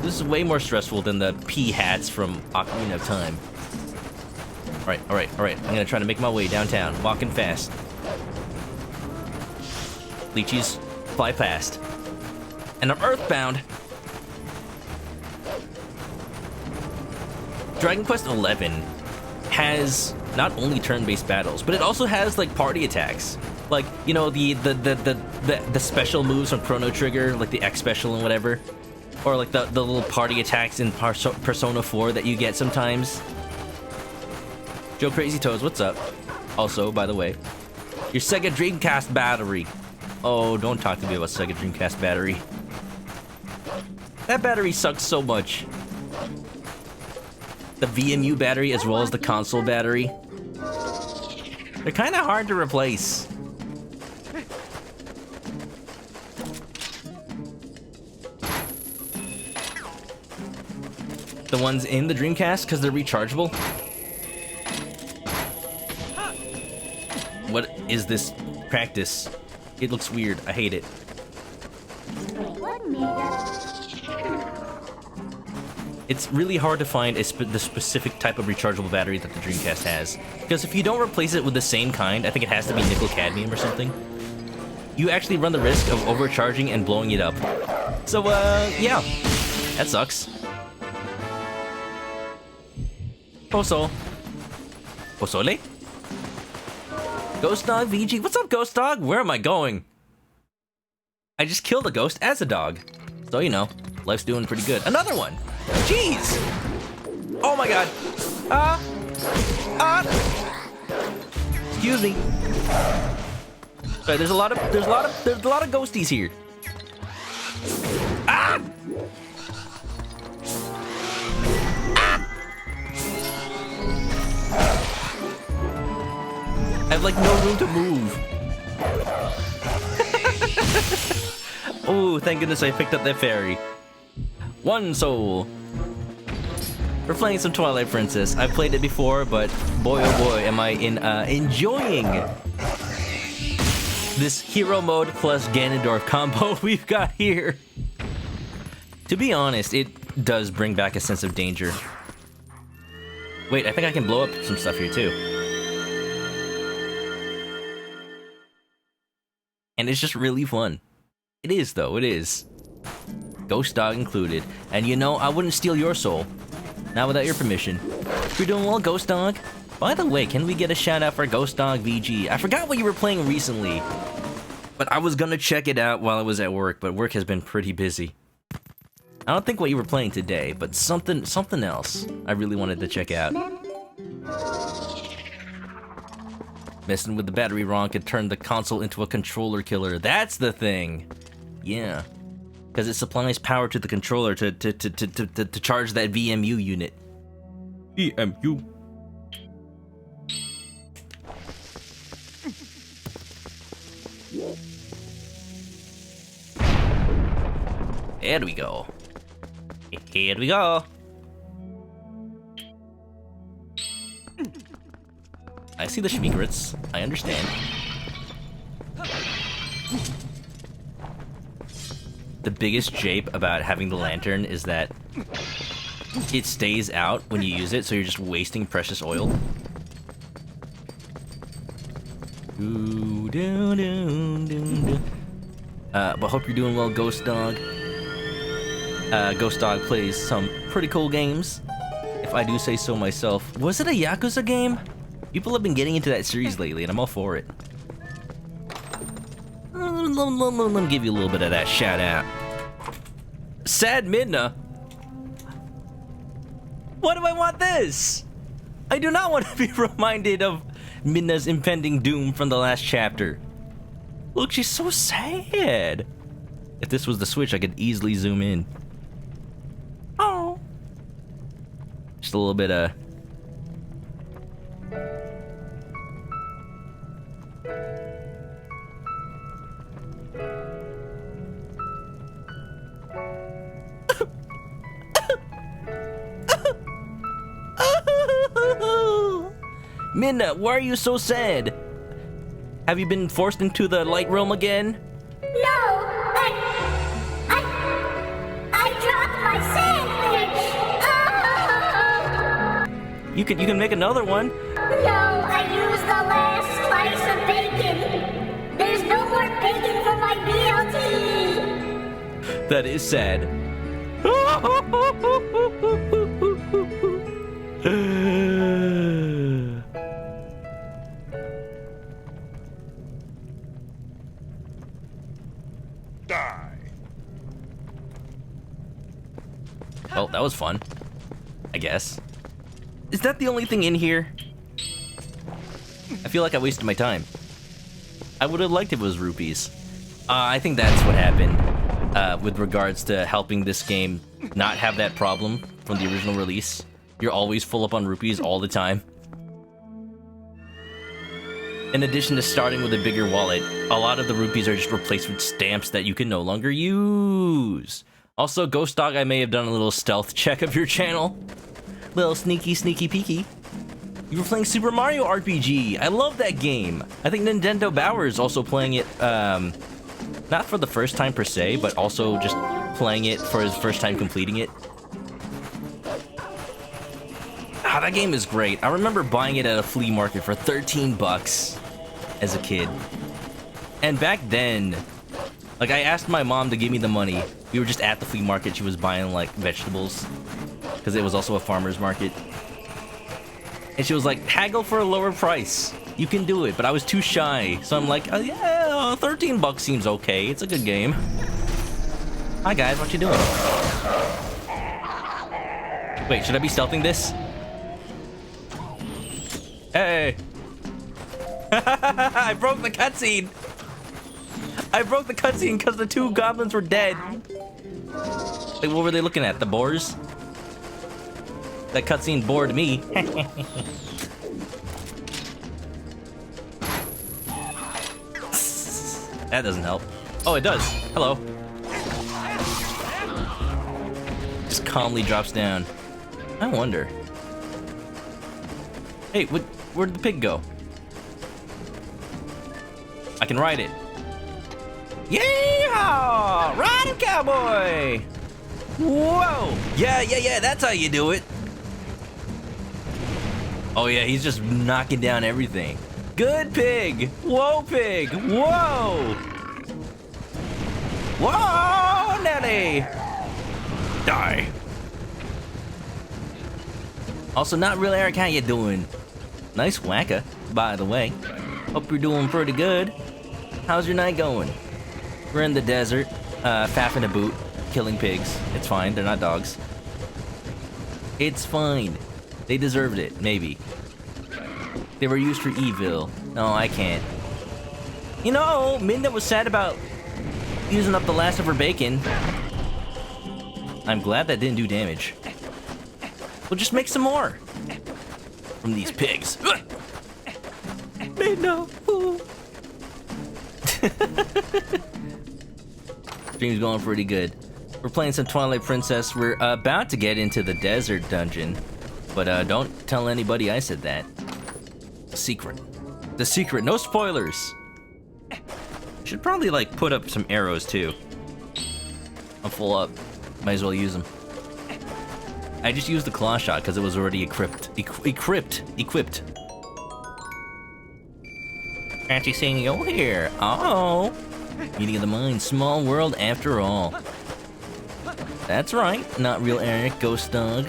This is way more stressful than the pea hats from Ocarina of Time. Alright, alright, alright. I'm gonna try to make my way downtown, walking fast. Leechies, fly past. And I'm earthbound. Dragon Quest XI has not only turn-based battles, but it also has like party attacks. Like, you know, the special moves from Chrono Trigger, like the X special and whatever. Or like the little party attacks in Persona 4 that you get sometimes. Joe Crazy Toes, what's up? Also, by the way, your Sega Dreamcast battery. Oh, don't talk to me about Sega Dreamcast battery. That battery sucks so much. The VMU battery as well as the console battery. They're kind of hard to replace. The ones in the Dreamcast, because they're rechargeable. What is this practice? It looks weird. I hate it. It's really hard to find the specific type of rechargeable battery that the Dreamcast has. Because if you don't replace it with the same kind, I think it has to be nickel cadmium or something, you actually run the risk of overcharging and blowing it up. So, yeah. That sucks. Poso. Posole? Ghost Dog VG. What's up, Ghost Dog? Where am I going? I just killed a ghost as a dog. So, you know, life's doing pretty good. Another one! Jeez! Oh my god. Excuse me. Sorry, there's a lot of ghosties here. Ah! I have like no room to move. Oh, thank goodness I picked up that fairy. One soul. We're playing some Twilight Princess. I've played it before, but boy oh boy am I enjoying this hero mode plus Ganondorf combo we've got here. To be honest, it does bring back a sense of danger. Wait, I think I can blow up some stuff here too. And it's just really fun. It is though, it is. Ghost Dog included. And you know, I wouldn't steal your soul. Not without your permission. You're doing well, Ghost Dog? By the way, can we get a shout out for Ghost Dog VG? I forgot what you were playing recently. But I was gonna check it out while I was at work, but work has been pretty busy. I don't think what you were playing today, but something else I really wanted to check out. Messing with the battery wrong could turn the console into a controller killer. That's the thing. Yeah. Because it supplies power to the controller to charge that VMU unit. VMU. Here we go. Here we go. I see the schmeegrits. I understand. The biggest jape about having the lantern is that it stays out when you use it, so you're just wasting precious oil. But hope you're doing well, Ghost Dog. Ghost Dog plays some pretty cool games, if I do say so myself. Was it a Yakuza game? People have been getting into that series lately, and I'm all for it. Let me give you a little bit of that shout out. Sad Midna. Why do I want this? I do not want to be reminded of Midna's impending doom from the last chapter. Look, she's so sad. If this was the Switch, I could easily zoom in. Oh. Just a little bit of... Midna, why are you so sad? Have you been forced into the light realm again? No, I dropped my sandwich. Oh. You can make another one. No, I used the last slice of bacon. There's no more bacon for my BLT. That is sad. Well, that was fun, I guess. Is that the only thing in here? I feel like I wasted my time. I would have liked if it was rupees. I think that's what happened with regards to helping this game not have that problem from the original release. You're always full up on rupees all the time. In addition to starting with a bigger wallet, a lot of the rupees are just replaced with stamps that you can no longer use. Also, Ghost Dog, I may have done a little stealth check of your channel. Little sneaky peeky. You were playing Super Mario RPG. I love that game. I think Nintendo Bauer is also playing it, not for the first time per se, but also just playing it for his first time completing it. Ah, that game is great. I remember buying it at a flea market for 13 bucks as a kid. And back then, like, I asked my mom to give me the money. We were just at the flea market. She was buying, like, vegetables, because it was also a farmer's market. And she was like, haggle for a lower price. You can do it. But I was too shy. So I'm like, oh, yeah, 13 bucks seems okay. It's a good game. Hi, guys. What you doing? Wait, should I be stealthing this? Hey. I broke the cutscene. I broke the cutscene because the two goblins were dead. Like, what were they looking at? The boars? That cutscene bored me. That doesn't help. Oh, it does. Hello. Just calmly drops down. I wonder. Hey, where'd the pig go? I can ride it. Yeehaw! Ride him, cowboy! Whoa! Yeah, that's how you do it. Oh yeah, he's just knocking down everything. Good pig! Whoa, pig! Whoa! Whoa, Nelly! Die! Also, not real Eric, how you doing? Nice whacker, by the way. Hope you're doing pretty good. How's your night going? We're in the desert, faffing a boot, killing pigs. It's fine, they're not dogs. It's fine. They deserved it, maybe. They were used for evil. No, I can't. You know, Minda was sad about using up the last of her bacon. I'm glad that didn't do damage. We'll just make some more from these pigs. Minda! Stream's going pretty good. We're playing some Twilight Princess. We're about to get into the desert dungeon. But don't tell anybody I said that. Secret. The secret, no spoilers. Should probably like put up some arrows too. I'm full up. Might as well use them. I just used the claw shot because it was already equipped. Equipped. Fancy seeing you here. Oh. Meeting of the mind, small world after all. That's right, not real Eric, ghost dog.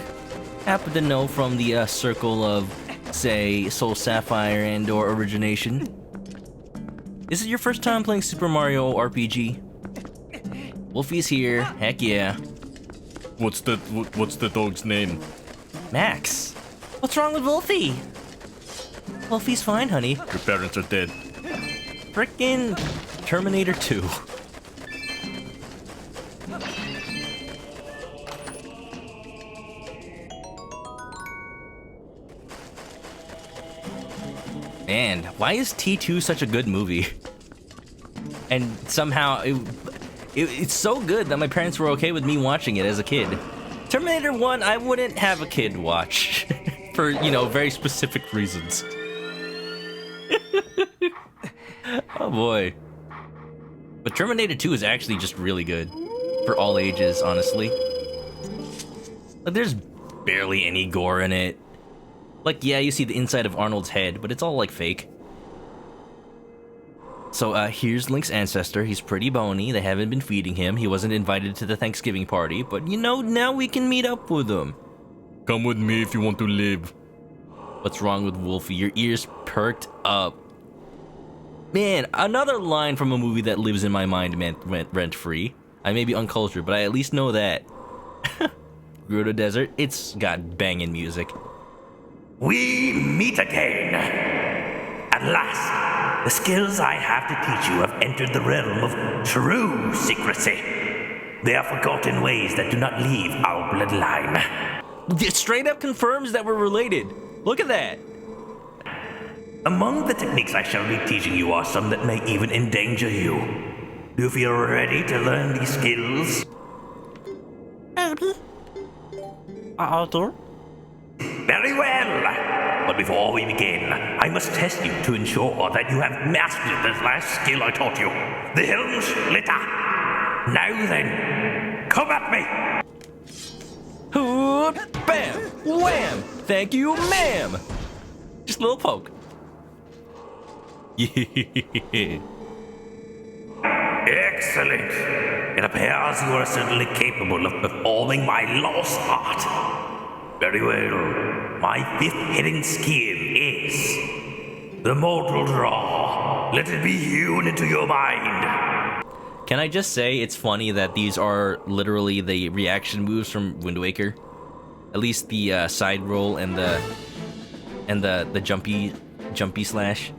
Happen to know from the circle of, say, Soul Sapphire and or Origination. Is it your first time playing Super Mario RPG? Wolfie's here, heck yeah. What's the dog's name? Max. What's wrong with Wolfie? Wolfie's fine, honey. Your parents are dead. Frickin' Terminator 2. Man, why is T2 such a good movie? And somehow it's so good that my parents were okay with me watching it as a kid. Terminator 1, I wouldn't have a kid watch for, you know, very specific reasons. Oh boy. But Terminator 2 is actually just really good for all ages, honestly. Like, there's barely any gore in it. Like, yeah, you see the inside of Arnold's head, but it's all, like, fake. So, here's Link's ancestor. He's pretty bony. They haven't been feeding him. He wasn't invited to the Thanksgiving party, but, you know, now we can meet up with him. Come with me if you want to live. What's wrong with Wolfie? Your ears perked up. Man, another line from a movie that lives in my mind rent-free. I may be uncultured, but I at least know that. Gerudo Desert, it's got banging music. We meet again. At last, the skills I have to teach you have entered the realm of true secrecy. They are forgotten ways that do not leave our bloodline. It straight up confirms that we're related. Look at that. Among the techniques I shall be teaching you are some that may even endanger you. Do you feel ready to learn these skills? Maybe. I'll do. Very well. But before we begin, I must test you to ensure that you have mastered the last skill I taught you. The Helm Splitter. Now then, come at me. Hoop, bam, wham. Thank you, ma'am. Just a little poke. Yeah. Excellent. It appears you are certainly capable of performing my lost art. Very well. My fifth hidden skill is the Mortal Draw. Let it be hewn into your mind. Can I just say it's funny that these are literally the reaction moves from Wind Waker? At least the side roll and the jumpy slash.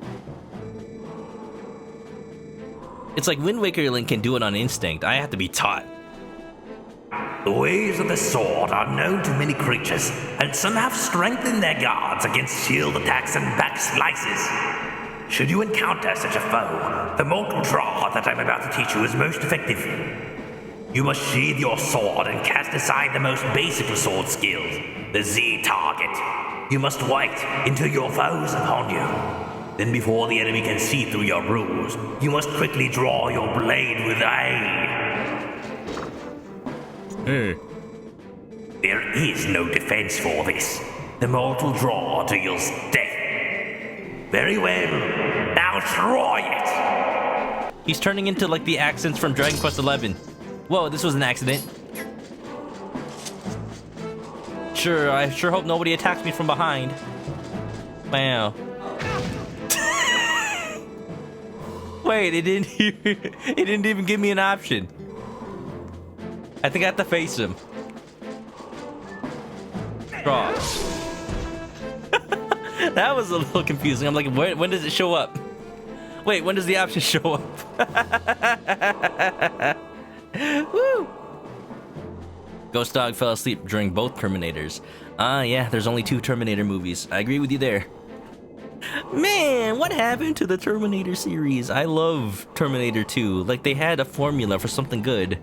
It's like Wind Waker Link can do it on instinct. I have to be taught. The ways of the sword are known to many creatures, and some have strengthened their guards against shield attacks and back slices. Should you encounter such a foe, the Mortal Draw that I'm about to teach you is most effective. You must sheathe your sword and cast aside the most basic of sword skills, the Z target. You must wait until your foes upon you. Then before the enemy can see through your bruise, you must quickly draw your blade with A. Hey. There is no defense for this. The Mortal Draw deals death. Very well. Now try it. He's turning into like the accents from Dragon Quest XI. Whoa, this was an accident. Sure, I sure hope nobody attacks me from behind. Wow. Wait, it didn't even give me an option. I think I have to face him. Draw. That was a little confusing. I'm like, when does it show up? Wait, when does the option show up? Woo! Ghost Dog fell asleep during both Terminators. Yeah, there's only 2 Terminator movies. I agree with you there. Man, what happened to the Terminator series? I love Terminator 2. Like, they had a formula for something good.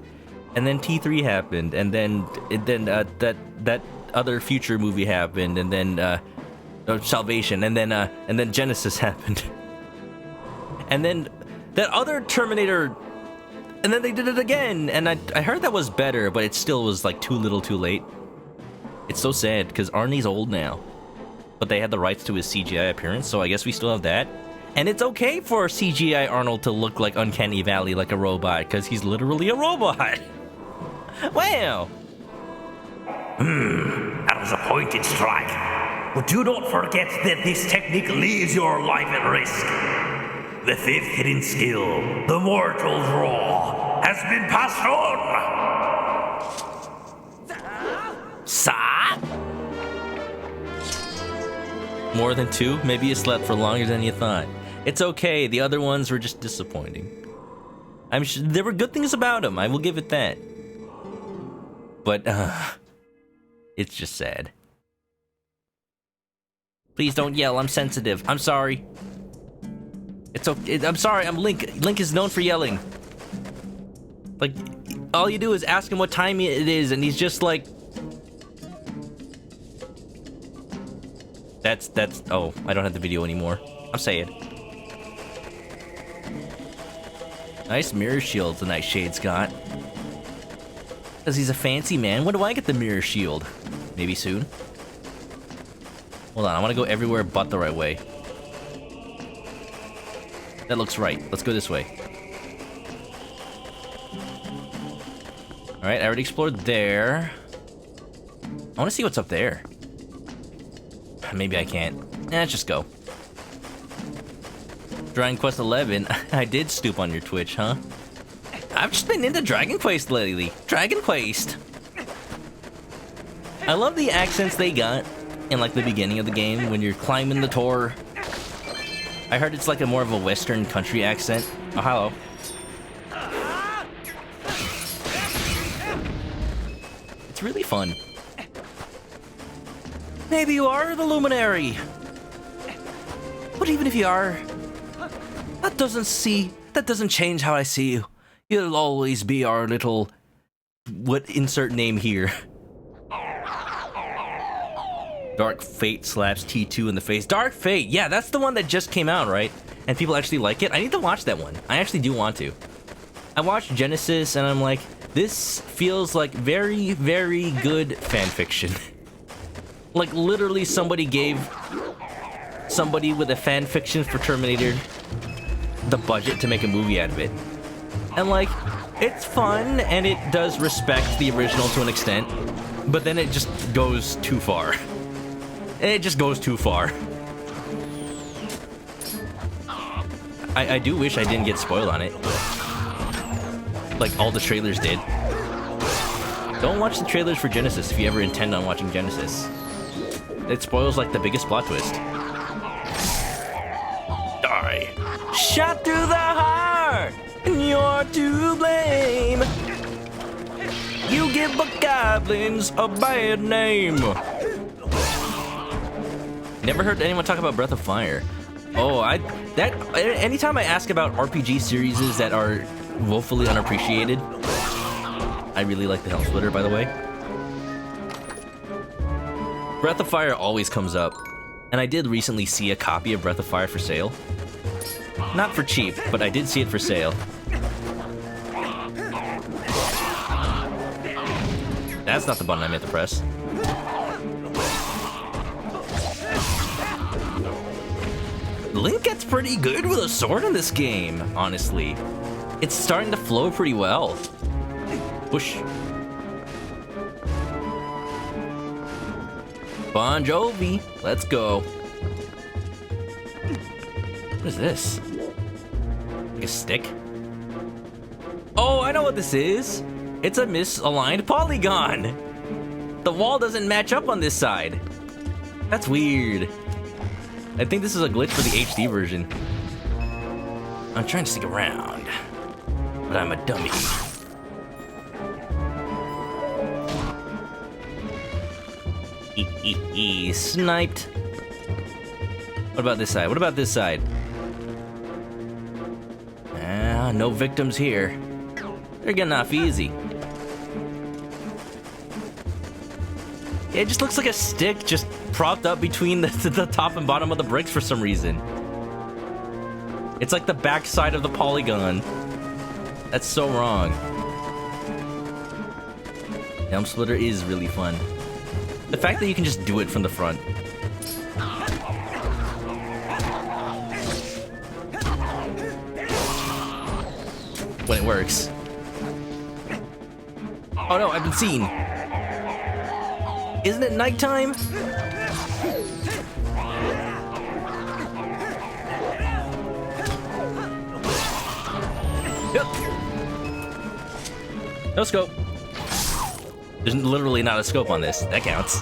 and then T3 happened, and then that other future movie happened, and then Salvation, and then Genesis happened, and then that other Terminator, and then they did it again, and I heard that was better, but it still was like too little, too late. It's so sad because Arnie's old now, but they had the rights to his CGI appearance, so I guess we still have that. And it's okay for CGI Arnold to look like Uncanny Valley, like a robot, because he's literally a robot. Wow. That was a pointed strike. But do not forget that this technique leaves your life at risk. The fifth hidden skill, the Mortal Draw, has been passed on. Sa? More than 2? Maybe you slept for longer than you thought. It's okay, the other ones were just disappointing. I'm sure there were good things about them, I will give it that. But, it's just sad. Please don't yell, I'm sensitive. I'm sorry. It's okay, I'm sorry, I'm Link. Link is known for yelling. Like, all you do is ask him what time it is, and he's just like... That's, oh, I don't have the video anymore. I'm saying. Nice mirror shield the Nightshade's got. Because he's a fancy man. When do I get the mirror shield? Maybe soon? Hold on, I want to go everywhere but the right way. That looks right. Let's go this way. Alright, I already explored there. I want to see what's up there. Maybe I can't. Let's just go. Dragon Quest 11. I did stoop on your Twitch, huh? I've just been into Dragon Quest lately. Dragon Quest. I love the accents they got in like the beginning of the game when you're climbing the tower. I heard it's like a more of a Western country accent. Oh, hello. It's really fun. Maybe you are the Luminary. But even if you are, that doesn't change how I see you. You'll always be our little... insert name here. Dark Fate slaps T2 in the face. Dark Fate! Yeah, that's the one that just came out, right? And people actually like it? I need to watch that one. I actually do want to. I watched Genesis and I'm like, this feels like very, very good fanfiction. Like, literally somebody gave somebody with a fanfiction for Terminator the budget to make a movie out of it. And like, it's fun and it does respect the original to an extent, but then it just goes too far. It just goes too far. I do wish I didn't get spoiled on it. Like all the trailers did. Don't watch the trailers for Genesis if you ever intend on watching Genesis. It spoils like the biggest plot twist. Die. Shot through the heart, and you're to blame. You give goblins a bad name. Never heard anyone talk about Breath of Fire. Oh, anytime I ask about RPG series that are woefully unappreciated, I really like the Helm Splitter, by the way. Breath of Fire always comes up, and I did recently see a copy of Breath of Fire for sale. Not for cheap, but I did see it for sale. That's not the button I meant to press. Link gets pretty good with a sword in this game, honestly. It's starting to flow pretty well. Push. Bon Jovi, let's go. What is this? Like a stick? Oh, I know what this is. It's a misaligned polygon. The wall doesn't match up on this side. That's weird. I think this is a glitch for the HD version. I'm trying to stick around, but I'm a dummy. Sniped. What about this side? What about this side? Ah, no victims here. They're getting off easy. It just looks like a stick just propped up between the top and bottom of the bricks for some reason. It's like the backside of the polygon. That's so wrong. Elm Splitter is really fun. The fact that you can just do it from the front. When it works. Oh no, I've been seen. Isn't it nighttime? Yep. No scope. There's literally not a scope on this. That counts.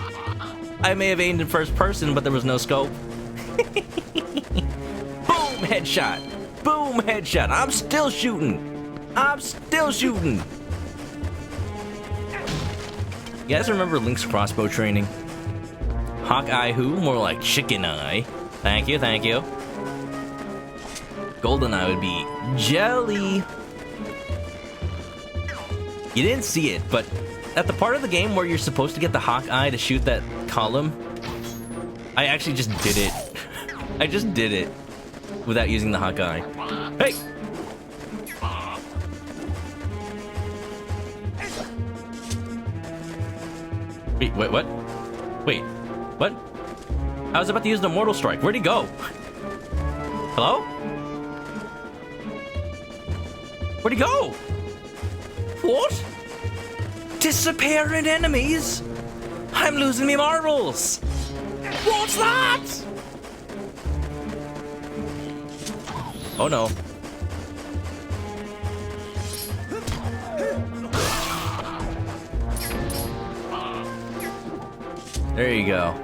I may have aimed in first person, but there was no scope. Boom, headshot. Boom, headshot. I'm still shooting. I'm still shooting. You guys remember Link's crossbow training? Hawkeye who? More like chicken eye. Thank you, thank you. Golden eye would be jelly. You didn't see it, but at the part of the game where you're supposed to get the Hawkeye to shoot that column, I actually just did it. I just did it without using the Hawkeye. Hey! Wait, what? Wait, what? I was about to use the Mortal Strike. Where'd he go? Hello? Where'd he go? What? Disappearing enemies? I'm losing me marbles. What's that? Oh no. There you go.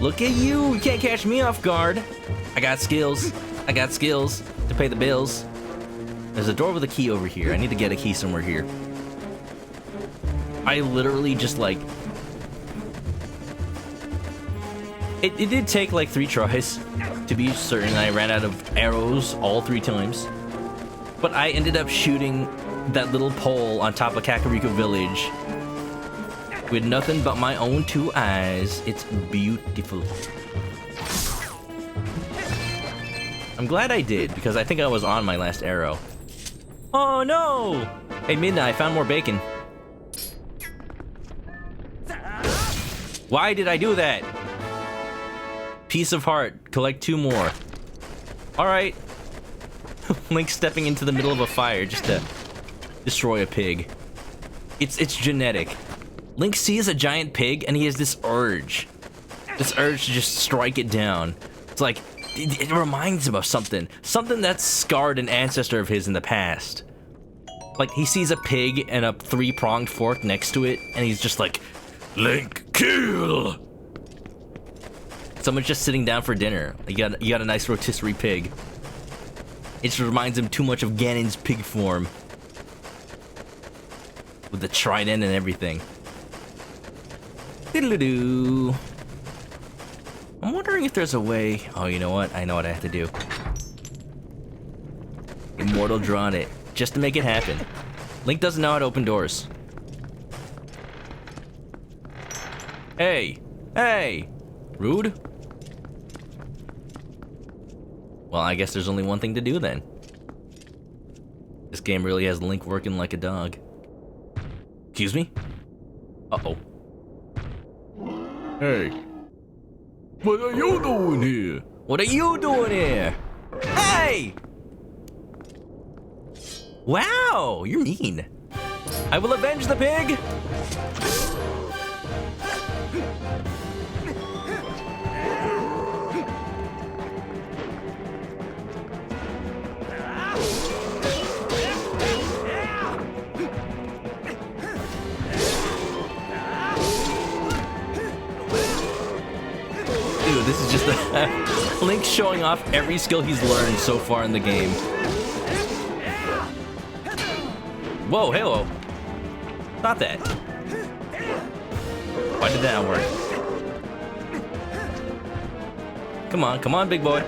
Look at you! You can't catch me off guard. I got skills. I got skills to pay the bills. There's a door with a key over here. I need to get a key somewhere here. I literally just like... It did take like 3 tries to be certain I ran out of arrows all 3 times. But I ended up shooting that little pole on top of Kakariko Village with nothing but my own 2 eyes. It's beautiful. I'm glad I did, because I think I was on my last arrow. Oh no! Hey Midna, I found more bacon. Why did I do that? Piece of heart, collect 2 more. Alright. Link stepping into the middle of a fire just to destroy a pig. It's genetic. Link sees a giant pig and he has this urge. This urge to just strike it down. It's like, it reminds him of something. Something that's scarred an ancestor of his in the past. Like, he sees a pig and a 3-pronged fork next to it, and he's just like, Link, kill! Someone's just sitting down for dinner. You got a nice rotisserie pig. It just reminds him too much of Ganon's pig form. With the trident and everything. Diddle-doo. I'm wondering if there's a way... Oh, you know what? I know what I have to do. Immortal drawn it. Just to make it happen. Link doesn't know how to open doors. Hey! Hey! Rude? Well, I guess there's only one thing to do then. This game really has Link working like a dog. Excuse me? Uh-oh. Hey. What are you doing here? What are you doing here? Hey! Wow, you're mean. I will avenge the pig! Dude, this is just a Link showing off every skill he's learned so far in the game. Whoa, hello. Not that. Why did that not work? Come on, big boy.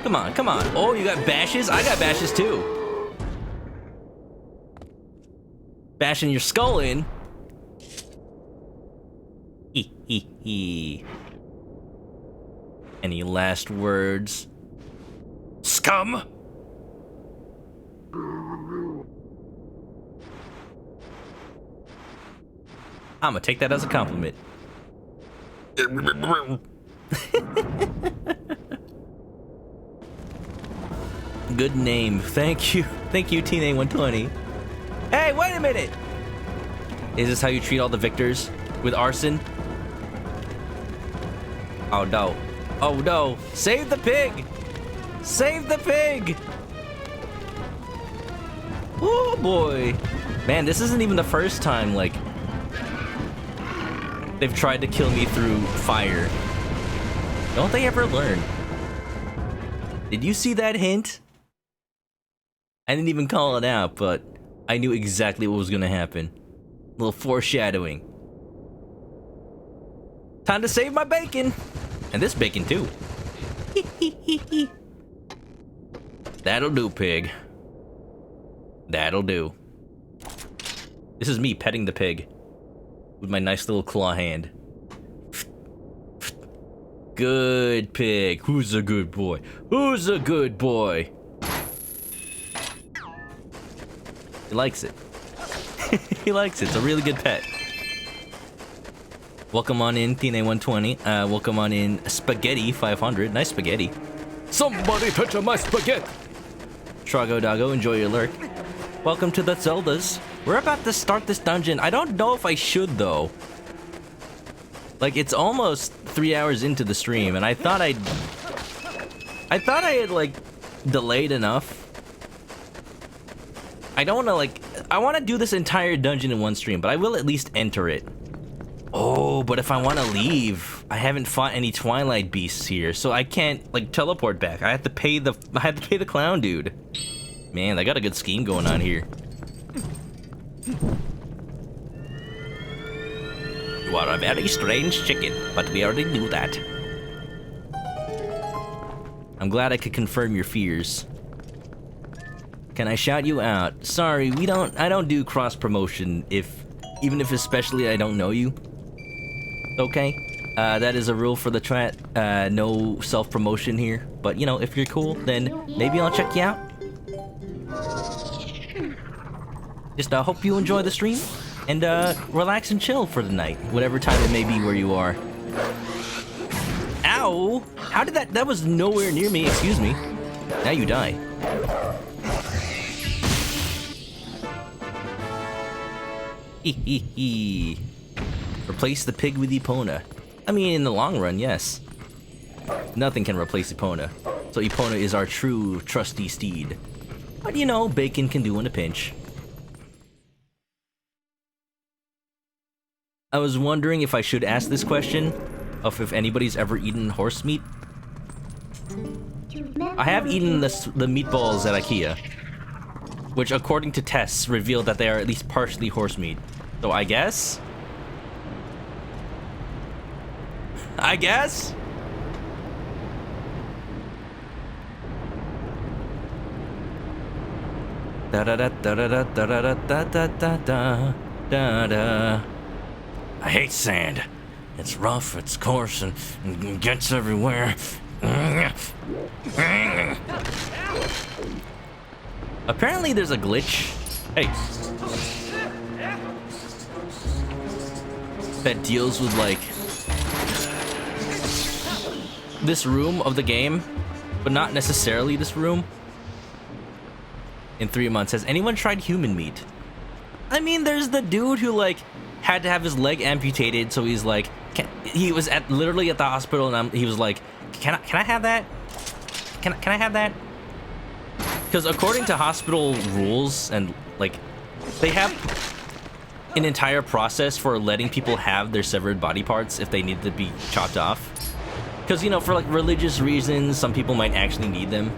Come on. Oh, you got bashes? I got bashes too. bashing your skull in. Hee hee hee. Any last words? Scum! I'm gonna take that as a compliment. Good name. Thank you. Thank you, TNA120. Hey, wait a minute! Is this how you treat all the victors? With arson? Oh no. Oh no. Save the pig! Save the pig! Oh boy. Man, this isn't even the first time, like, they've tried to kill me through fire. Don't they ever learn? Did you see that hint? I didn't even call it out, but I knew exactly what was gonna happen. A little foreshadowing. Time to save my bacon! And this bacon too. That'll do, pig. That'll do. This is me petting the pig with my nice little claw hand. Good pig. Who's a good boy? Who's a good boy? He likes it. He likes it. It's a really good pet. Welcome on in, TNA120. Welcome on in, Spaghetti 500. Nice spaghetti. Somebody picture my spaghetti! Trago Doggo, enjoy your lurk. Welcome to the Zeldas. We're about to start this dungeon. I don't know if I should, though. Like, it's almost 3 hours into the stream, and I thought I had, like, delayed enough. I don't want to, like, I want to do this entire dungeon in one stream, but I will at least enter it. Oh, but if I want to leave, I haven't fought any Twilight beasts here, so I can't, like, teleport back. I have to pay the clown dude. Man, I got a good scheme going on here. You are a very strange chicken, but we already knew that. I'm glad I could confirm your fears. Can I shout you out? Sorry, I don't do cross promotion even if especially I don't know you. Okay? That is a rule for the chat. No self-promotion here. But, you know, if you're cool, then maybe I'll check you out. Just hope you enjoy the stream, and relax and chill for the night, whatever time it may be where you are. Ow! How did that was nowhere near me, excuse me. Now you die. Hee. Replace the pig with Epona. I mean, in the long run, yes. Nothing can replace Epona. So Epona is our true, trusty steed. But you know, bacon can do in a pinch. I was wondering if I should ask this question, of if anybody's ever eaten horse meat. I have eaten the meatballs at IKEA, which according to tests revealed that they are at least partially horse meat. So I guess? I guess? Da da da da da da da da da da da da da. I hate sand. It's rough, it's coarse, and gets everywhere. Apparently there's a glitch. Hey. That deals with, like, this room of the game, but not necessarily this room. In 3 months, has anyone tried human meat? I mean, there's the dude who, like, had to have his leg amputated, so he's like, he was literally at the hospital, and he was like, can I have that? Can I have that? Because according to hospital rules, and like, they have an entire process for letting people have their severed body parts if they need to be chopped off. Because, you know, for like religious reasons, some people might actually need them,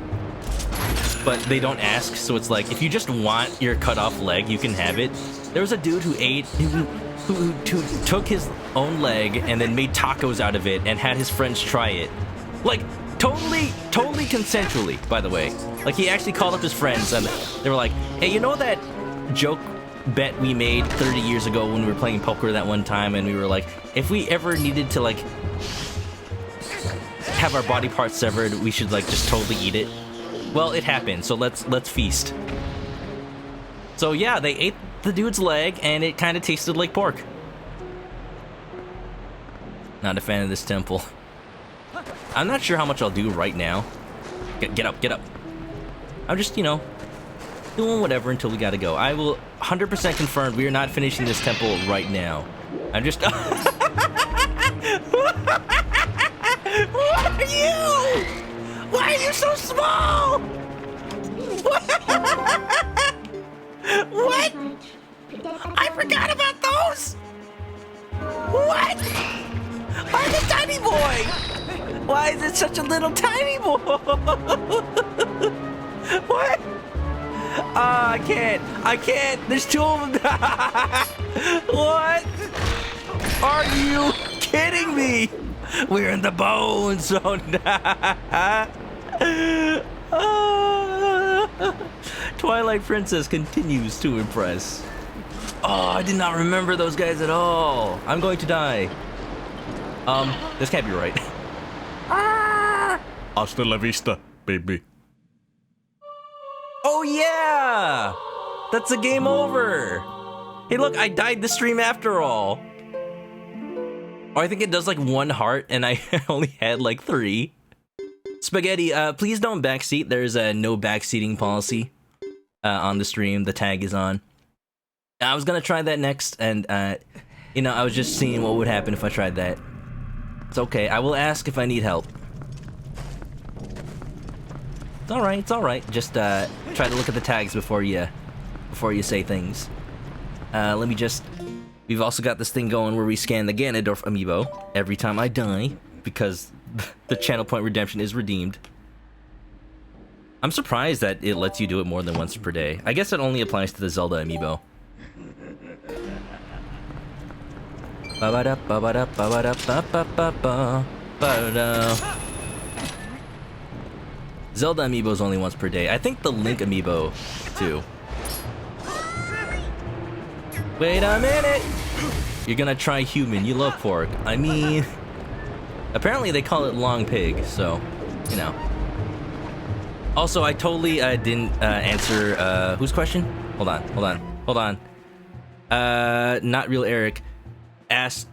but they don't ask. So it's like, if you just want your cut off leg, you can have it. There was a dude who who took his own leg and then made tacos out of it and had his friends try it. Like, totally consensually, by the way. Like, he actually called up his friends and they were like, hey, you know that joke bet we made 30 years ago when we were playing poker that one time, and we were like, if we ever needed to like have our body parts severed, we should like just totally eat it. Well, it happened, so let's feast. So yeah, they ate the dude's leg, and it kind of tasted like pork. Not a fan of this temple. I'm not sure how much I'll do right now. Get up, get up. I'm just, you know, doing whatever until we gotta go. I will 100% confirm we are not finishing this temple right now. I'm just... What are you? Why are you so small? What? I forgot about those! What? I'm a tiny boy! Why is it such a little tiny boy? What? I can't. There's two of them. What? Are you kidding me? We're in the bone zone. Twilight Princess continues to impress. Oh, I did not remember those guys at all. I'm going to die. This can't be right. Hasta la vista, baby. Oh yeah! That's a game over! Hey look, I died the stream after all! Oh, I think it does like 1 heart and I only had like 3. Spaghetti, please don't backseat. There's a no backseating policy on the stream. The tag is on. I was gonna try that next, and you know, I was just seeing what would happen if I tried that. It's okay, I will ask if I need help. It's alright. Just try to look at the tags before you say things. Let me just... We've also got this thing going where we scan the Ganondorf amiibo every time I die, because the channel point redemption is redeemed. I'm surprised that it lets you do it more than once per day. I guess it only applies to the Zelda amiibo. Zelda amiibo's only once per day. I think the Link amiibo, too. Wait a minute! You're gonna try human, you love pork. I mean... Apparently they call it long pig, so, you know. Also, I totally didn't answer, whose question? Hold on. Not real Eric asked...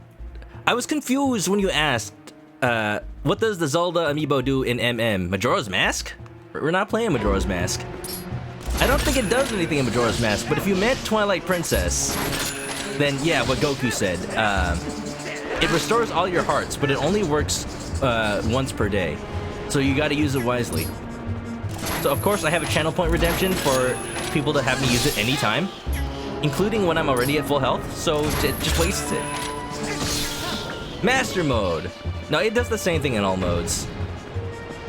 I was confused when you asked, what does the Zelda amiibo do in MM? Majora's Mask? We're not playing Majora's Mask. I don't think it does anything in Majora's Mask, but if you meant Twilight Princess, then yeah, what Goku said. It restores all your hearts, but it only works once per day. So you gotta use it wisely. So of course I have a channel point redemption for people to have me use it anytime, including when I'm already at full health, so it just wastes it. Master mode. No, it does the same thing in all modes.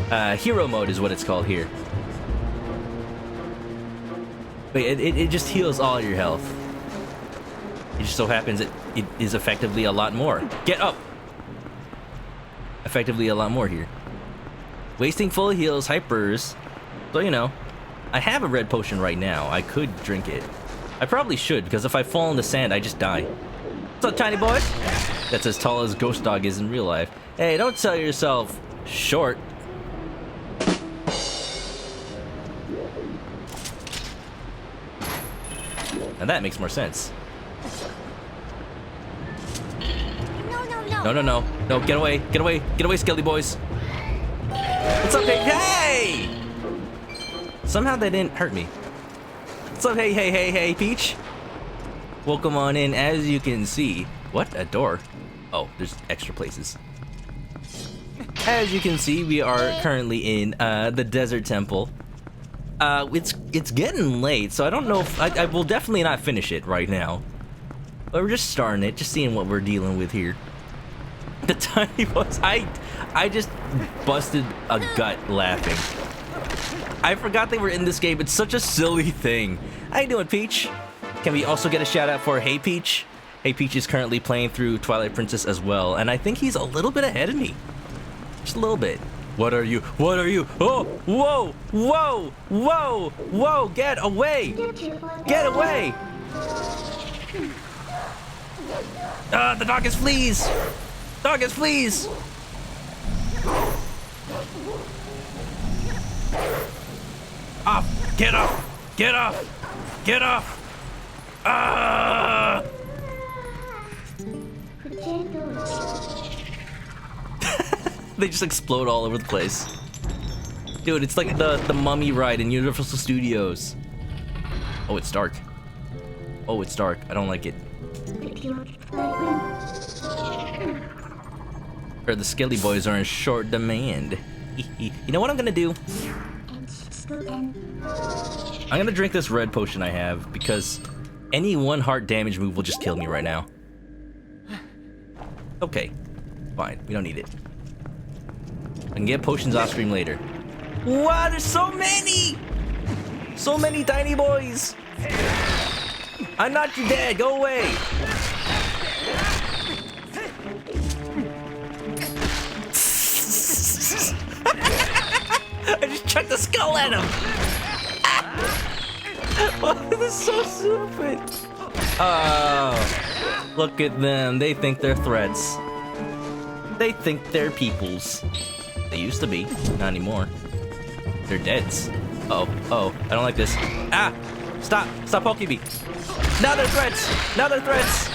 Hero mode is what it's called here. But it just heals all your health. It just so happens it is effectively a lot more. Get up! Effectively a lot more here. Wasting full heals, hypers. So, you know, I have a red potion right now. I could drink it. I probably should, because if I fall in the sand, I just die. What's up, tiny boy? That's as tall as Ghost Dog is in real life. Hey, don't sell yourself short. Now that makes more sense. No, get away, Skelly boys. What's up, hey? Somehow they didn't hurt me. What's up, hey, Peach? Welcome on in. As you can see, what, a door? Oh, there's extra places. As you can see, we are currently in the Desert Temple. It's getting late, so I don't know if I will definitely not finish it right now. But we're just starting it, just seeing what we're dealing with here. The tiny boys, I just busted a gut laughing. I forgot they were in this game. It's such a silly thing. How you doing, Peach? Can we also get a shout out for Hey Peach? Hey Peach is currently playing through Twilight Princess as well, and I think he's a little bit ahead of me. Just a little bit. What are you? Oh, whoa, get away! Get away! The dog has fleas! Dog has fleas! Off! Get off! Get off! Get off! They just explode all over the place. Dude, it's like the mummy ride in Universal Studios. Oh, it's dark. Oh, it's dark. I don't like it. Or the Skelly Boys are in short demand. You know what I'm gonna do? I'm gonna drink this red potion I have because any one heart damage move will just kill me right now. Okay, fine. We don't need it. I can get potions off stream later. Wow, there's so many! So many tiny boys! I'm not your dad, go away! I just chucked the skull at him! Oh, this is so stupid! Oh, look at them. They think they're threats. They think they're peoples. They used to be, not anymore. They're deads. Oh, I don't like this. Ah! Stop poking me! Now they're threats! Now they're threats!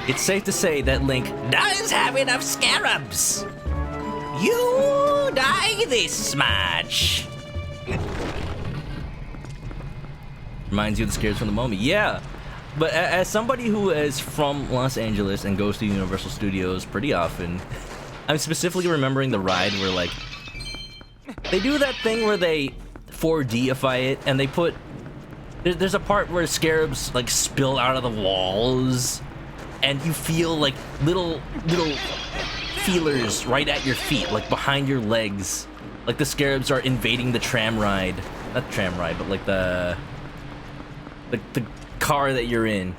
It's safe to say that Link does have enough scarabs. You die this much. Reminds you of the scares from the moment. Yeah, but as somebody who is from Los Angeles and goes to Universal Studios pretty often, I'm specifically remembering the ride where, like, they do that thing where they 4Dify it and they put... There's a part where scarabs, like, spill out of the walls and you feel, like, little feelers right at your feet, like, behind your legs. Like the scarabs are invading the tram ride. Not the tram ride, but, like, the car that you're in.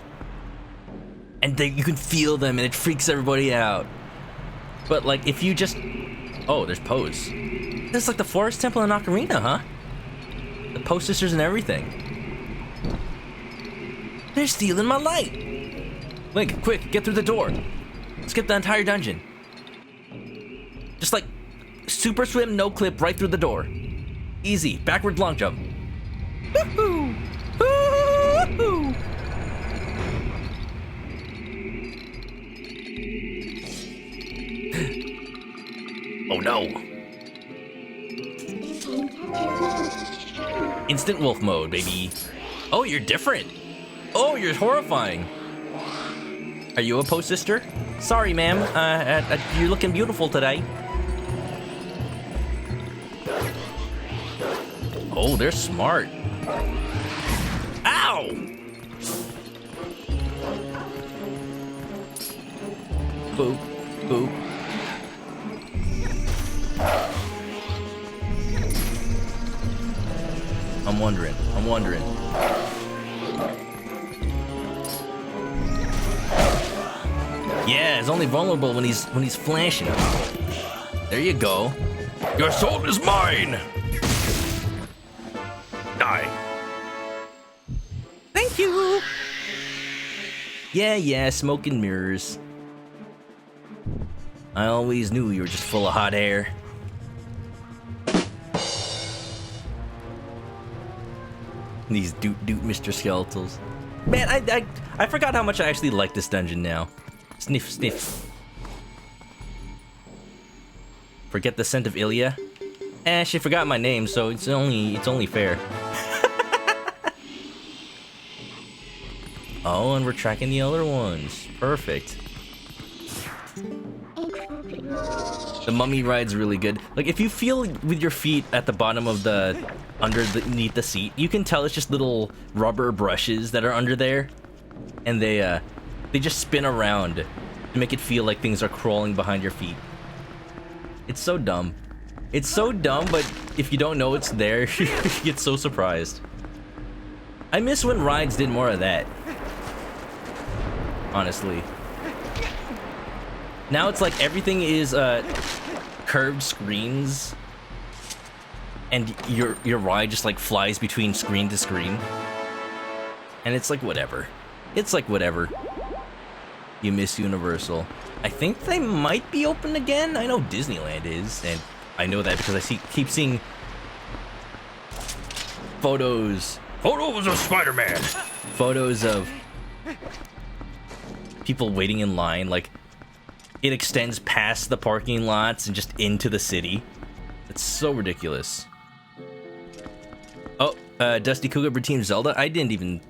And you can feel them and it freaks everybody out. But, like, if you just... Oh, there's Pose. This is like the Forest Temple in Ocarina, huh? The Pose Sisters and everything. They're stealing my light! Link, quick, get through the door. Skip the entire dungeon. Just, like, super swim, no clip, right through the door. Easy, backward long jump. Woohoo! Woohoo! Oh no! Instant wolf mode, baby. Oh, you're different. Oh, you're horrifying. Are you a Post Sister? Sorry, ma'am. You're looking beautiful today. Oh, they're smart. Ow! Boop, boop. I'm wondering. Yeah, it's only vulnerable when he's flashing. There you go. Your soul is mine! Die. Thank you. Yeah, smoke and mirrors. I always knew you were just full of hot air. These doot Mr. Skeletals. Man, I forgot how much I actually like this dungeon now. Sniff, sniff. Forget the scent of Ilya? She forgot my name, so it's only fair. Oh, and we're tracking the other ones. Perfect. The mummy ride's really good. Like, if you feel with your feet at the bottom of underneath the seat, you can tell it's just little rubber brushes that are under there. And they just spin around to make it feel like things are crawling behind your feet. It's so dumb. It's so dumb, but if you don't know it's there, you get so surprised. I miss when rides did more of that. Honestly. Now it's like everything is curved screens, and your ride just like flies between screen to screen, and it's like whatever. It's like whatever. You miss Universal. I think they might be open again. I know Disneyland is, and I know that because I keep seeing photos of Spider-Man. Photos of people waiting in line, like it extends past the parking lots and just into the city. It's so ridiculous. Oh, Dusty Cougar Team Zelda. I didn't even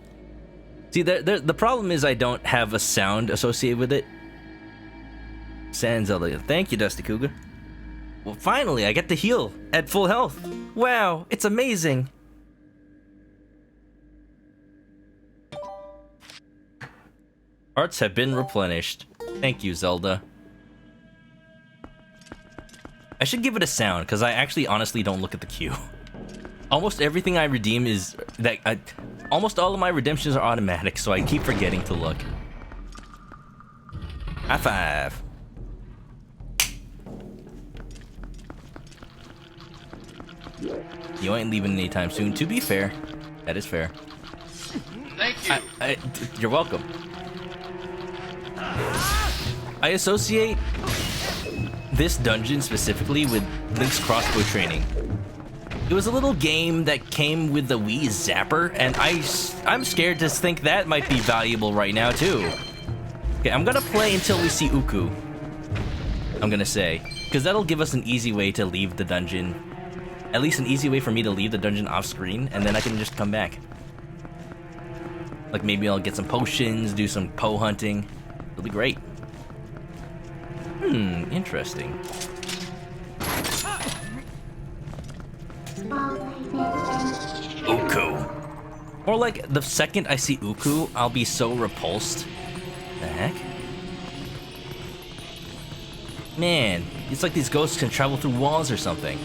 see the problem is I don't have a sound associated with it. Sans Zelda. Thank you, Dusty Cougar. Well, finally, I get to heal at full health. Wow, it's amazing. Hearts have been replenished. Thank you, Zelda. I should give it a sound, because I actually honestly don't look at the queue. Almost everything I redeem is... almost all of my redemptions are automatic, so I keep forgetting to look. High five. You ain't leaving anytime soon. To be fair, that is fair. Thank you. You're welcome. I associate this dungeon specifically with Link's crossbow training. It was a little game that came with the Wii Zapper, and I'm scared to think that might be valuable right now too. Okay, I'm gonna play until we see Uku. I'm gonna say, because that'll give us an easy way to leave the dungeon. At least an easy way for me to leave the dungeon off screen, and then I can just come back. Like maybe I'll get some potions, do some Poe hunting. It'll be great. Interesting. Uku. Or like the second I see Uku, I'll be so repulsed. The heck? Man, it's like these ghosts can travel through walls or something.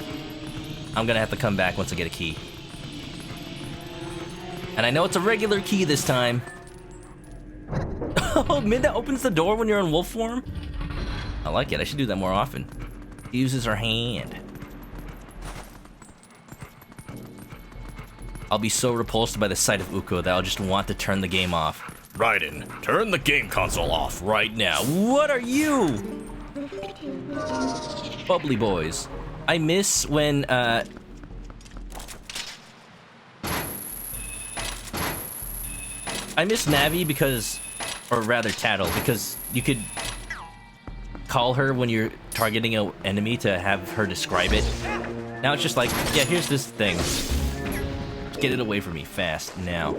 I'm gonna have to come back once I get a key. And I know it's a regular key this time. Oh, Minda opens the door when you're in wolf form? I like it. I should do that more often. She uses her hand. I'll be so repulsed by the sight of Uko that I'll just want to turn the game off. Raiden, turn the game console off right now. What are you? Bubbly boys. I miss when, I miss Navi because, or rather Tattle, because you could call her when you're targeting an enemy to have her describe it. Now it's just like, yeah, here's this thing. Get it away from me fast now.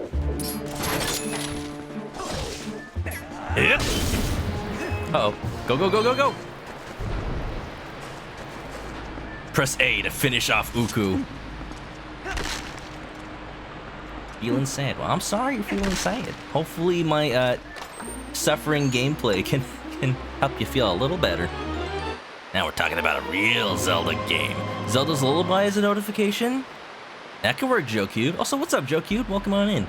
Hit. Uh-oh. Go, go, go, go, go! Press A to finish off Uku. Feeling sad. Well, I'm sorry you're feeling sad. Hopefully my suffering gameplay can help you feel a little better. Now we're talking about a real Zelda game. Zelda's Lullaby is a notification. That could work, Joe Cute. Also, what's up, Joe Cute? Welcome on in.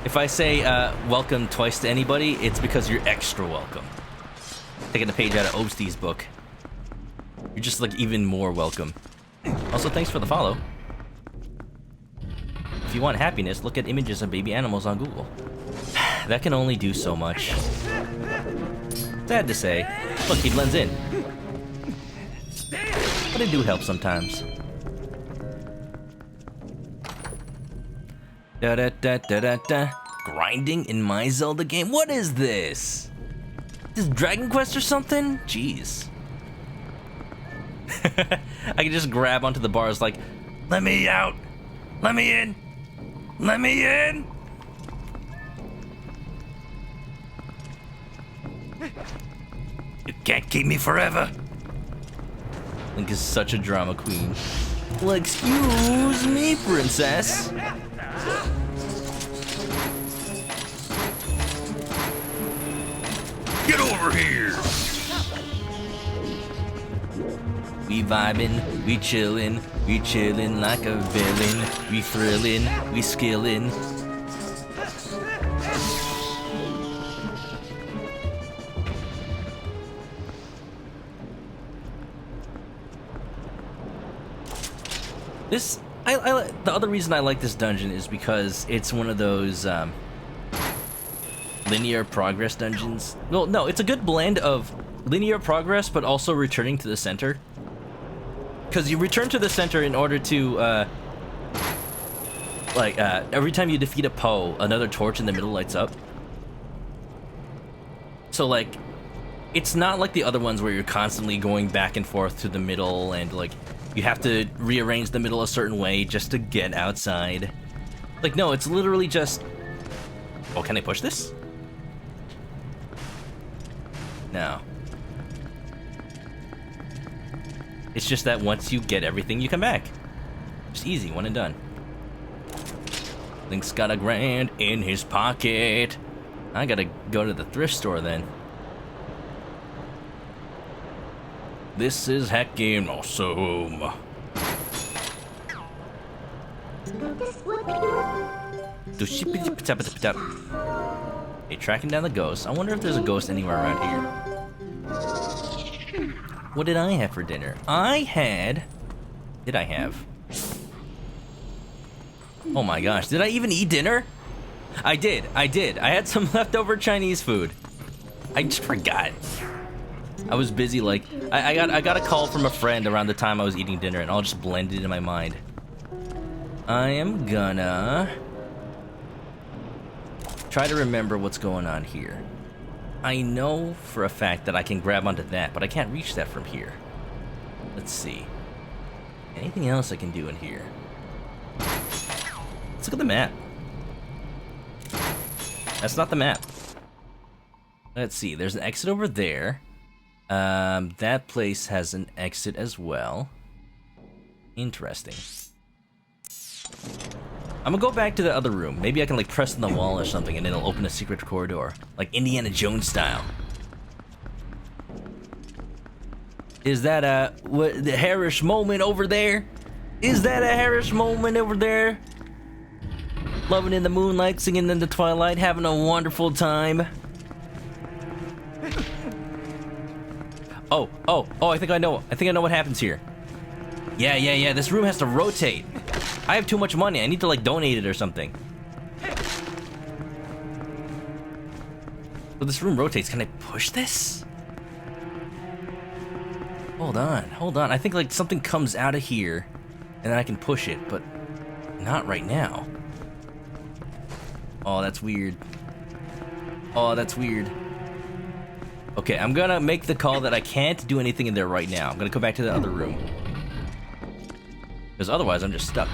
If I say welcome twice to anybody, it's because you're extra welcome. Taking a page out of Obsty's book. You're just like even more welcome. Also, thanks for the follow. If you want happiness, look at images of baby animals on Google. That can only do so much. Sad to say. Look, he blends in. But it do help sometimes. Da da da da da da. Grinding in my Zelda game? What is this? This Dragon Quest or something? Jeez. I can just grab onto the bars like, let me out! Let me in! Let me in! You can't keep me forever. Link is such a drama queen. Well, excuse me, princess. Get over here! We vibing, we chillin' like a villain. We thrillin', we skillin'. The other reason I like this dungeon is because it's one of those linear progress dungeons. Well, no, it's a good blend of linear progress, but also returning to the center. Because you return to the center in order to, every time you defeat a Poe, another torch in the middle lights up. So, like, it's not like the other ones where you're constantly going back and forth to the middle and, like, you have to rearrange the middle a certain way just to get outside. Like, no, it's literally just... Oh, can I push this? No. It's just that once you get everything, you come back. Just easy, one and done. Link's got $1,000 in his pocket. I gotta go to the thrift store then. This is heckin' awesome. Hey, tracking down the ghost. I wonder if there's a ghost anywhere around here. What did I have for dinner? Did I have? Oh my gosh, did I even eat dinner? I did. I had some leftover Chinese food. I just forgot. I was busy, like, I got a call from a friend around the time I was eating dinner, and I'll just blend it in my mind. I am gonna try to remember what's going on here. I know for a fact that I can grab onto that, but I can't reach that from here. Let's see. Anything else I can do in here? Let's look at the map. That's not the map. Let's see, there's an exit over there. That place has an exit as well. Interesting. I'm gonna go back to the other room. Maybe I can like press on the wall or something and it'll open a secret corridor. Like Indiana Jones style. Is that the Harris moment over there? Is that a Harris moment over there? Loving in the moonlight, singing in the twilight, having a wonderful time. Oh, I think I know what happens here. Yeah, this room has to rotate. I have too much money, I need to like donate it or something. So this room rotates, can I push this? Hold on, I think like something comes out of here and then I can push it, but not right now. Oh, that's weird. Okay, I'm gonna make the call that I can't do anything in there right now. I'm gonna go back to the other room. Because otherwise I'm just stuck.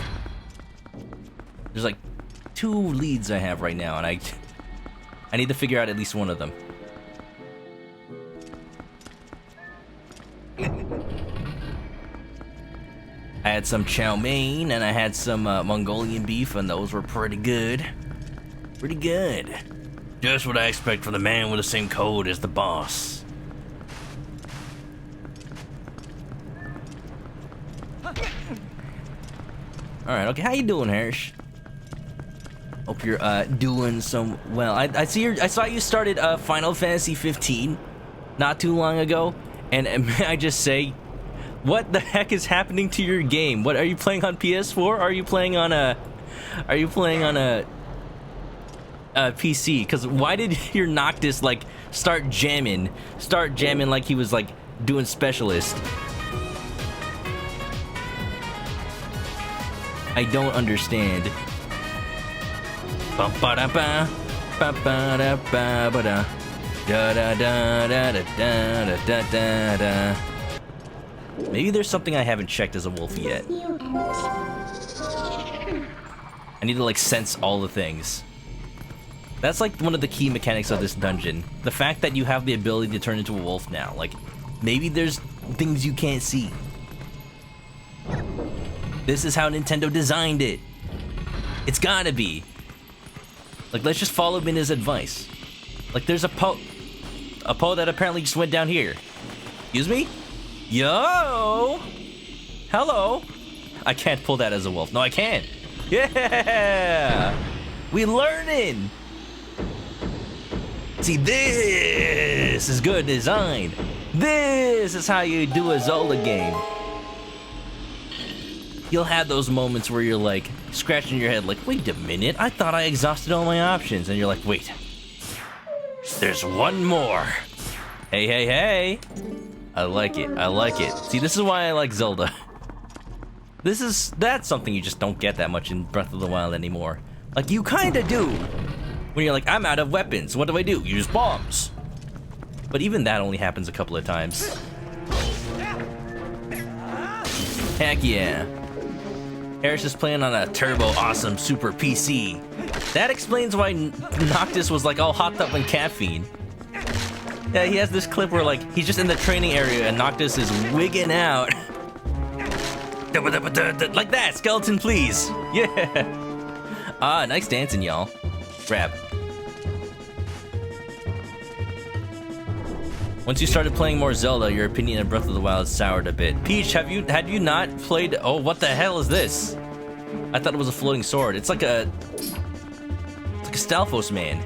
There's like 2 leads I have right now, and I need to figure out at least one of them. I had some chow mein, and I had some Mongolian beef, and those were pretty good. Pretty good. Just what I expect from the man with the same code as the boss. Alright, okay, how you doing, Harsh? Hope you're doing some well. I saw you started Final Fantasy 15 not too long ago, and may I just say, what the heck is happening to your game? What are you playing on PS4? Or are you playing on a PC? Because why did your Noctis like start jamming like he was like doing Specialist? I don't understand. Maybe there's something I haven't checked as a wolf yet. I need to like sense all the things. That's like one of the key mechanics of this dungeon. The fact that you have the ability to turn into a wolf now. Like, maybe there's things you can't see. This is how Nintendo designed it. It's gotta be. Like, let's just follow Minna's advice. Like, there's a Poe that apparently just went down here. Excuse me? Yo! Hello! I can't pull that as a wolf. No, I can't. Yeah! We learning! See, this is good design. This is how you do a Zelda game. you'll have those moments where you're like scratching your head like, wait a minute, I thought I exhausted all my options. And you're like, wait, there's one more. Hey, hey, hey. I like it. I like it. See, this is why I like Zelda. That's something you just don't get that much in Breath of the Wild anymore. Like, you kinda do. When you're like, I'm out of weapons. What do I do? Use bombs. But even that only happens a couple of times. Heck yeah. Harris is playing on a turbo awesome super PC. That explains why Noctis was like all hopped up on caffeine. Yeah, he has this clip where like he's just in the training area and Noctis is wigging out. Like that, skeleton please. Yeah. Ah, nice dancing, y'all. Grab. Once you started playing more Zelda, your opinion of Breath of the Wild soured a bit. Peach, had you not played? Oh, what the hell is this? I thought it was a floating sword. It's like a Stalfos man.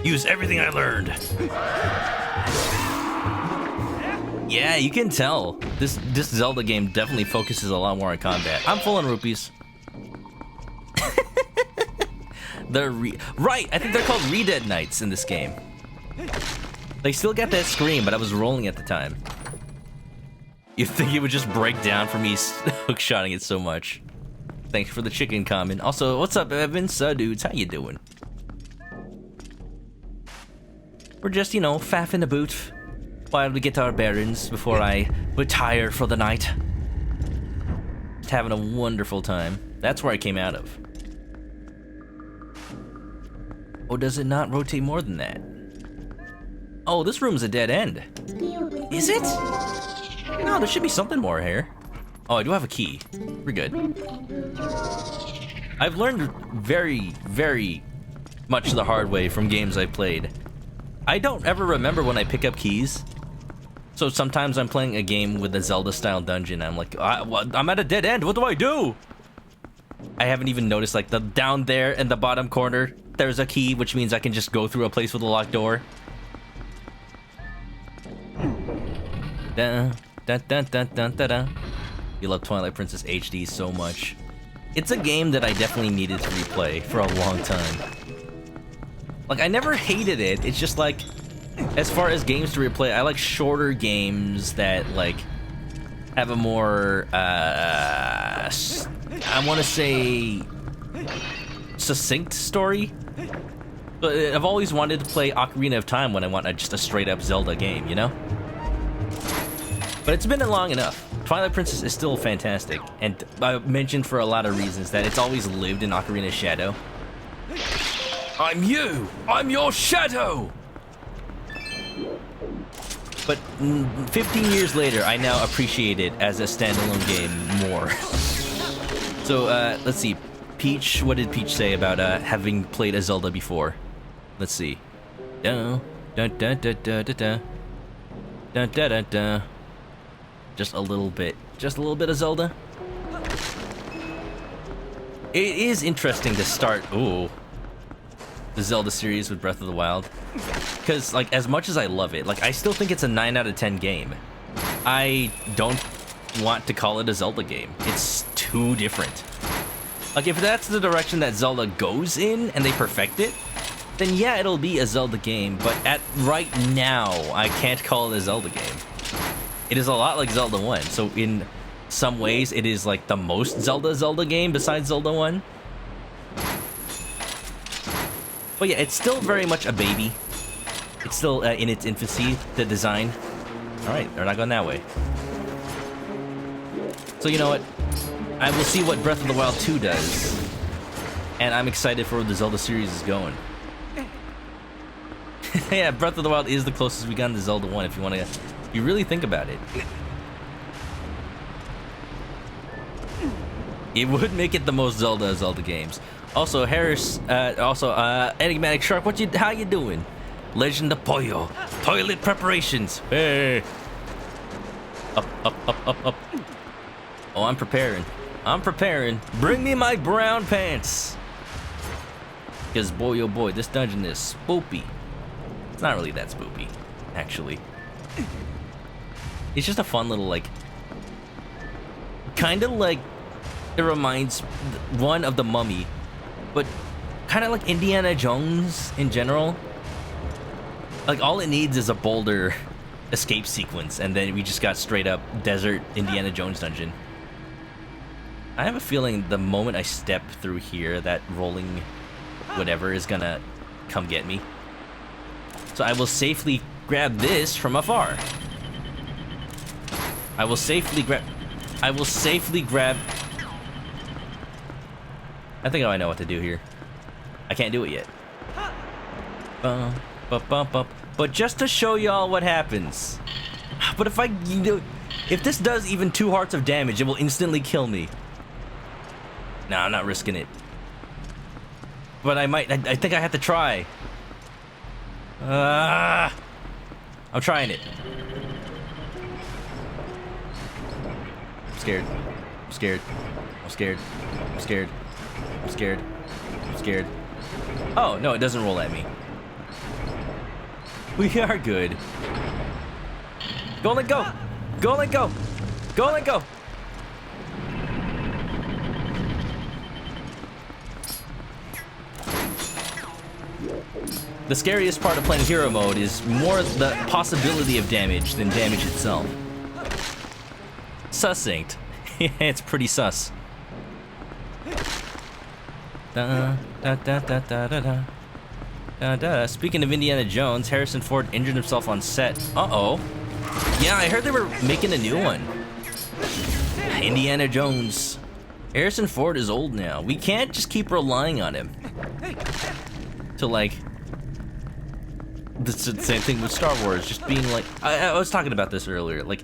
Use everything I learned. Yeah, you can tell. This Zelda game definitely focuses a lot more on combat. I'm full on rupees. Right, I think they're called Re-Dead Knights in this game. They still got that scream, but I was rolling at the time. You'd think it would just break down for me hookshotting it so much. Thanks for the chicken comment. Also, what's up, Evan? Dudes, how you doing? We're just, you know, faffing the boot while we get our bearings before I retire for the night. Just having a wonderful time. That's where I came out of. Oh, does it not rotate more than that? Oh, this room's a dead end. Is it? No, there should be something more here. Oh, I do have a key. We're good. I've learned very, very much the hard way from games I've played. I don't ever remember when I pick up keys. So sometimes I'm playing a game with a Zelda-style dungeon. I'm like, I'm at a dead end. What do I do? I haven't even noticed, like, down there in the bottom corner, there's a key, which means I can just go through a place with a locked door. Dun, dun, dun, dun, dun, dun, dun. You love Twilight Princess HD so much. It's a game that I definitely needed to replay for a long time. Like, I never hated it. It's just like, as far as games to replay, I like shorter games that, like, have a more, I want to say, succinct story. But I've always wanted to play Ocarina of Time when I want just a straight-up Zelda game, you know? But it's been long enough. Twilight Princess is still fantastic, and I mentioned for a lot of reasons that it's always lived in Ocarina's shadow. I'm you! I'm your shadow! But 15 years later, I now appreciate it as a standalone game more. So, let's see. Peach, what did Peach say about having played a Zelda before? Let's see. Dun, dun, dun, dun, dun, dun, dun. Dun, dun, dun, dun. Just a little bit. Just a little bit of Zelda. It is interesting to start, the Zelda series with Breath of the Wild. Because, like, as much as I love it, like, I still think it's a 9 out of 10 game. I don't want to call it a Zelda game. It's too different. Like, if that's the direction that Zelda goes in, and they perfect it, then yeah, it'll be a Zelda game, but right now, I can't call it a Zelda game. It is a lot like Zelda 1, so in some ways, it is like the most Zelda game besides Zelda 1. But yeah, it's still very much a baby. It's still in its infancy, the design. Alright, they're not going that way. So you know what? I will see what Breath of the Wild 2 does. and I'm excited for where the Zelda series is going. Yeah, Breath of the Wild is the closest we got to Zelda 1 if you really think about it. It would make it the most Zelda games. Also, Enigmatic Shark, how you doing? Legend of Pollo, toilet preparations. Hey. Up. Oh, I'm preparing. Bring me my brown pants. Because boy, oh boy, this dungeon is spoopy. It's not really that spoopy, actually. It's just a fun little, like, kind of like, it reminds one of the Mummy, but kind of like Indiana Jones in general. Like, all it needs is a boulder escape sequence, and then we just got straight up desert Indiana Jones dungeon. I have a feeling the moment I step through here, that rolling whatever is gonna come get me. So I will safely grab this from afar. I will safely grab... I think I know what to do here. I can't do it yet. But just to show y'all what happens. But if if this does even 2 hearts of damage, it will instantly kill me. No, I'm not risking it. But I think I have to try. I'm trying it. I'm scared. Oh, no, it doesn't roll at me. We are good. Go, let go. The scariest part of playing hero mode is more the possibility of damage than damage itself. Succinct. Yeah, it's pretty sus. Speaking of Indiana Jones, Harrison Ford injured himself on set. Uh-oh. Yeah, I heard they were making a new one. Indiana Jones. Harrison Ford is old now. We can't just keep relying on him. To, like... The same thing with Star Wars, just being like... I was talking about this earlier, like...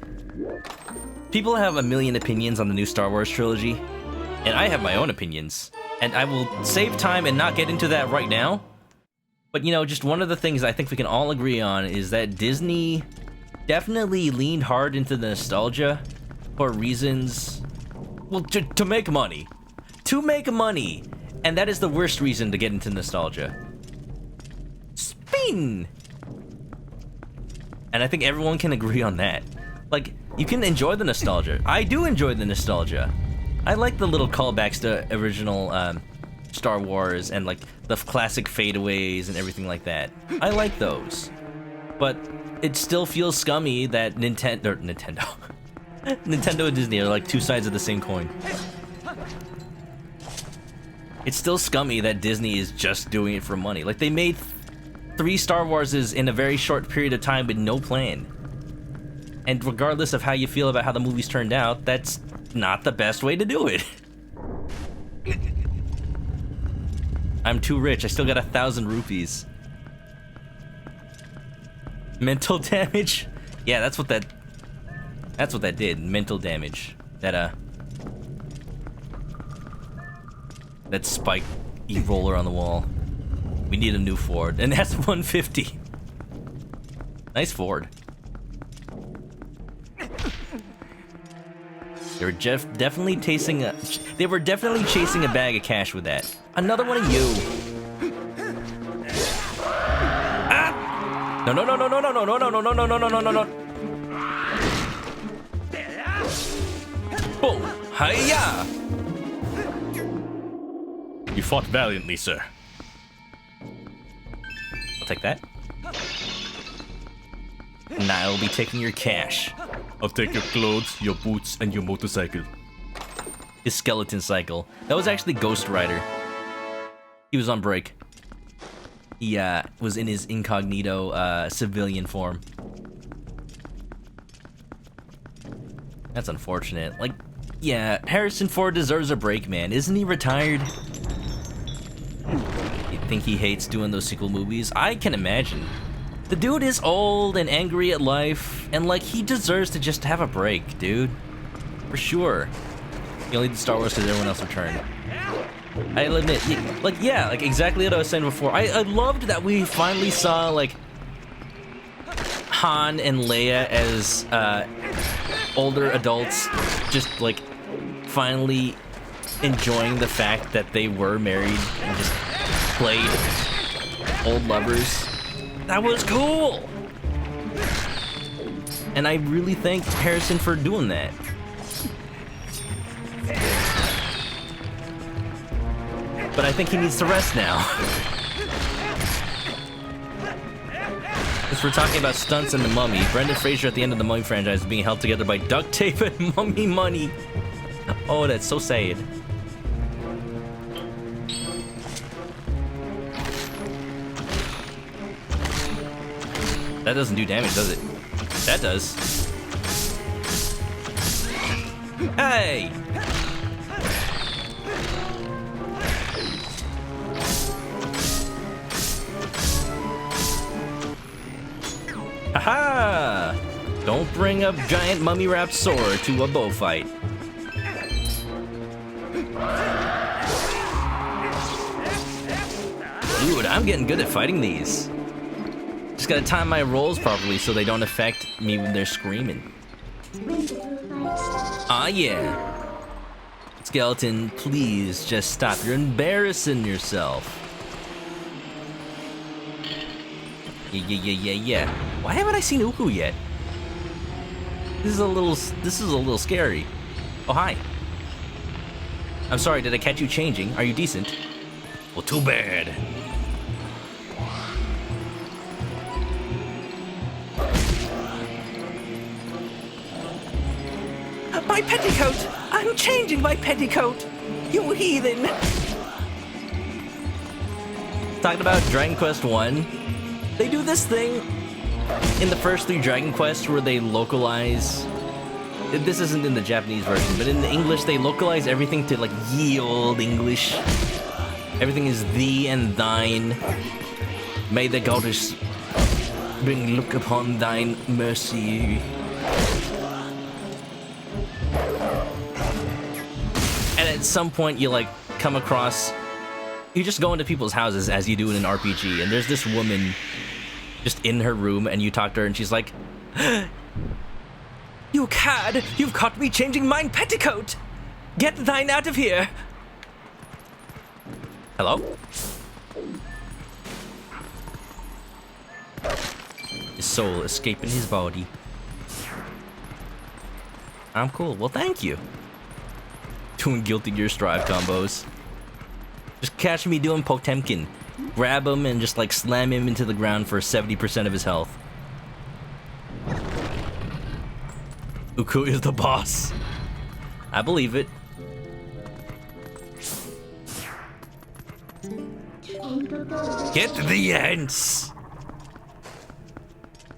People have a million opinions on the new Star Wars trilogy, and I have my own opinions. And I will save time and not get into that right now. But, you know, just one of the things I think we can all agree on is that Disney definitely leaned hard into the nostalgia for reasons... Well, to make money. To make money! And that is the worst reason to get into nostalgia. Spin! And I think everyone can agree on that. Like, you can enjoy the nostalgia. I do enjoy the nostalgia. I like the little callbacks to original Star Wars and like the classic fadeaways and everything like that. I like those. But it still feels scummy that Nintendo and Disney are like 2 sides of the same coin. It's still scummy that Disney is just doing it for money. Like, they made 3 Star Warses in a very short period of time with no plan. And regardless of how you feel about how the movies turned out, that's not the best way to do it. I'm too rich. I still got 1,000 rupees. Mental damage? Yeah, that's what that did. Mental damage. That spike e-roller on the wall. We need a new Ford, and that's 150. Nice Ford. They were definitely chasing a bag of cash with that. Another one of you. Ah! No. Boom! Hiya! You fought valiantly, sir. I'll take that. And I'll be taking your cash. I'll take your clothes, your boots, and your motorcycle. His skeleton cycle. That was actually Ghost Rider. He was on break. He was in his incognito civilian form. That's unfortunate. Like, yeah, Harrison Ford deserves a break, man. Isn't he retired? think he hates doing those sequel movies. I can imagine. The dude is old and angry at life, and like he deserves to just have a break, dude. For sure. He only did Star Wars because everyone else returned. I'll admit, like exactly what I was saying before. I loved that we finally saw like Han and Leia as older adults, just like finally enjoying the fact that they were married and just played old lovers. That was cool! And I really thank Harrison for doing that. But I think he needs to rest now. Since we're talking about stunts and the Mummy, Brendan Fraser at the end of the Mummy franchise is being held together by duct tape and mummy money. Oh, that's so sad. That doesn't do damage, does it? That does. Hey! Aha! Don't bring a giant mummy-wrapped sword to a bow fight. Dude, I'm getting good at fighting these. Just gotta time my rolls properly so they don't affect me when they're screaming. Ah, yeah. Skeleton, please just stop. You're embarrassing yourself. Yeah. Why haven't I seen Uku yet? This is a little scary. Oh, hi. I'm sorry, did I catch you changing? Are you decent? Well, too bad. My petticoat! I'm changing my petticoat! You heathen! Talking about Dragon Quest 1, they do this thing in the first 3 Dragon Quests where they localize... This isn't in the Japanese version, but in the English they localize everything to like ye old English. Everything is thee and thine. May the goddess bring look upon thine mercy. And at some point you like come across, you just go into people's houses as you do in an RPG, and there's this woman just in her room, and you talk to her and she's like, "You cad, you've caught me changing mine petticoat! Get thine out of here!" Hello? His soul escaping his body. I'm cool. Well, thank you. Doing Guilty Gear Strive combos. Just catch me doing Potemkin. Grab him and just like slam him into the ground for 70% of his health. Uku is the boss. I believe it. Get the ants!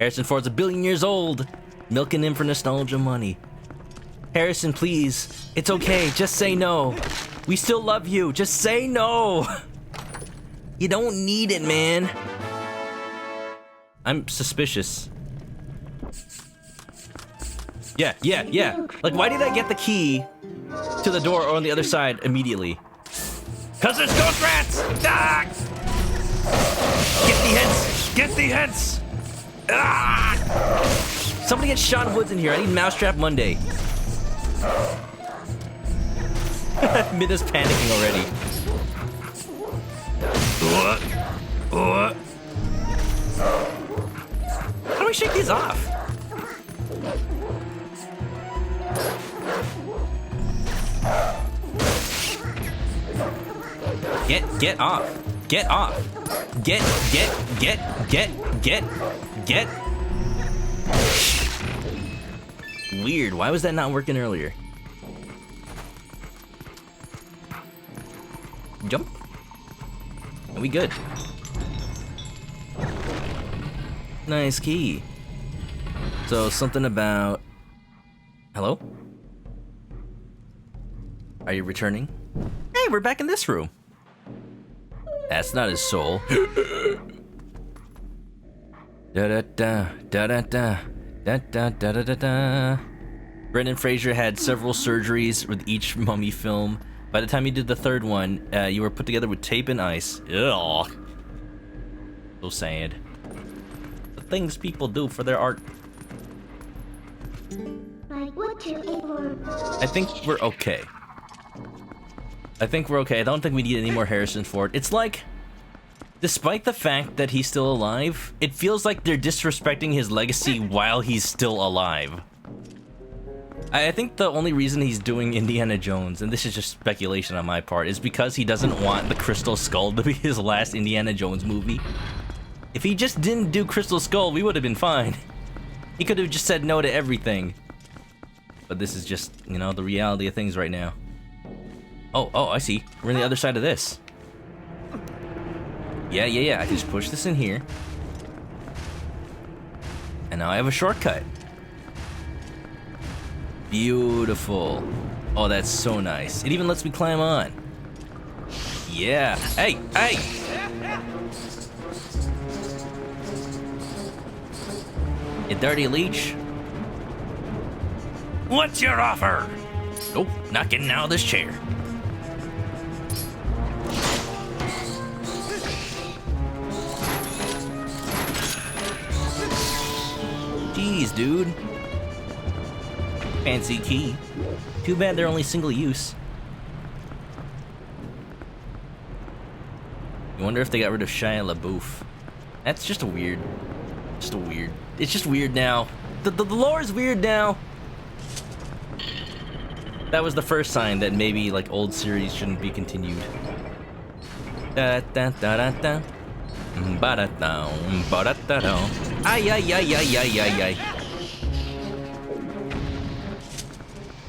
Harrison Ford's 1 billion years old. Milking him for nostalgia money. Harrison, please. It's okay. Just say no. We still love you. Just say no. You don't need it, man. I'm suspicious. Yeah. Like, why did I get the key to the door or on the other side immediately? 'Cause there's ghost rats! Ah! Get the heads! Get the heads! Ah! Somebody get Sean Woods in here. I need Mousetrap Monday. Mina's panicking already. How do I shake these off? Get off. Get off. Get. Weird. Why was that not working earlier? Jump. Are we good? Nice key. So something about... Hello? Are you returning? Hey, we're back in this room. That's not his soul. Da da da da da da da da da da da. Brendan Fraser had several surgeries with each Mummy film. By the time you did the third one, you were put together with tape and ice. Ugh. So sad. The things people do for their art. I think we're okay. I don't think we need any more Harrison Ford. It's like, despite the fact that he's still alive, it feels like they're disrespecting his legacy while he's still alive. I think the only reason he's doing Indiana Jones, and this is just speculation on my part, is because he doesn't want the Crystal Skull to be his last Indiana Jones movie. If he just didn't do Crystal Skull, we would have been fine. He could have just said no to everything. But this is just, you know, the reality of things right now. Oh, I see. We're on the other side of this. Yeah. I can just push this in here. And now I have a shortcut. Beautiful. Oh, that's so nice. It even lets me climb on. Yeah. Hey! You dirty leech. What's your offer? Nope, not getting out of this chair. Jeez, dude. Fancy key. Too bad they're only single use. I wonder if they got rid of Shia LaBeouf. That's just weird. It's just weird now. The lore is weird now. That was the first sign that maybe like old series shouldn't be continued. Da da da da da. Ba da da ba da da da. Ay.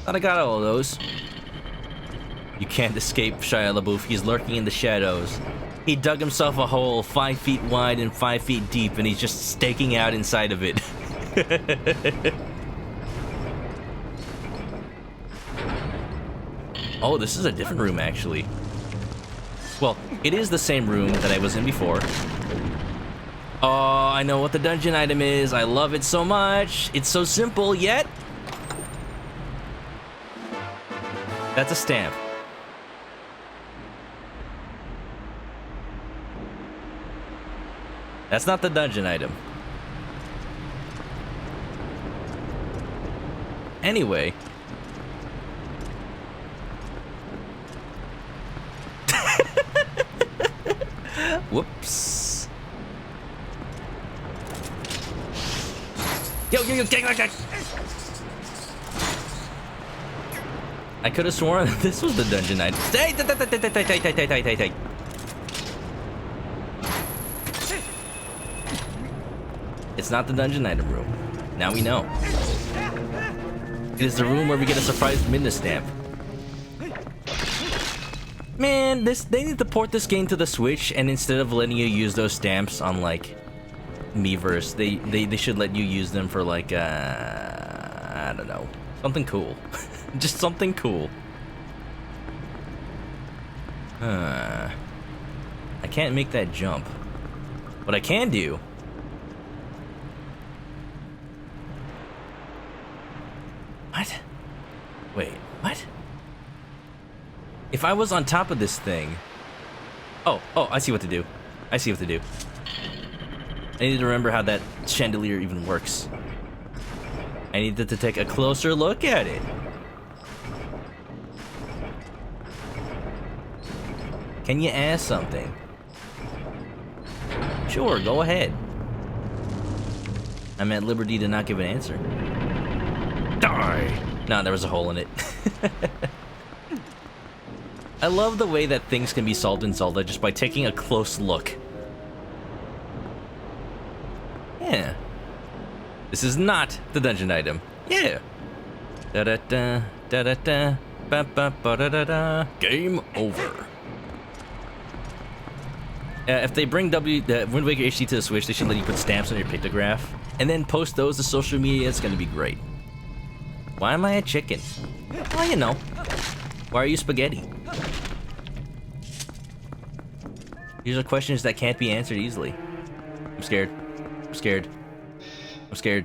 Thought I got all of those. You can't escape Shia LaBeouf. He's lurking in the shadows. He dug himself a hole 5 feet wide and 5 feet deep, and he's just staking out inside of it. Oh, this is a different room, actually. Well, it is the same room that I was in before. Oh, I know what the dungeon item is. I love it so much. It's so simple, yet... That's a stamp. That's not the dungeon item. Anyway. Whoops. Yo, gang. I could have sworn that this was the dungeon item. Hey. It's not the dungeon item room. Now we know. It is the room where we get a surprise Midna stamp. Man, they need to port this game to the Switch, and instead of letting you use those stamps on like Miiverse, they should let you use them for like I don't know, something cool. Just something cool. I can't make that jump. What I can do. What? Wait, what? If I was on top of this thing... Oh, I see what to do. I need to remember how that chandelier even works. I needed to take a closer look at it. Can you ask something? Sure, go ahead. I'm at liberty to not give an answer. Die! No, there was a hole in it. I love the way that things can be solved in Zelda just by taking a close look. Yeah. This is not the dungeon item. Yeah. Da-da-da, da-da-da, ba-ba-ba-da-da-da. Game over. If they bring Wind Waker HD to the Switch, they should let you put stamps on your pictograph. And then post those to social media. It's gonna be great. Why am I a chicken? Well, you know. Why are you spaghetti? These are questions that can't be answered easily. I'm scared. I'm scared. I'm scared.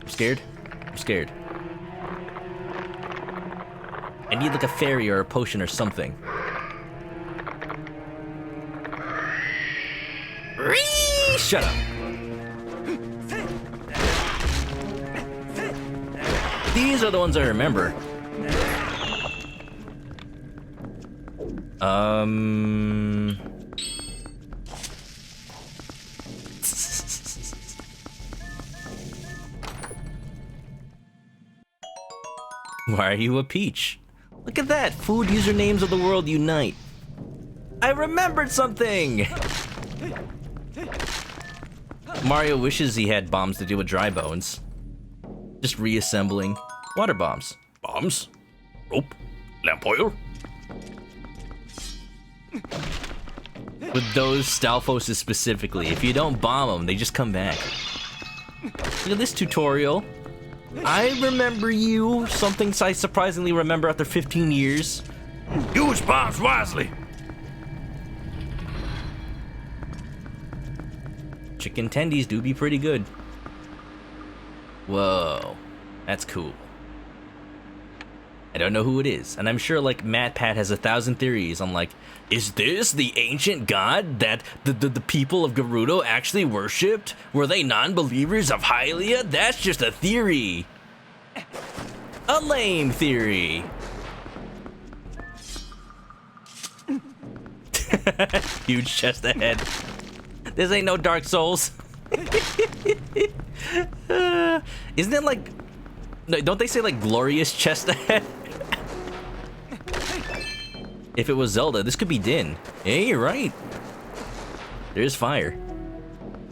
I'm scared. I'm scared. I need like a fairy or a potion or something. Shut up. These are the ones I remember. Why are you a peach? Look at that! Food usernames of the world unite. I remembered something! Mario wishes he had bombs to deal with dry bones. Just reassembling water bombs. Bombs? Rope? Lamp oil? With those Stalfoses specifically, if you don't bomb them, they just come back. Look at this tutorial. I remember you. Something I surprisingly remember after 15 years. Use bombs wisely. Chicken tendies do be pretty good. Whoa, that's cool. I don't know who it is, and I'm sure like MatPat has 1,000 theories on like, is this the ancient god that the people of Gerudo actually worshipped? Were they non-believers of Hylia? That's just a theory. A lame theory. Huge chest ahead. This ain't no Dark Souls. Isn't it like... No, don't they say like glorious chest ahead? If it was Zelda, this could be Din. Yeah, you're right. There's fire.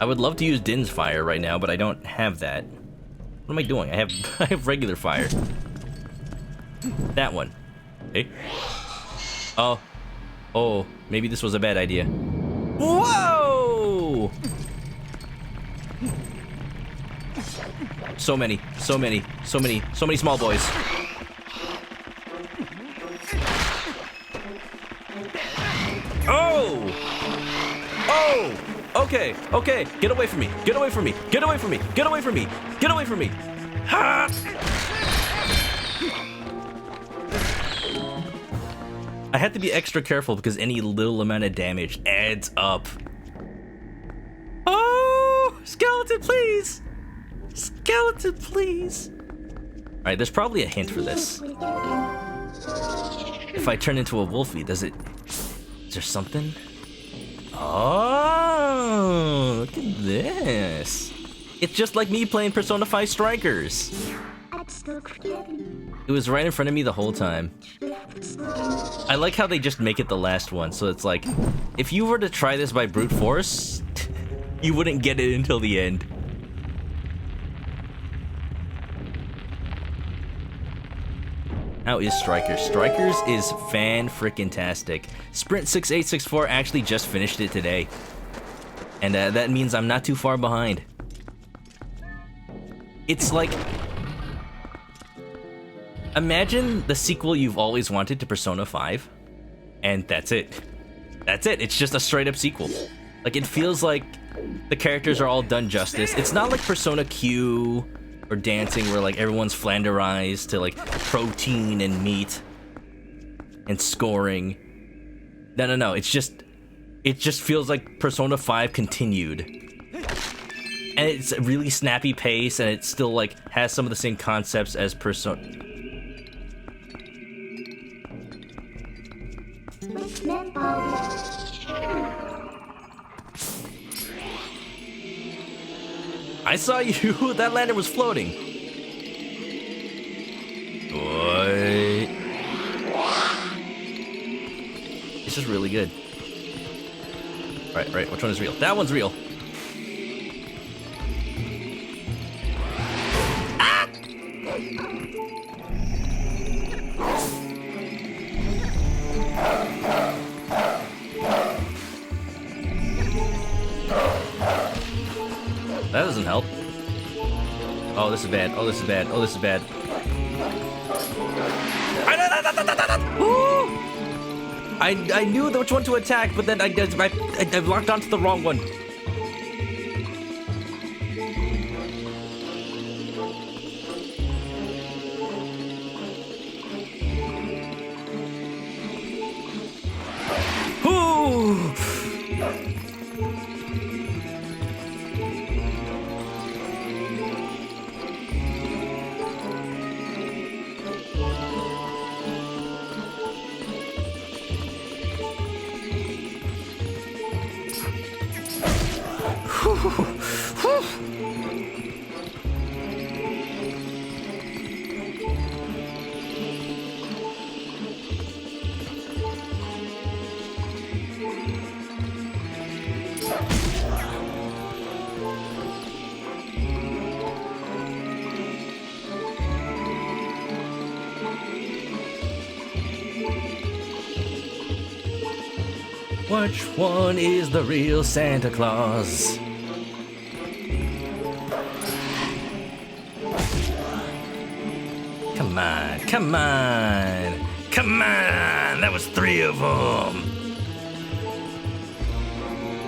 I would love to use Din's fire right now, but I don't have that. What am I doing? I have regular fire. That one. Hey. Oh, maybe this was a bad idea. Whoa! So many small boys. Oh! Okay. Get away from me. Get away from me. Get away from me. Get away from me. Get away from me. Ha! I had to be extra careful because any little amount of damage adds up. Oh! Skeleton, please! Skeleton, please! Alright, there's probably a hint for this. If I turn into a wolfie, does it... Is there something? Oh, look at this. It's just like me playing Persona 5 Strikers. It was right in front of me the whole time. I like how they just make it the last one, so it's like, if you were to try this by brute force, you wouldn't get it until the end. How is Strikers? Strikers is fan-frickin-tastic. Sprint 6864 actually just finished it today. And that means I'm not too far behind. It's like... Imagine the sequel you've always wanted to Persona 5. And that's it. That's it. It's just a straight-up sequel. Like, it feels like the characters are all done justice. It's not like Persona Q... or dancing where like everyone's flanderized to like protein and meat and scoring. No. It just feels like Persona 5 continued. And it's a really snappy pace and it still like has some of the same concepts as Persona. I saw you. That lantern was floating. What? This is really good. Right. Which one is real? That one's real. Ah! That doesn't help. Oh, this is bad. Oh, this is bad. Oh, this is bad. Woo! I knew which one to attack, but then I locked onto the wrong one. Ooh. Which one is the real Santa Claus? Come on, come on, come on! That was 3 of them!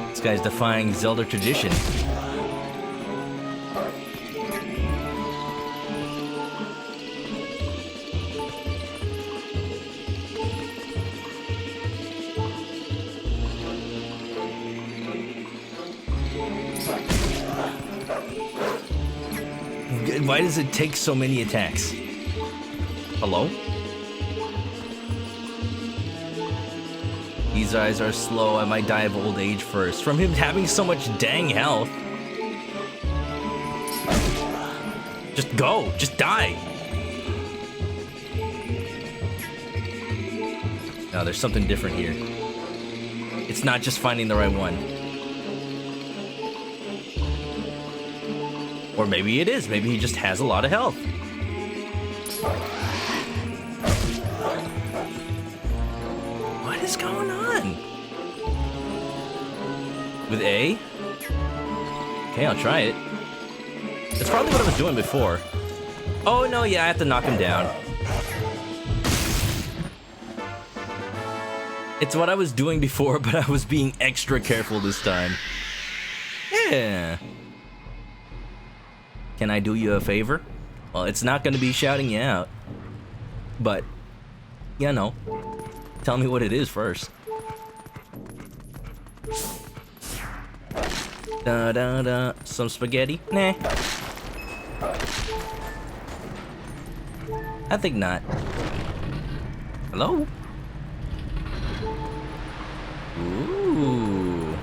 This guy's defying Zelda tradition. Why does it take so many attacks? Hello? These eyes are slow. I might die of old age first. From him having so much dang health. Just go. Just die. No, there's something different here. It's not just finding the right one. Or maybe it is. Maybe he just has a lot of health. What is going on? With A? Okay, I'll try it. That's probably what I was doing before. Oh, no, yeah, I have to knock him down. It's what I was doing before, but I was being extra careful this time. Yeah. Can I do you a favor? Well, it's not going to be shouting you out. But, you know, tell me what it is first. Da-da-da. Some spaghetti? Nah. I think not. Hello? Ooh.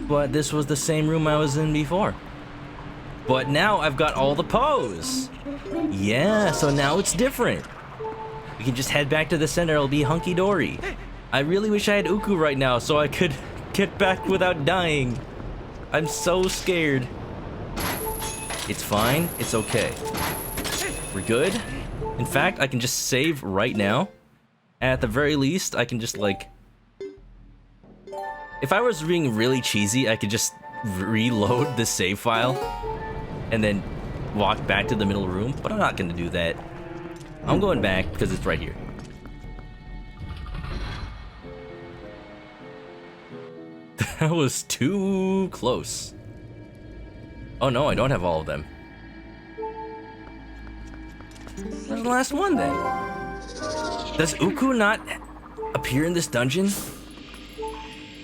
But this was the same room I was in before. But now I've got all the pose. Yeah, so now it's different. We can just head back to the center. It'll be hunky-dory. I really wish I had Uku right now so I could get back without dying. I'm so scared. It's fine. It's okay. We're good. In fact, I can just save right now. At the very least, I can just like... If I was being really cheesy, I could just reload the save file. And then walk back to the middle room, but I'm not gonna do that. I'm going back because it's right here. That was too close. Oh no, I don't have all of them. Where's the last one then? Does Uku not appear in this dungeon?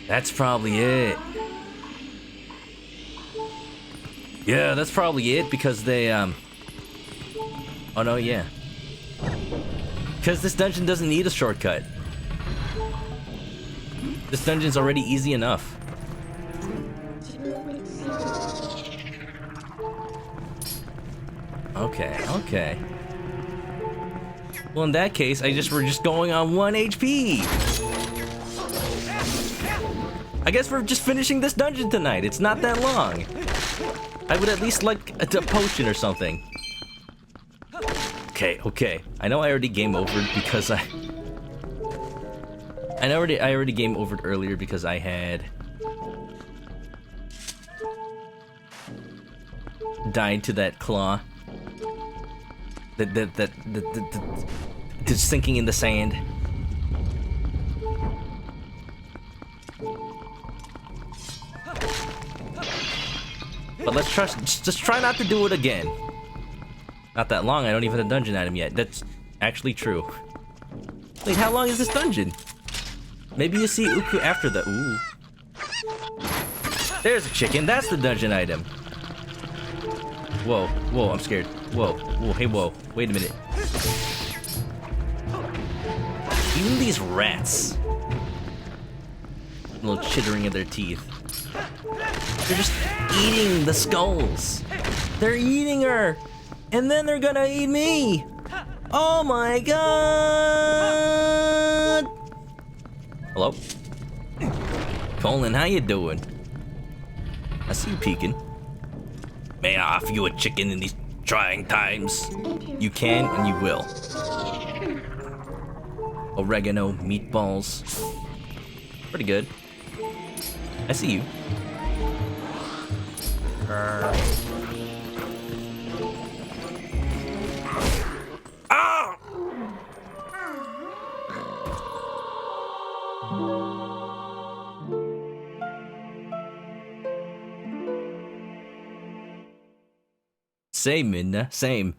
That's probably it. Yeah, that's probably it because they, Oh no, yeah. Because this dungeon doesn't need a shortcut. This dungeon's already easy enough. Okay, okay. Well, in that case, we're just going on 1 HP. I guess we're just finishing this dungeon tonight. It's not that long. I would at least like a potion or something. Okay, okay. I know I already game overed because I already game overed earlier because I had died to that claw. That just sinking in the sand. But let's just try not to do it again. Not that long, I don't even have a dungeon item yet. That's actually true. Wait, how long is this dungeon? Maybe you see Uku after the... Ooh. There's a chicken, that's the dungeon item. Whoa, whoa, I'm scared. Whoa, whoa, hey, whoa. Wait a minute. Even these rats. A little chittering of their teeth. They're just eating the skulls. They're eating her. And then they're gonna eat me. Oh my god. Hello? Colin, how you doing? I see you peeking. May I offer you a chicken in these trying times? You can and you will. Oregano, meatballs. Pretty good. I see you. Ah! Same, Minna, same.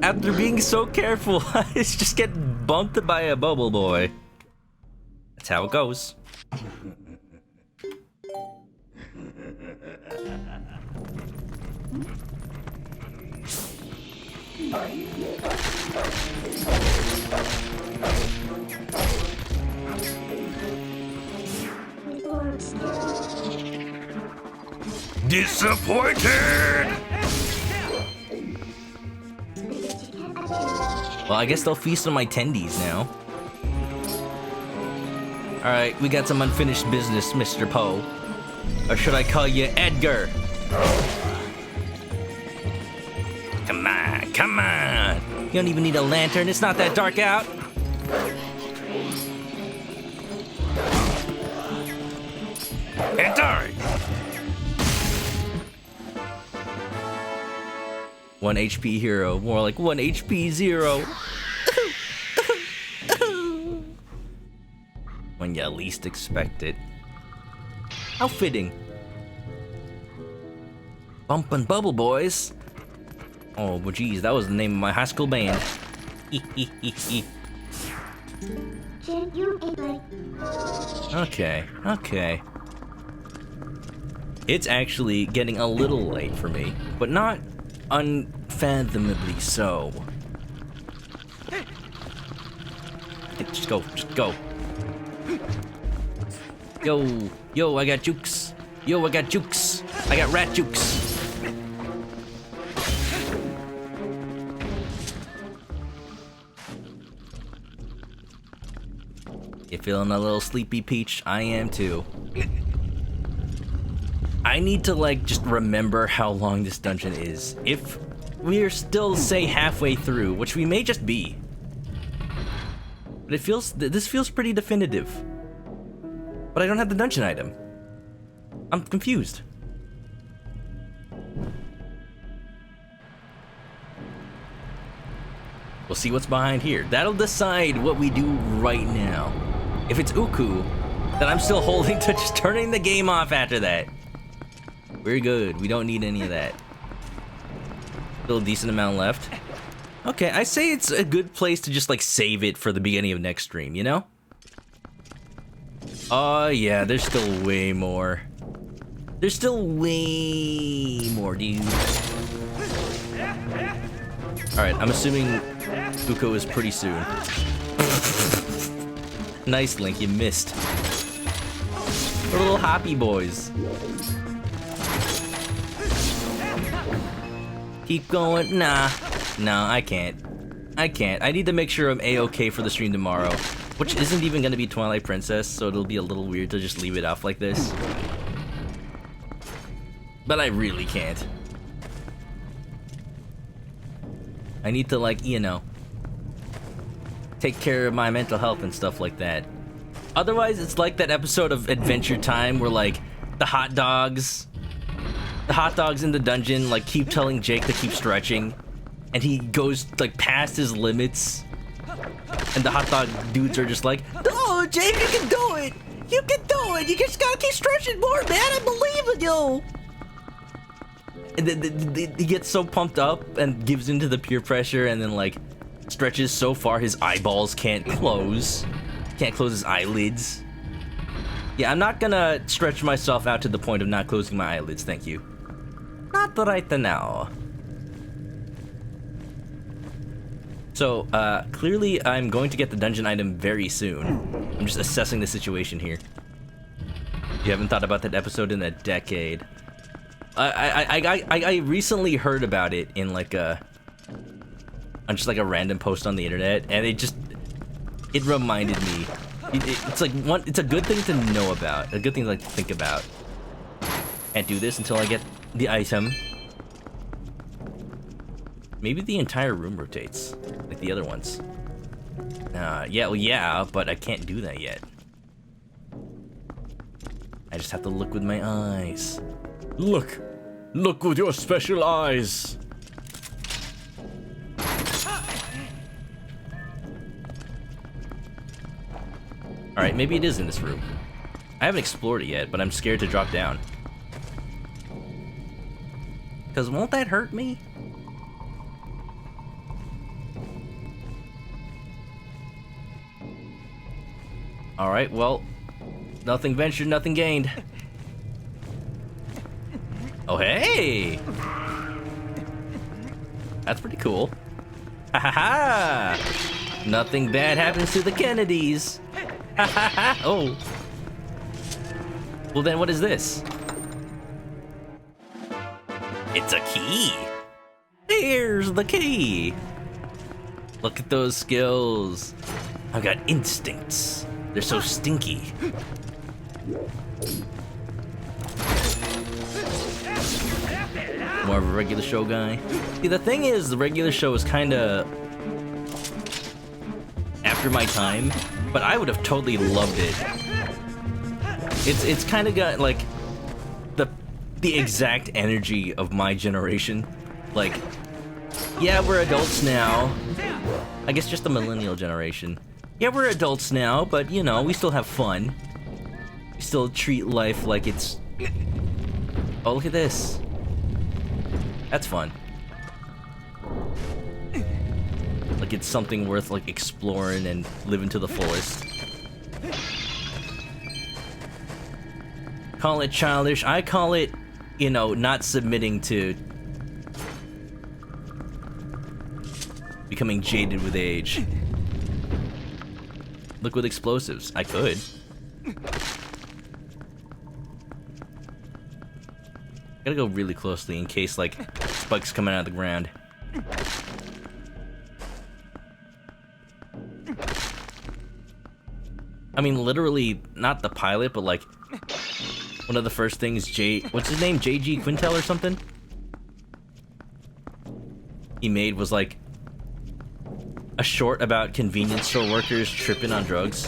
After being so careful, I just get bumped by a bubble boy. That's how it goes. Disappointed! Well, I guess they'll feast on my tendies now. Alright, we got some unfinished business, Mr. Poe. Or should I call you Edgar? Come on, come on! You don't even need a lantern, it's not that dark out! Enter! 1 HP hero, more like 1 HP 0. When you least expect it. How fitting. Bumpin' Bubble Boys. Oh, but geez, that was the name of my high school band. Okay, okay. It's actually getting a little late for me, but not unfathomably so. Just go, just go. Yo, I got jukes. Yo, I got jukes. I got rat jukes. You feeling a little sleepy, Peach? I am too. I need to, like, just remember how long this dungeon is. If we're still, say, halfway through, which we may just be. But it feels, this feels pretty definitive. But I don't have the dungeon item. I'm confused. We'll see what's behind here. That'll decide what we do right now. If it's Uku, then I'm still holding to just turning the game off after that. We're good. We don't need any of that. Still a decent amount left. Okay, I say it's a good place to just like save it for the beginning of next stream, you know? Oh yeah, there's still way more. There's still way more, dude. Alright, I'm assuming Uko is pretty soon. Nice, Link, you missed. We're little happy boys. Keep going. Nah. No, I can't. I can't. I need to make sure I'm A-okay for the stream tomorrow. Which isn't even gonna be Twilight Princess, so it'll be a little weird to just leave it off like this. But I really can't. I need to, like, you know, take care of my mental health and stuff like that. Otherwise, it's like that episode of Adventure Time where, like, the hot dogs in the dungeon, like, keep telling Jake to keep stretching, and he goes, like, past his limits. And the hot dog dudes are just like, "Oh, Jake, you can do it! You can do it! You just gotta keep stretching more, man! I believe in you!" And then he gets so pumped up and gives into the peer pressure and then, like, stretches so far his eyeballs can't close. Can't close his eyelids. Yeah, I'm not gonna stretch myself out to the point of not closing my eyelids, thank you. Not right now. So, clearly I'm going to get the dungeon item very soon. I'm just assessing the situation here. You haven't thought about that episode in a decade. I recently heard about it in like on just like a random post on the internet, and it reminded me. It's like it's a good thing to know about, a good thing to like think about. Can't do this until I get the item. Maybe the entire room rotates, like the other ones. Yeah, well, yeah, but I can't do that yet. I just have to look with my eyes. Look! Look with your special eyes! Alright, maybe it is in this room. I haven't explored it yet, but I'm scared to drop down. Because won't that hurt me? Alright, well, nothing ventured, nothing gained. Oh, hey! That's pretty cool. Ha ha ha! Nothing bad happens to the Kennedys. Ha ha ha! Oh. Well, then what is this? It's a key. Here's the key. Look at those skills. I've got instincts. They're so stinky. More of a regular show guy. See, the thing is, the regular show is kind of after my time, but I would have totally loved it. It's kind of got like the exact energy of my generation. Like, yeah, we're adults now. I guess just the millennial generation. Yeah, we're adults now, but you know, we still have fun. We still treat life like it's... Oh, look at this. That's fun. Like it's something worth like exploring and living to the fullest. Call it childish. I call it, you know, not submitting to becoming jaded with age. Look with explosives. I could. Gotta go really closely in case, like, spikes coming out of the ground. I mean, literally, not the pilot, but, like, one of the first things what's his name? J.G. Quintel or something? He made was, like, a short about convenience store workers tripping on drugs.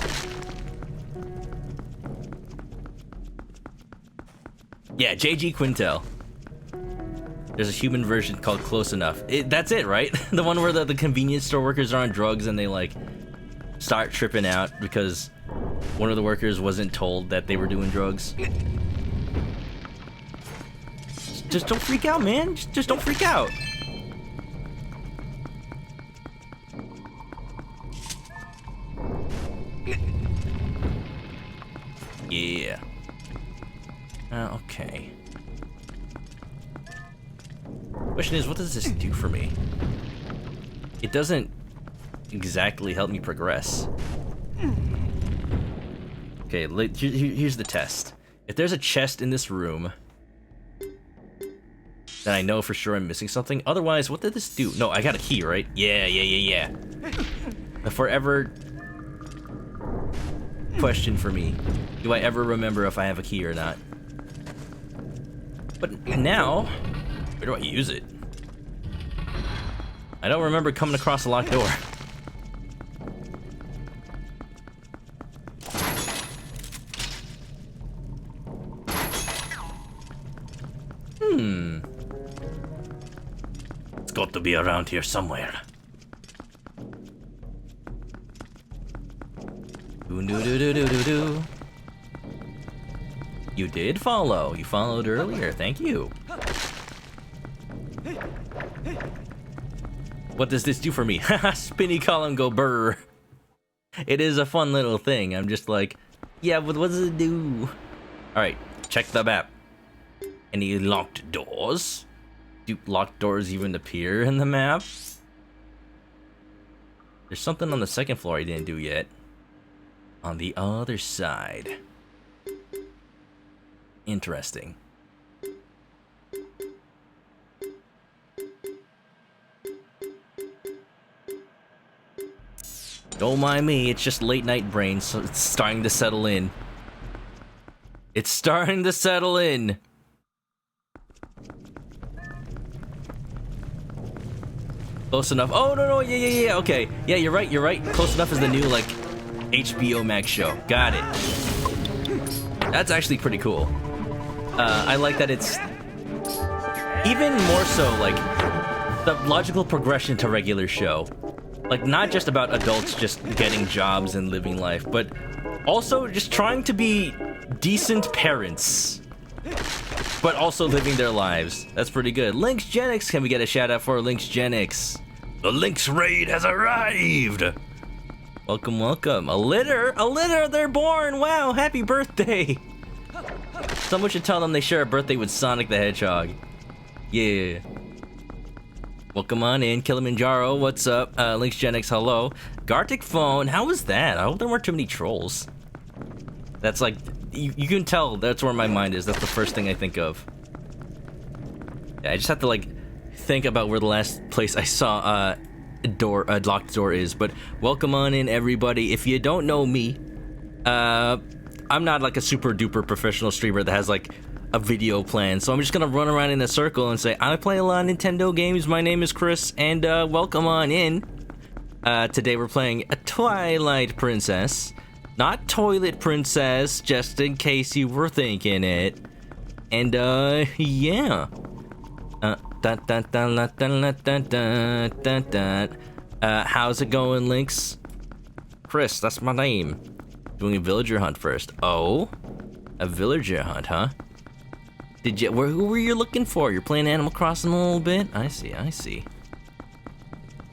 Yeah, J.G. Quintel. There's a human version called Close Enough. That's it, right? The one where the convenience store workers are on drugs and they, like, start tripping out because one of the workers wasn't told that they were doing drugs. Just don't freak out, man. Just don't freak out. Yeah. Okay. Question is, what does this do for me? It doesn't exactly help me progress. Okay, here's the test. If there's a chest in this room, then I know for sure I'm missing something. Otherwise, what did this do? No, I got a key, right? Yeah. The forever question for me. Do I ever remember if I have a key or not? But now, where do I use it? I don't remember coming across a locked door. It's got to be around here somewhere. Do do do do do do do. You did follow. You followed earlier. Thank you. What does this do for me? Haha, spinny column go burr. It is a fun little thing. I'm just like, yeah, but what does it do? Alright, check the map. Any locked doors? Do locked doors even appear in the map? There's something on the second floor I didn't do yet. On the other side. Interesting. Don't mind me, it's just late night brain, so it's starting to settle in. It's starting to settle in. Close enough. Oh, no, yeah, okay. Yeah, you're right. Close enough is the new, like, HBO Max show. Got it. That's actually pretty cool. I like that it's even more so, like, the logical progression to regular show. Like, not just about adults just getting jobs and living life, but also just trying to be decent parents, but also living their lives. That's pretty good. Lynx Genix, can we get a shout out for Lynx Genix? The Lynx raid has arrived! Welcome, welcome. A litter, they're born! Wow, happy birthday! Someone should tell them they share a birthday with Sonic the Hedgehog. Yeah. Welcome on in, Kilimanjaro, what's up? Lynx Genix, hello. Gartic Phone, how was that? I hope there weren't too many trolls. That's like, you can tell that's where my mind is. That's the first thing I think of. Yeah, I just have to like think about where the last place I saw a locked door is. But welcome on in, everybody. If you don't know me, I'm not like a super duper professional streamer that has like a video plan, so I'm just gonna run around in a circle and say I play a lot of Nintendo games. My name is Chris, and welcome on in. Today we're playing a Twilight Princess, not Toilet Princess, just in case you were thinking it. And yeah. How's it going, Lynx? Chris, that's my name. Doing a villager hunt first. Oh, a villager hunt, huh? Who were you looking for? You're playing Animal Crossing a little bit? I see.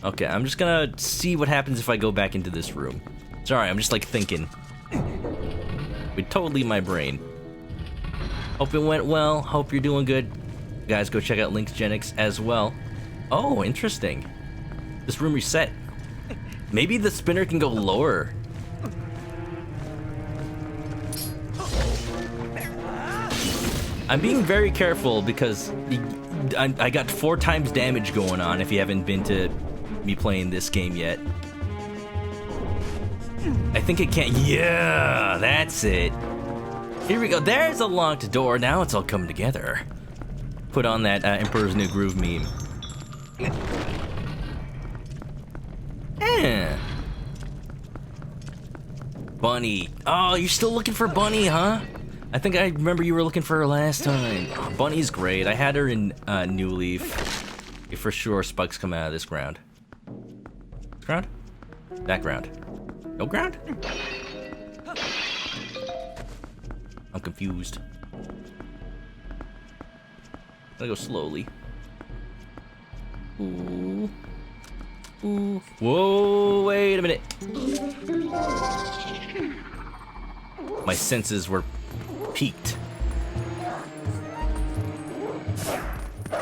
Okay, I'm just gonna see what happens if I go back into this room. Sorry, I'm just like thinking. With totally my brain. Hope it went well. Hope you're doing good. You guys, go check out Lynx Genix as well. Oh, interesting. This room reset. Maybe the spinner can go lower. I'm being very careful because I got 4 times damage going on if you haven't been to me playing this game yet. I think it can't. Yeah, that's it. Here we go. There's a locked door. Now it's all coming together. Put on that Emperor's New Groove meme. Bunny. Oh, you're still looking for Bunny, huh? I think I remember you were looking for her last time. Oh, Bunny's great. I had her in New Leaf. For sure, spugs come out of this ground. This ground? That ground. No ground? I'm confused. Gotta go slowly. Ooh. Ooh. Whoa, wait a minute. My senses were peaked. I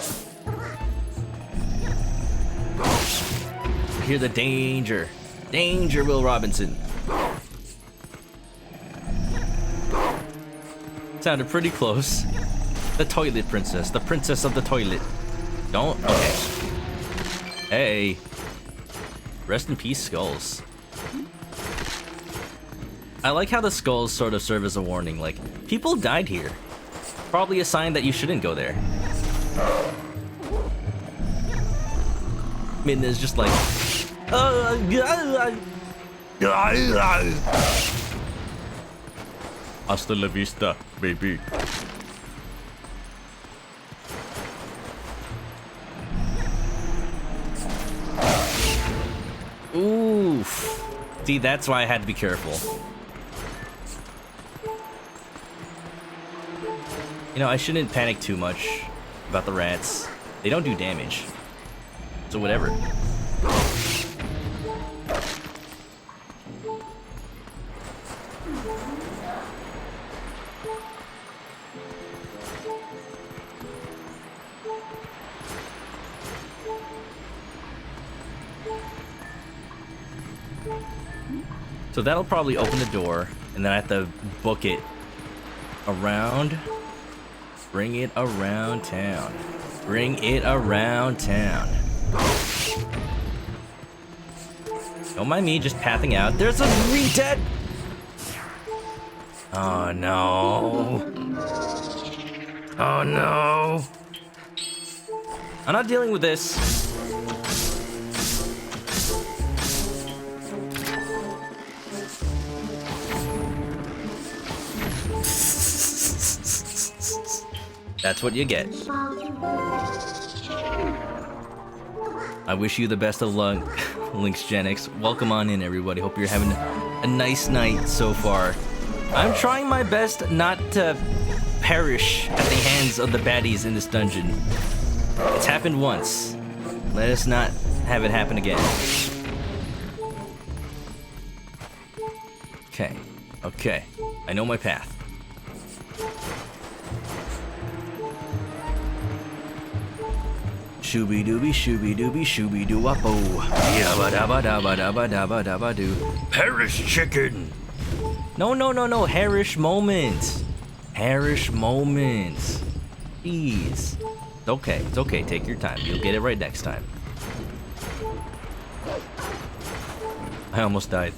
hear the danger. Danger, Will Robinson. Sounded pretty close. The toilet princess. The princess of the toilet. Don't. Okay. Hey. Rest in peace, skulls. I like how the skulls sort of serve as a warning, like, people died here. Probably a sign that you shouldn't go there. Midna's just like... Hasta la vista, baby. Oof. See, that's why I had to be careful. You know, I shouldn't panic too much about the rats. They don't do damage. So whatever. So that'll probably open the door, and then I have to book it around. Bring it around town. Bring it around town. Don't mind me just pathing out. There's a retard! Oh no. Oh no. I'm not dealing with this. That's what you get. I wish you the best of luck, Lynx Genix. Welcome on in, everybody. Hope you're having a nice night so far. I'm trying my best not to perish at the hands of the baddies in this dungeon. It's happened once. Let us not have it happen again. Okay. Okay. I know my path. Shooby dooby, shooby dooby, shooby doo wappo. Yabba dabba dabba dabba dabba dabba doo. Perish chicken! No, no, no, no. Hairish moments. Hairish moments. Jeez. It's okay. It's okay. Take your time. You'll get it right next time. I almost died.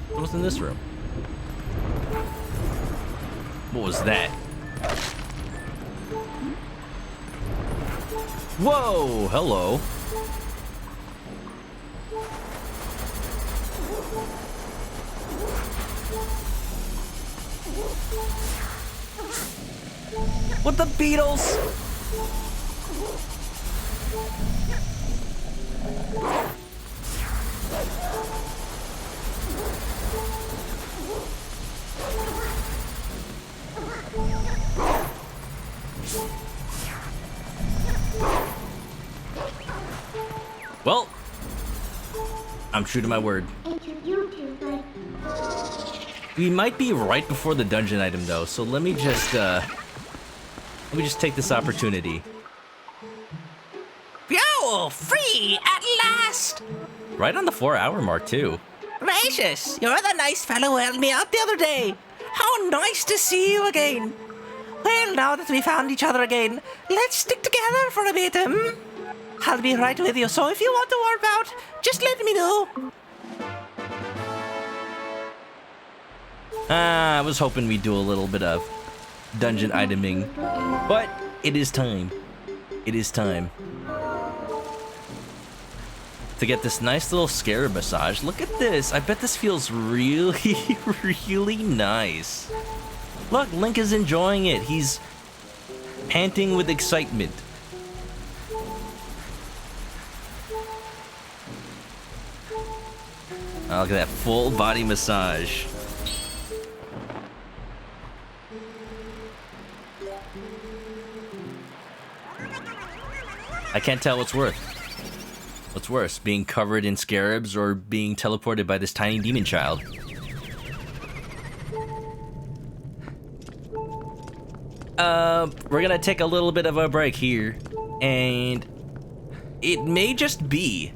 What was in this room? What was that? Whoa! Hello. What the Beatles? Well, I'm true to my word. We might be right before the dungeon item though, so let me just take this opportunity. Yo, free at last! Right on the 4-hour mark too. Gracious, you're the nice fellow who helped me out the other day. How nice to see you again. Well, now that we found each other again, let's stick together for a bit, I'll be right with you, so if you want to warp out, just let me know. I was hoping we'd do a little bit of dungeon iteming, but it is time. It is time to get this nice little scarab massage. Look at this. I bet this feels really, really nice. Look, Link is enjoying it. He's panting with excitement. Oh, look at that full body massage. I can't tell what's worse. What's worse, being covered in scarabs or being teleported by this tiny demon child? We're gonna take a little bit of a break here, and it may just be,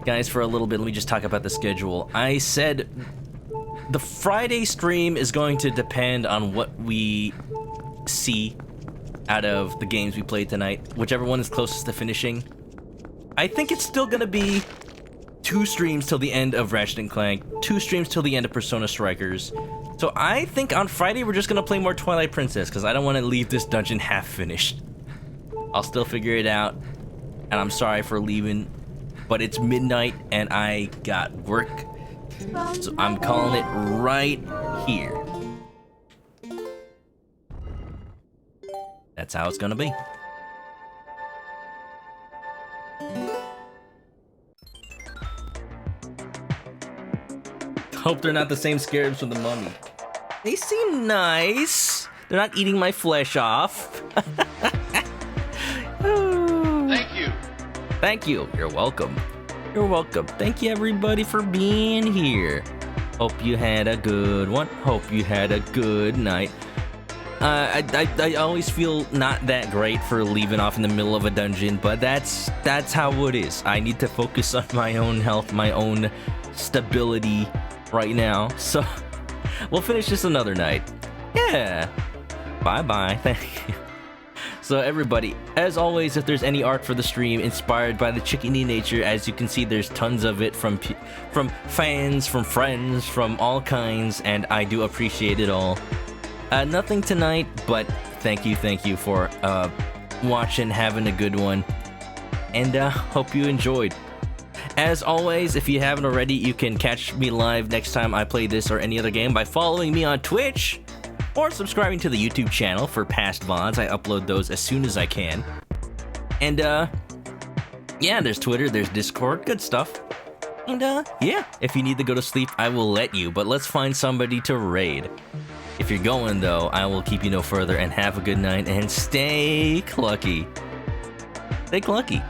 guys, for a little bit, let me just talk about the schedule. I said the Friday stream is going to depend on what we see out of the games we played tonight, whichever one is closest to finishing. I think it's still gonna be 2 streams till the end of Ratchet & Clank, 2 streams till the end of Persona Strikers. So I think on Friday we're just gonna play more Twilight Princess, because I don't want to leave this dungeon half finished. I'll still figure it out, and I'm sorry for leaving, but it's midnight and I got work, so I'm calling it right here. That's how it's gonna be. Hope they're not the same scarabs from the mummy. They seem nice. They're not eating my flesh off. Thank you. Thank you. You're welcome. You're welcome. Thank you, everybody, for being here. Hope you had a good one. Hope you had a good night. I always feel not that great for leaving off in the middle of a dungeon, but that's how it is. I need to focus on my own health, my own stability right now. So we'll finish this another night. Yeah. Bye-bye. Thank you. So everybody, as always, if there's any art for the stream inspired by the chickeny nature, as you can see, there's tons of it from fans, from friends, from all kinds, and I do appreciate it all. Nothing tonight, but thank you for watching, having a good one, and hope you enjoyed. As always, if you haven't already, you can catch me live next time I play this or any other game by following me on Twitch or subscribing to the YouTube channel for past VODs. I upload those as soon as I can. And yeah, there's Twitter, there's Discord, good stuff. And yeah, if you need to go to sleep, I will let you, but let's find somebody to raid. If you're going, though, I will keep you no further, and have a good night, and stay clucky. Stay clucky.